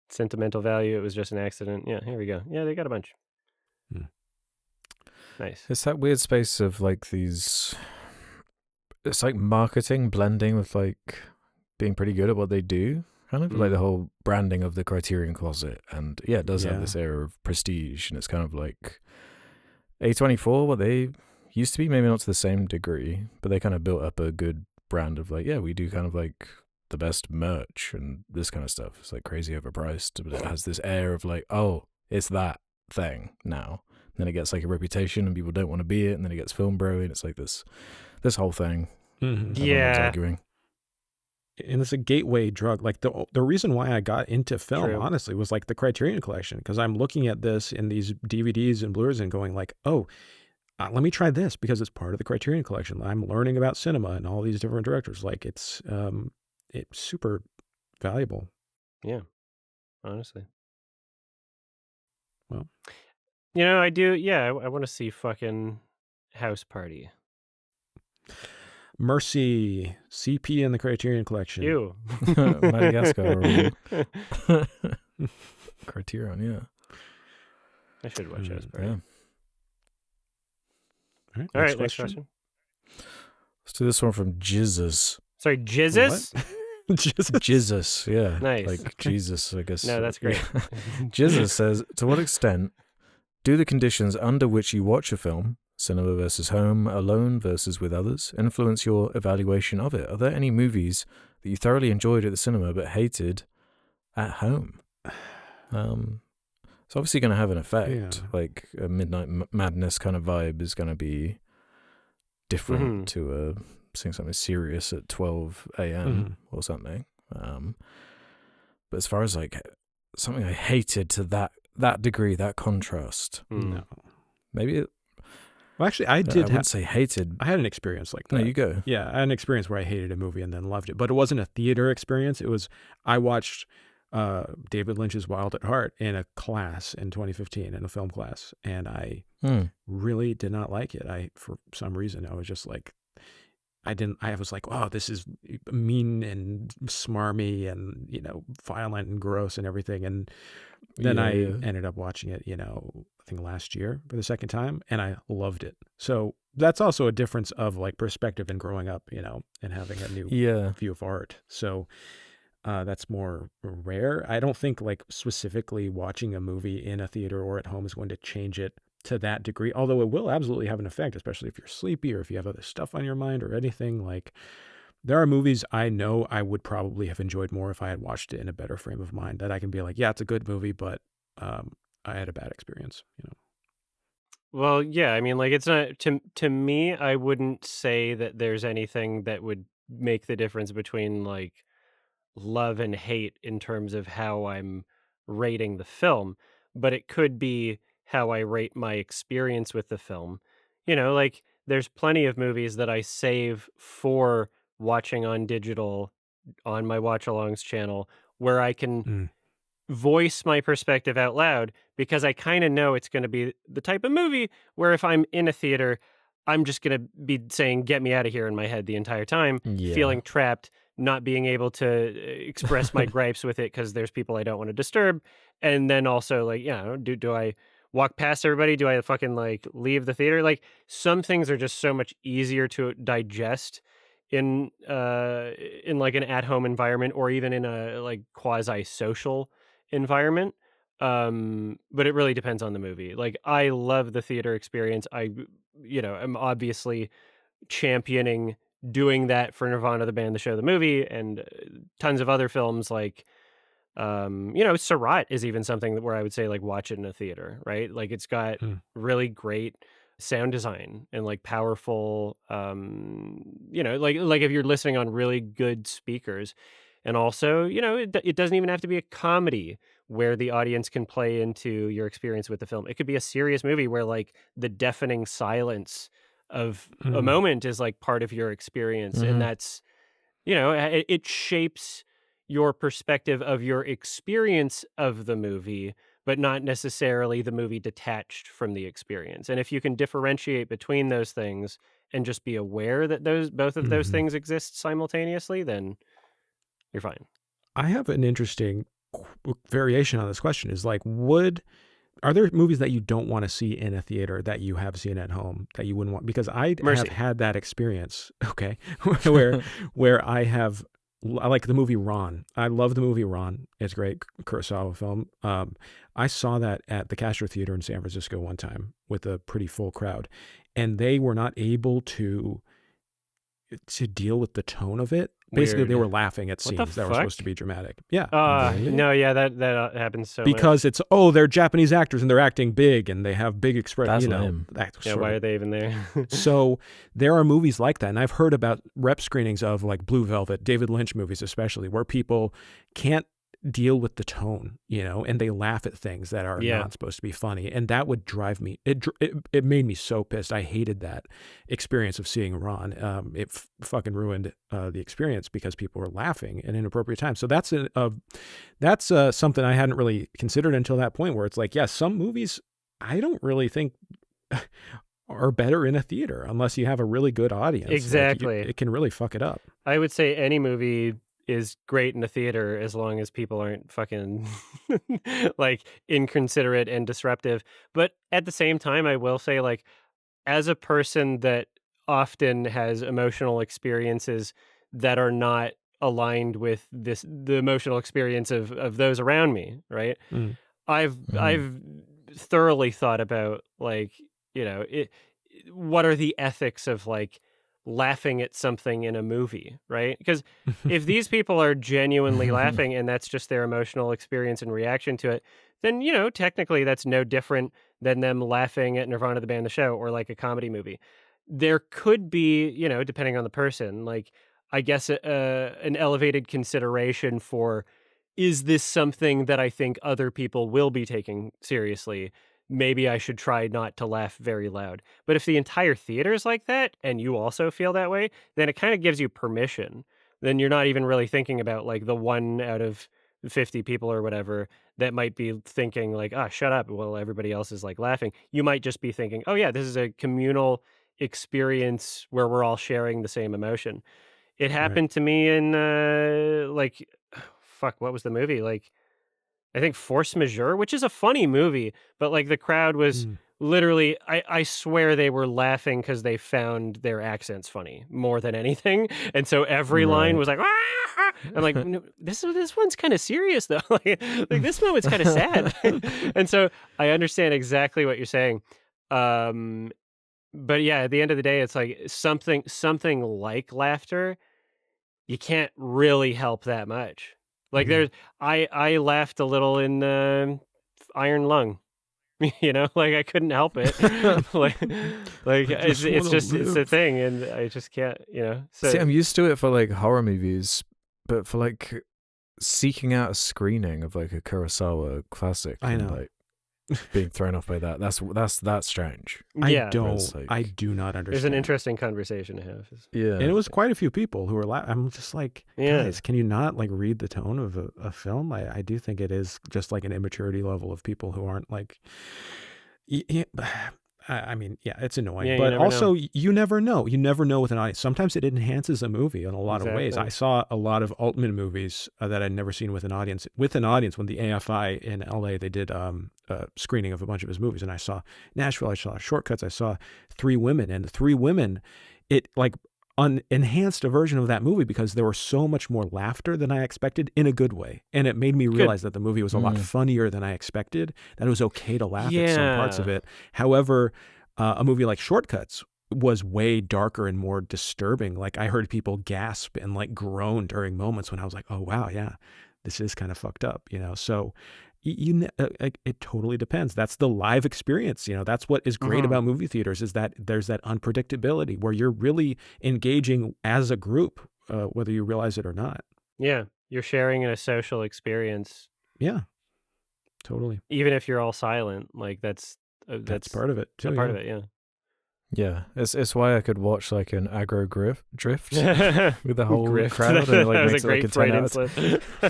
Sentimental value, it was just an accident. Yeah, here we go. Yeah, they got a bunch. Nice. It's that weird space of like these, it's like marketing blending with like being pretty good at what they do, kind of like the whole branding of the Criterion Closet. And yeah, it does have this air of prestige, and it's kind of like A24, what they used to be, maybe not to the same degree, but they kind of built up a good brand of like, yeah, we do kind of like the best merch and this kind of stuff. It's like crazy overpriced, but it has this air of like, oh, it's that thing now. And then it gets like a reputation and people don't want to be it, and then it gets film bro, and it's like this whole thing. Everyone's arguing. And it's a gateway drug. Like the reason why I got into film, True. honestly, was like the Criterion Collection, because I'm looking at this in these DVDs and Blu-rays and going like, oh, let me try this because it's part of the Criterion Collection. I'm learning about cinema and all these different directors. Like it's super valuable. Yeah, honestly. Well, I do. Yeah, I want to see fucking House Party. Mercy, CP in the Criterion Collection. Ew. Madagascar. Criterion, yeah. I should watch House Party. Yeah. All right, next question. Let's do this one from Jesus. Sorry, Jizzes? Jesus, yeah. Nice. Like Jesus, I guess. No, that's great. Jesus says, to what extent do the conditions under which you watch a film, cinema versus home, alone versus with others, influence your evaluation of it? Are there any movies that you thoroughly enjoyed at the cinema but hated at home? It's obviously going to have an effect. Yeah. Like a Midnight Madness kind of vibe is going to be different to seeing something serious at 12 a.m. or something. But as far as like something I hated to that degree, that contrast, No. maybe it, Well, actually, I wouldn't say hated. I had an experience like that. No, you go. Yeah, I had an experience where I hated a movie and then loved it. But it wasn't a theater experience. It was, I watched David Lynch's Wild at Heart in a class in 2015, in a film class. And I really did not like it. For some reason, I was just like, I was like, oh, this is mean and smarmy and, violent and gross and everything. And then I ended up watching it, I think last year for the second time, and I loved it. So that's also a difference of like perspective and growing up, and having a new view of art. So that's more rare. I don't think like specifically watching a movie in a theater or at home is going to change it to that degree, although it will absolutely have an effect, especially if you're sleepy or if you have other stuff on your mind or anything. Like There are movies I know I would probably have enjoyed more if I had watched it in a better frame of mind, that I can be like, yeah, it's a good movie, but I had a bad experience, you know. Well, yeah, I mean, like, it's not to me, I wouldn't say that there's anything that would make the difference between, like, love and hate in terms of how I'm rating the film, but it could be how I rate my experience with the film. You know, like, there's plenty of movies that I save for watching on digital on my watch alongs channel where I can Mm. voice my perspective out loud because I kind of know it's going to be the type of movie where if I'm in a theater, I'm just going to be saying, get me out of here in my head the entire time, Yeah. feeling trapped, not being able to express my gripes with it because there's people I don't want to disturb. And then also, like, you know, do I walk past everybody? Do I fucking like leave the theater? Like, some things are just so much easier to digest in like an at-home environment or even in a like quasi social environment. But it really depends on the movie. Like, I love the theater experience. You know, I'm obviously championing doing that for Nirvana, the band, the show, the movie, and tons of other films like, you know, Surratt is even something where I would say, like, watch it in a theater, right? Like, it's got Mm. really great sound design and, like, powerful, you know, like if you're listening on really good speakers. And also, you know, it doesn't even have to be a comedy where the audience can play into your experience with the film. It could be a serious movie where, like, the deafening silence of a Mm. moment is, like, part of your experience, and Hmm. that's, you know, it shapes your perspective of your experience of the movie, but not necessarily the movie detached from the experience. And if you can differentiate between those things and just be aware that those both of those Mhm. things exist simultaneously, then you're fine. I have an interesting variation on this question is like, are there movies that you don't want to see in a theater that you have seen at home that you wouldn't want? Because I have Mercy. had that experience, okay, where I like the movie Ron. I love the movie Ron. It's a great Kurosawa film. I saw that at the Castro Theater in San Francisco one time with a pretty full crowd, and they were not able to deal with the tone of it. Basically, they Weird. were laughing at What the scenes that were supposed to fuck? be dramatic. Yeah, Really? No, yeah, that happens so much. because it's, oh, they're Japanese actors and they're acting big and they have big expression, That's you know, lame. that Yeah, sort why of. are they even there? So there are movies like that, and I've heard about rep screenings of like Blue Velvet, David Lynch movies especially, where people can't deal with the tone, you know, and they laugh at things that are Yeah. not supposed to be funny, and that would drive me. It made me so pissed. I hated that experience of seeing Ron. It fucking ruined the experience because people were laughing at inappropriate times. So that's something I hadn't really considered until that point, where it's like, yeah, some movies I don't really think are better in a theater unless you have a really good audience. Exactly. It can really fuck it up. I would say any movie is great in a theater as long as people aren't fucking like inconsiderate and disruptive. But at the same time, I will say, like, as a person that often has emotional experiences that are not aligned with the emotional experience of those around me, right? Mm. Mm. I've thoroughly thought about, like, you know, what are the ethics of, like, laughing at something in a movie, right? Because if these people are genuinely laughing and that's just their emotional experience and reaction to it, then, you know, technically that's no different than them laughing at Nirvana, the band, the show, or like a comedy movie. There could be, you know, depending on the person, like, I guess an elevated consideration for, is this something that I think other people will be taking seriously? Maybe I should try not to laugh very loud. But if the entire theater is like that and you also feel that way, then it kind of gives you permission. Then you're not even really thinking about, like, the one out of 50 people or whatever that might be thinking, like, ah, shut up while everybody else is like laughing. You might just be thinking, oh, yeah, this is a communal experience where we're all sharing the same emotion. It Right. happened to me in like, fuck, what was the movie? Like, I think Force Majeure, which is a funny movie, but, like, the crowd was Mm. literally, I swear they were laughing because they found their accents funny more than anything, and so every line Right. was like, "Ah!" I'm like, "No, this one's kinda serious, though." Like, this moment's kinda sad. And so I understand exactly what you're saying. Um, but yeah, at the end of the day, it's like something like laughter you can't really help that much. Like Mhm. I laughed a little in Iron Lung. Like I couldn't help it. like I just it's wanna just it's a live. thing, and I just can't. See, So I'm used to it for like horror movies, but for like seeking out a screening of like a Kurosawa classic I and know. like being thrown off by that's strange. yeah, Whereas, I like, do not there's an understand. interesting conversation to have. yeah, And it was quite a few people who were I'm just like, Yeah. guys, can you not like read the tone of a film? I do think it is just like an immaturity level of people who aren't like, I mean, yeah, it's annoying, Yeah, you but never also know. you never know. You never know with an audience. Sometimes it enhances a movie in a lot of ways. I Exactly. saw a lot of Altman movies that I'd never seen with an audience. With an audience, when the AFI in LA, they did a screening of a bunch of his movies, and I saw Nashville, I saw Shortcuts, I saw Three Women, and the Three Women, it like enhanced a version of that movie because there was so much more laughter than I expected in a good way. And it made me Good. realize that the movie was a lot funnier than I expected, that it was okay to laugh at some parts of Yeah. it. However, a movie like Shortcuts was way darker and more disturbing. Like I heard people gasp and like groan during moments when I was like, oh, wow, yeah, this is kind of fucked up, So it totally depends. That's the live experience. That's what is great about movie theaters is that there's that unpredictability where you're really engaging as a group, whether you realize it or not. Yeah, you're sharing in a social experience, Yeah, totally. even if you're all silent. Like That's that's part of it a too. part Yeah. of it. Yeah. yeah. It's why I could watch like an aggro drift with the whole Grift. crowd, and it like That was makes a it like great a 10 Freudian out of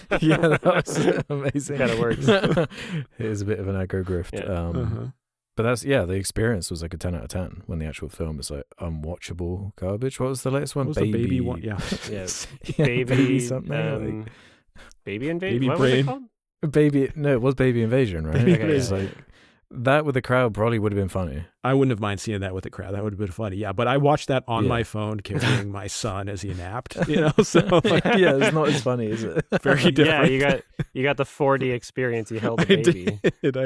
slip. yeah, that was amazing. Kinda works. It is a bit of an aggro grift. Yeah. But that's the experience was like a 10 out of 10 when the actual film is like unwatchable garbage. What was the latest one? What was the baby one? Yeah. Yes. Yeah, Baby something. Baby Invasion. Baby What was it brain. called? No, it was Baby Invasion, right? Baby Okay, It's yeah, like that with the crowd probably would have been funny. I wouldn't have mind seeing that with the crowd. That would have been funny. Yeah, but I watched that on Yeah. my phone carrying my son as he napped, so like, Yeah, it's not as funny, is it? very different. Yeah, you got the 4D experience. You held a I baby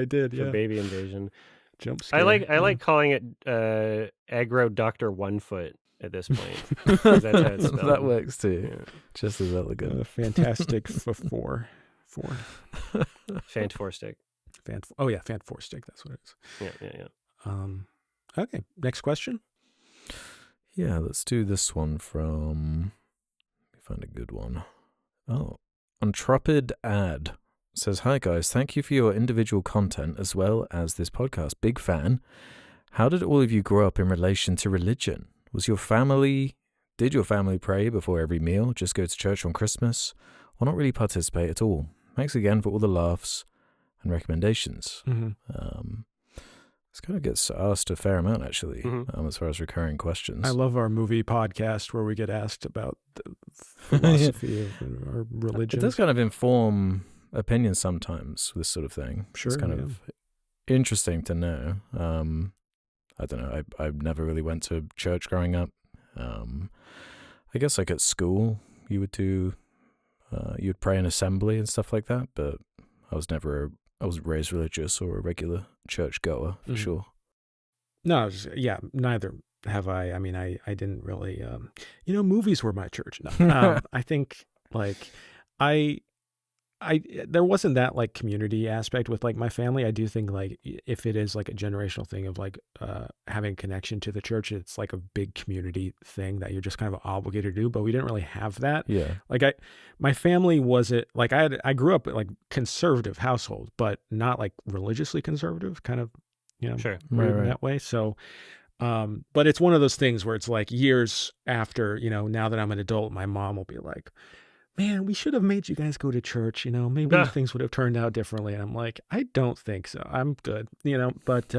did, for yeah. Baby Invasion. Jump scare. I like calling it Aggro Dr. One Foot at this point. 'Cause that's how it's spelled. That works too. Yeah. Just as elegant. Fantastic four. Fantastic. Oh yeah, Fan Four Stick. That's what it is. Yeah. Okay, next question. Yeah, let's do this one from. Let me find a good one. Oh, Untrupid Ad says, "Hi guys, thank you for your individual content as well as this podcast. Big fan. How did all of you grow up in relation to religion? Did your family pray before every meal? Just go to church on Christmas, or not really participate at all? Thanks again for all the laughs and recommendations." This kind of gets asked a fair amount, actually, as far as recurring questions. I love our movie podcast where we get asked about the philosophy of our religion. It does kind of inform opinions sometimes, this sort of thing. Sure, It's kind of interesting to know. I don't know. I never really went to church growing up. I guess like at school, you would pray in assembly and stuff like that, but I wasn't raised religious or a regular church goer for sure. No, neither have I. I mean, I didn't really, movies were my church. No, I think like there wasn't that like community aspect with like my family. I do think like if it is like a generational thing of like having connection to the church, it's like a big community thing that you're just kind of obligated to do. But we didn't really have that. Yeah. Like my family wasn't like I grew up in like conservative household, but not like religiously conservative, kind of, Sure. weird in that way. So, but it's one of those things where it's like years after, now that I'm an adult, my mom will be like, man, we should have made you guys go to church, maybe things would have turned out differently. And I'm like, I don't think so. I'm good, but,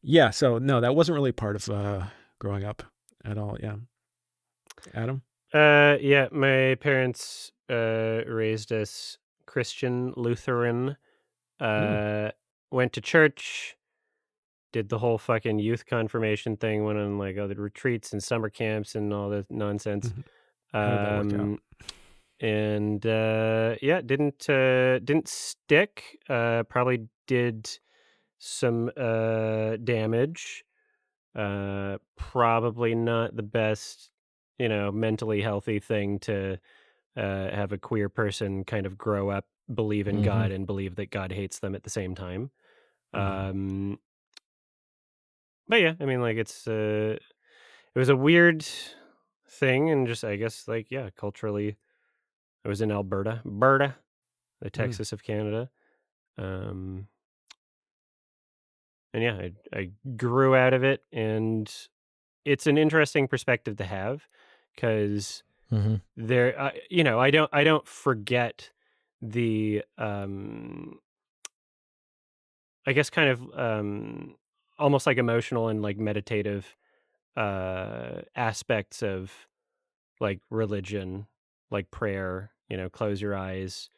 yeah, so no, that wasn't really part of, growing up at all. Yeah. Adam? Yeah, my parents, raised us Christian Lutheran, went to church, did the whole fucking youth confirmation thing, went on like other retreats and summer camps and all the nonsense. How did that work out? And yeah, didn't stick. Probably did some damage. Probably not the best mentally healthy thing to have a queer person kind of grow up, believe in Mm-hmm. God, and believe that God hates them at the same time. Mhm. Um, but yeah, I mean, like it was a weird thing, and just I guess like yeah, culturally, I was in Alberta, the Mm. Texas of Canada. Um, and yeah, I grew out of it, and it's an interesting perspective to have because Mm-hmm. there, I don't forget the, I guess kind of, almost like emotional and like meditative, aspects of like religion, like prayer, close your eyes.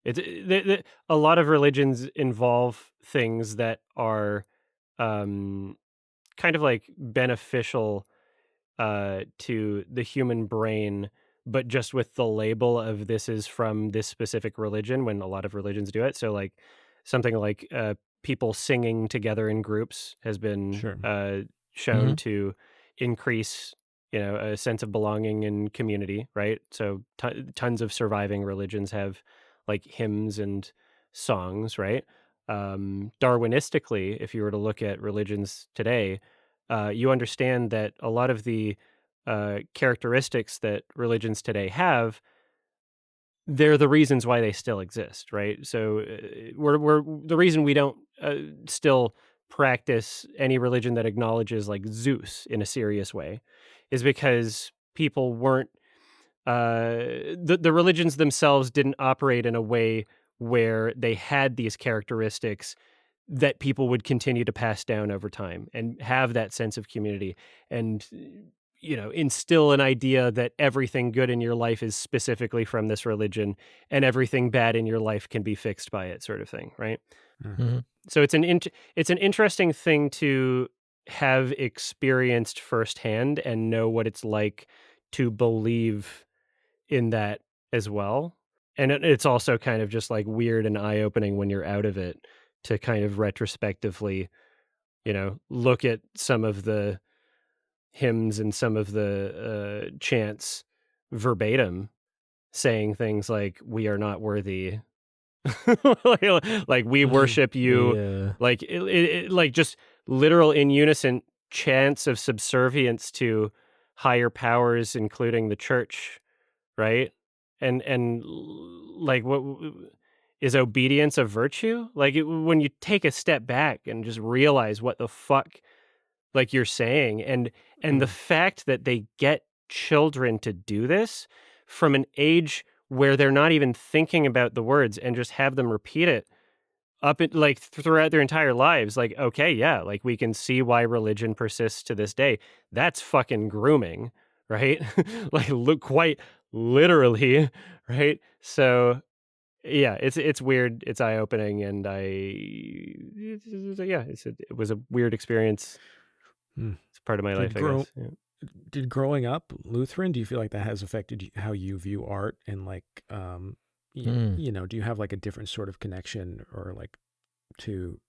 A lot of religions involve things that are, um, kind of like beneficial to the human brain, but just with the label of this is from this specific religion when a lot of religions do it. So, like, something like people singing together in groups has been Sure. Mm-hmm. shown to increase, a sense of belonging and community, right? So, tons of surviving religions have like hymns and songs, right? Darwinistically, if you were to look at religions today, you understand that a lot of the characteristics that religions today have, they're the reasons why they still exist, right? So we're the reason we don't still practice any religion that acknowledges like Zeus in a serious way is because people weren't the religions themselves didn't operate in a way where they had these characteristics that people would continue to pass down over time and have that sense of community and instill an idea that everything good in your life is specifically from this religion and everything bad in your life can be fixed by it, sort of thing, right? Mhm. Mm-hmm. So it's an interesting thing to have experienced firsthand and know what it's like to believe in that as well. And it's also kind of just like weird and eye opening when you're out of it to kind of retrospectively, look at some of the hymns and some of the chants verbatim saying things like, we are not worthy. like we worship you, Yeah. like like just literal in unison chants of subservience to higher powers, including the church, right? Like is obedience a virtue? Like when you take a step back and just realize what the fuck like you're saying, and the Mm. fact that they get children to do this from an age where they're not even thinking about the words and just have them repeat it up at like throughout their entire lives, like, okay, yeah, like we can see why religion persists to this day. That's fucking grooming, right? Like look quite literally, right? So yeah, it's weird, it's eye-opening, and yeah, it was a weird experience. Mm. It's part of my life, Did I grow guess. Yeah. did growing up Lutheran, do you feel like that has affected how you view art and like Mm. do you have like a different sort of connection or like to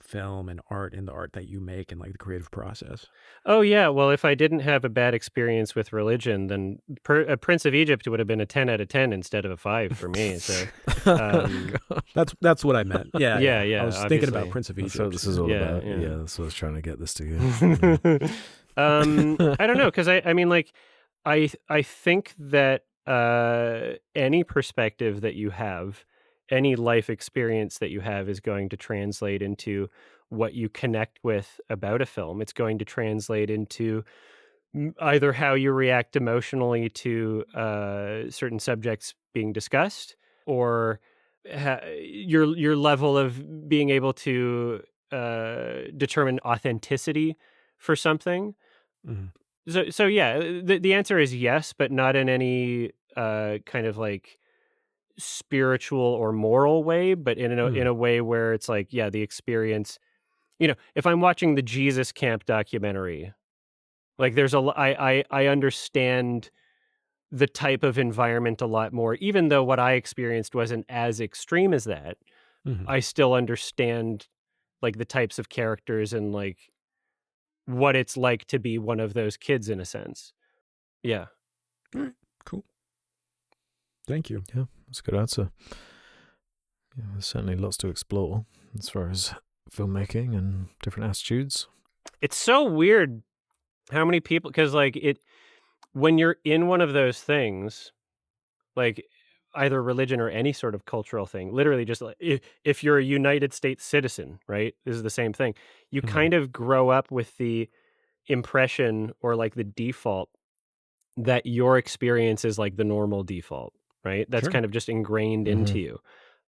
film and art and the art that you make and like the creative process? Oh, yeah, well, if I didn't have a bad experience with religion, then Prince of Egypt would have been a 10 out of 10 instead of a 5 for me, so, um, That's what I meant. Yeah, yeah, yeah. I yeah, was thinking about obviously. Prince of That's what Egypt. this is all Yeah, about. yeah. Yeah, that's what I was trying to get this together. I don't know, 'cause I mean, like, I think that, any perspective that you have, any life experience that you have is going to translate into what you connect with about a film. It's going to translate into either how you react emotionally to certain subjects being discussed, or your level of being able to determine authenticity for something. Mhm. So yeah, the answer is yes, but not in any kind of like spiritual or moral way, but in Mm. a way where it's like, yeah, the experience. If I'm watching the Jesus Camp documentary, like there's I understand the type of environment a lot more, even though what I experienced wasn't as extreme as that. Mhm. I still understand like the types of characters and like what it's like to be one of those kids in a sense. Yeah. All right, cool. Thank you. Yeah, that's a good answer. Yeah, there's certainly lots to explore as far as filmmaking and different attitudes. It's so weird how many people, because like when you're in one of those things, like either religion or any sort of cultural thing, literally just like if you're a United States citizen, right? This is the same thing. You Mhm. kind of grow up with the impression or like the default that your experience is like the normal default, right? That's Sure. kind of just ingrained Mm-hmm. into you.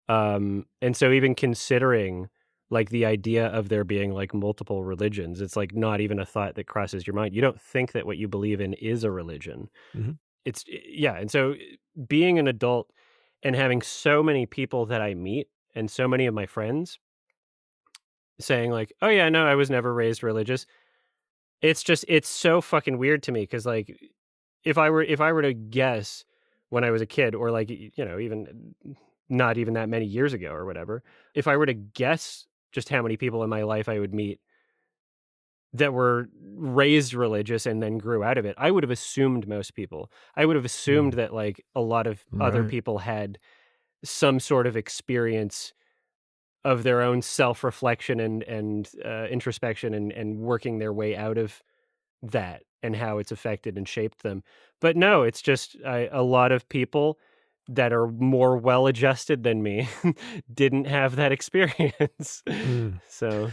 And so even considering like the idea of there being like multiple religions, it's like not even a thought that crosses your mind. You don't think that what you believe in is a religion. Mhm. Yeah, and so being an adult and having so many people that I meet and so many of my friends saying like, "Oh yeah, no, I was never raised religious." It's so fucking weird to me because like if I were to guess when I was a kid or like even not even that many years ago or whatever, if I were to guess just how many people in my life I would meet that were raised religious and then grew out of it, I would have assumed most people. I would have assumed Mm. that like a lot of other Right. people had some sort of experience of their own self-reflection and introspection and working their way out of that and how it's affected and shaped them. But no, it's just a lot of people that are more well-adjusted than me didn't have that experience. Mm. So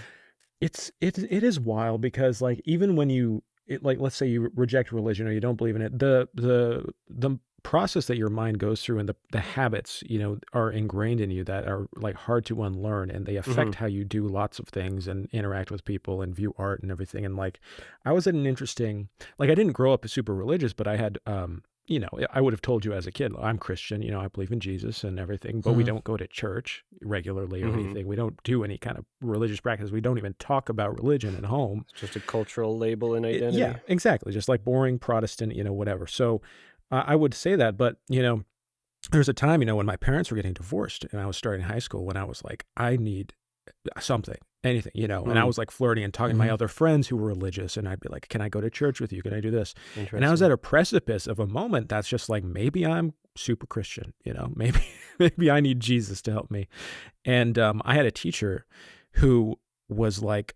It is wild because like even when like let's say you reject religion or you don't believe in it, the process that your mind goes through and the habits, are ingrained in you that are like hard to unlearn, and they affect mhm, how you do lots of things and interact with people and view art and everything. And like I was at an interesting, like I didn't grow up super religious, but I had I would have told you as a kid, I'm Christian, I believe in Jesus and everything, but we Mm-hmm. don't go to church regularly or mhm. anything. We don't do any kind of religious practice. We don't even talk about religion at home. It's just a cultural label and Yeah, identity. exactly. Just like boring Protestant, whatever. So I would say that, but, there was a time, when my parents were getting divorced and I was starting high school when I was like, I need something, anything, and I Mm, was like flirting and talking to my Mm-hmm. other friends who were religious, and I'd be like, can I go to church with you? Can I do this? And I was interesting. at a precipice of a moment that's just like, maybe I'm super Christian, maybe, maybe I need Jesus to help me. And I had a teacher who was like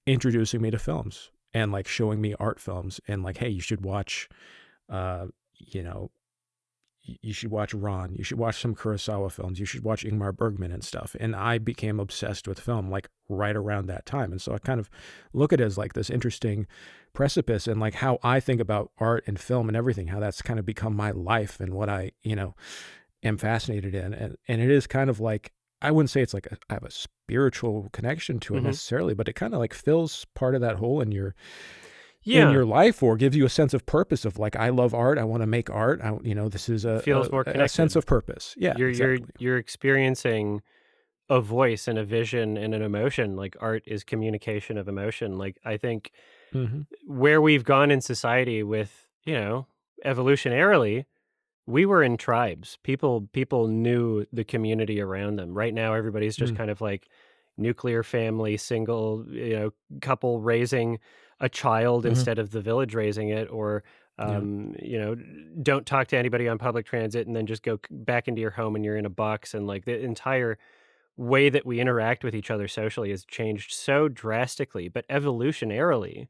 introducing me to films and like showing me art films and like, hey, you should watch, uh, you know, you should watch Ron. You should watch some Kurosawa films. You should watch Ingmar Bergman and stuff. And I became obsessed with film like right around that time. And so I kind of look at it as like this interesting precipice and like how I think about art and film and everything, how that's kind of become my life and what I, am fascinated in. And it is kind of like, I wouldn't say it's like I have a spiritual connection to it Mhm. necessarily, but it kind of like fills part of that hole in Yeah, your life, or gives you a sense of purpose of like, I love art. I want to make art. This is feels more a sense connected. of purpose. Yeah, You're you're exactly. you're experiencing a voice and a vision and an emotion. Like art is communication of emotion. Like I think Hmm. where we've gone in society with, evolutionarily, we were in tribes. People knew the community around them. Right now, everybody's just Mm, kind of like nuclear family, single, couple raising a child Mm-hmm. instead of the village raising it, or yeah. don't talk to anybody on public transit and then just go back into your home and you're in a box. And like the entire way that we interact with each other socially has changed so drastically. But evolutionarily,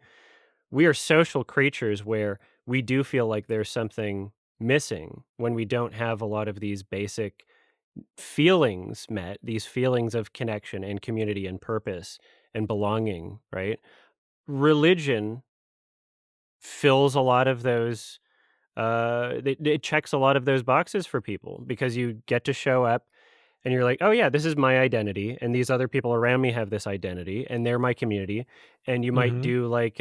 we are social creatures where we do feel like there's something missing when we don't have a lot of these basic feelings met, these feelings of connection and community and purpose and belonging, right? Religion fills a lot of those it checks a lot of those boxes for people because you get to show up and you're like, "Oh yeah, this is my identity and these other people around me have this identity and they're my community." And you might Hmm. do like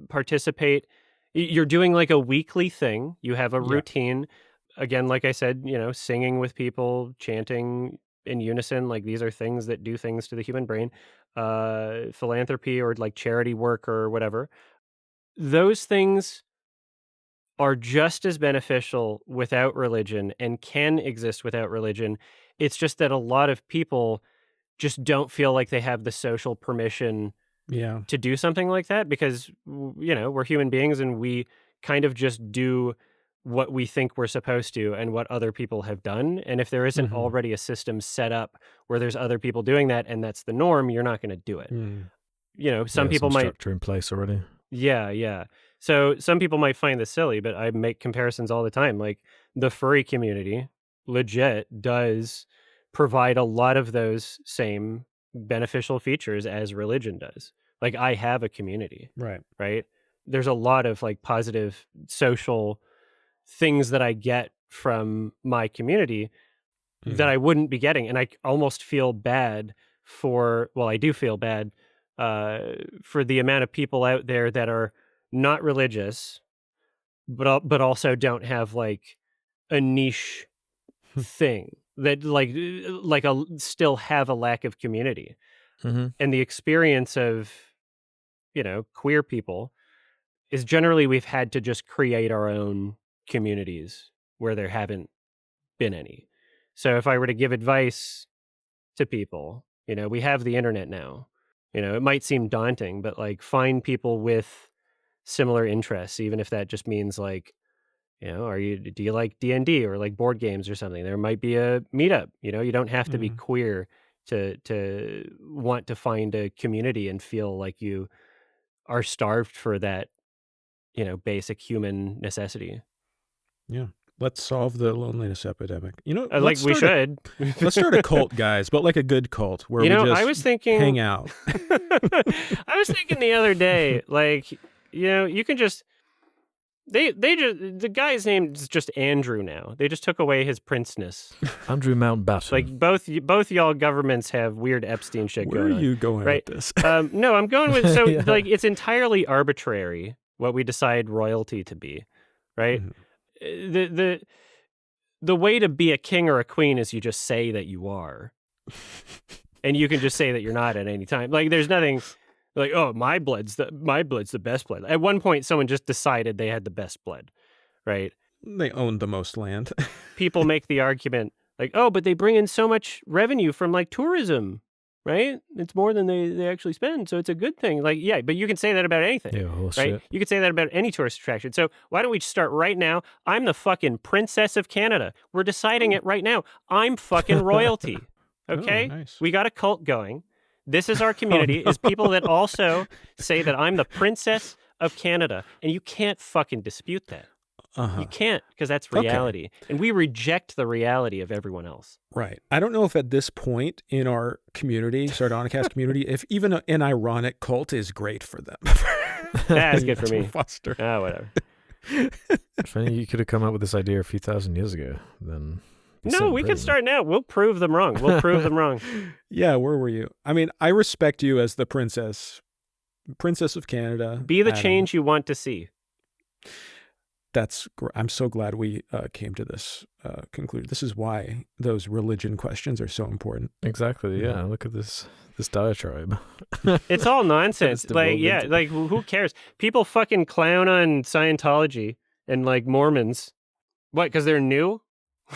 participate you're doing like a weekly thing. You have a Yeah. routine. Again, like I said, singing with people, chanting in unison, like these are things that do things to the human brain. Philanthropy or like charity work or whatever. Those things are just as beneficial without religion and can exist without religion. It's just that a lot of people just don't feel like they have the social permission Yeah. to do something like that because we're human beings and we kind of just do what we think we're supposed to and what other people have done. And if there isn't Mhm. already a system set up where there's other people doing that and that's the norm, you're not going to do it. Mm. Some people some might, structure in place already. yeah. So some people might find this silly, but I make comparisons all the time. Like the furry community legit does provide a lot of those same beneficial features as religion does. Like I have a community, Right. right? There's a lot of like positive social things that I get from my community that Mm. I wouldn't be getting. And I almost feel bad I do feel bad uh, for the amount of people out there that are not religious, but also don't have like a niche thing that still have a lack of community. Mm-hmm. And the experience of, queer people is generally we've had to just create our own communities where there haven't been any. So if I were to give advice to people, we have the internet now. It might seem daunting, but like find people with similar interests, even if that just means like, do you like D&D or like board games or something? There might be a meetup, you don't have to be Mm. queer to want to find a community and feel like you are starved for that, basic human necessity. Yeah. Let's solve the loneliness epidemic. Like we should. Let's start a cult, guys, but like a good cult where we just I was thinking, hang out. I was thinking the other day, like, you can just the guy's name is just Andrew now. They just took away his princeness. Andrew Mountbatten. Like both y'all governments have weird Epstein shit Where going are on. you going right? with this? No, I'm going with Yeah. like it's entirely arbitrary what we decide royalty to be, right? Mhm. The way to be a king or a queen is you just say that you are. And you can just say that you're not at any time. Like there's nothing like, oh, my blood's the best blood. At one point someone just decided they had the best blood, right? They owned the most land. People make the argument like, oh, but they bring in so much revenue from like tourism, right? It's more than they actually spend, so it's a good thing. Like, yeah, but you can say that about anything. Yeah, right? horseshit. You could say that about any tourist attraction. So why don't we start right now? I'm the fucking princess of Canada. We're deciding it right now. I'm fucking royalty. Okay? Oh, nice. We got a cult going. This is our community, is people that also say that I'm the princess of Canada. And you can't fucking dispute that. Uh-huh. You can't, because that's Okay. reality. And we reject the reality of everyone else. Right. I don't know if at this point in our community, Sardonicast community, if even an ironic cult is great for them. That's good for me. Foster. Ah, whatever. If only you could have come up with this idea a few thousand years ago, then... No, we can start now. We'll prove them wrong. Yeah, where were you? I mean, I respect you as the princess of Canada. Be the Adam. change you want to see. I'm so glad we came to this conclusion. This is why those religion questions are so important. Exactly, yeah. Look at this diatribe. It's all nonsense. It's Like, yeah, devolved like who cares? People fucking clown on Scientology and like Mormons. What, because they're new?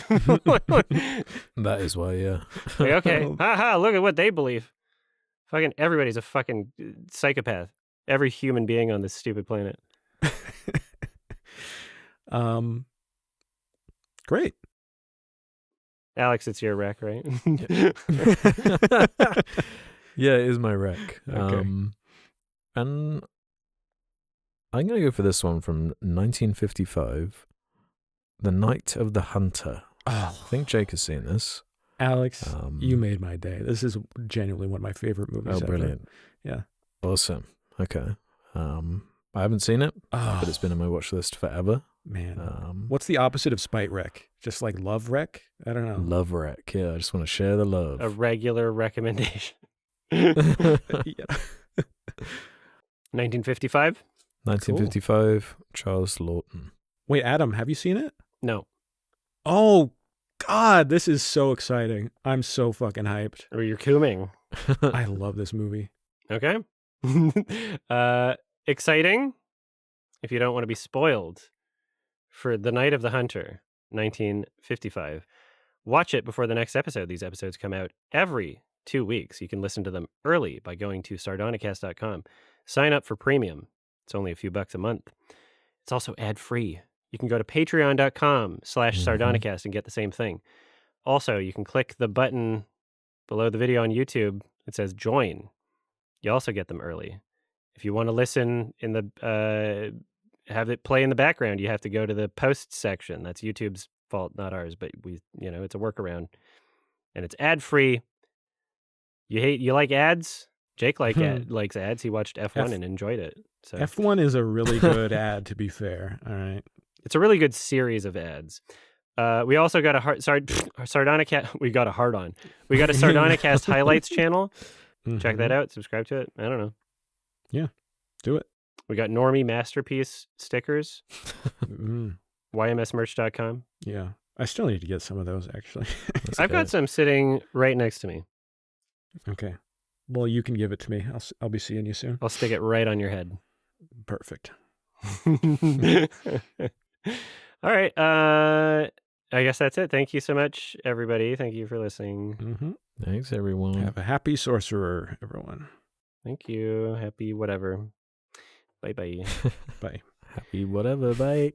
That is why, yeah. Like, okay, haha, look at what they believe. Fucking everybody's a fucking psychopath. Every human being on this stupid planet. Great. Alex, it's your wreck, right? Yeah, it is my wreck. Okay. And I'm going to go for this one from 1955, The Night of the Hunter. Oh, I think Jake has seen this. Alex, you made my day. This is genuinely one of my favorite movies ever. Brilliant. Yeah. Awesome. Okay. I haven't seen it, Oh, but it's been on my watch list forever. man. What's the opposite of spite wreck? Just like love wreck? I don't know. Love wreck. Yeah, I just want to share the love. A regular recommendation. Yeah. 1955? 1955, Charles Lawton. Wait, Adam, have you seen it? No. Oh, God, this is so exciting. I'm so fucking hyped. Or you're cooming. I love this movie. Okay. Exciting. If you don't want to be spoiled for The Night of the Hunter, 1955. Watch it before the next episode. These episodes come out every 2 weeks. You can listen to them early by going to sardonicast.com. Sign up for premium. It's only a few bucks a month. It's also ad-free. You can go to patreon.com/Sardonicast and get the same thing. Also, you can click the button below the video on YouTube. It says join. You also get them early. If you want to listen in the have it play in the background, you have to go to the post section. That's YouTube's fault, not ours, but it's a workaround. And it's ad-free. You like ads? Jake likes ads. He watched F1 and enjoyed it. So F1 is a really good ad, to be fair. All right. it's a really good series of ads. We also got a Sardonicast. We got a hard on. We got a Sardonicast highlights channel. Check that out. Subscribe to it. I don't know. Yeah, do it. We got Normie Masterpiece stickers. YMSmerch.com. Yeah, I still need to get some of those, actually. I've got some sitting right next to me. Okay. Well, you can give it to me. I'll be seeing you soon. I'll stick it right on your head. Perfect. All right. I guess that's it. Thank you so much, everybody. Thank you for listening. Thanks, everyone. Have a happy Sorcerer, everyone. Thank you. Happy whatever. Bye-bye. Bye. Happy whatever. Bye.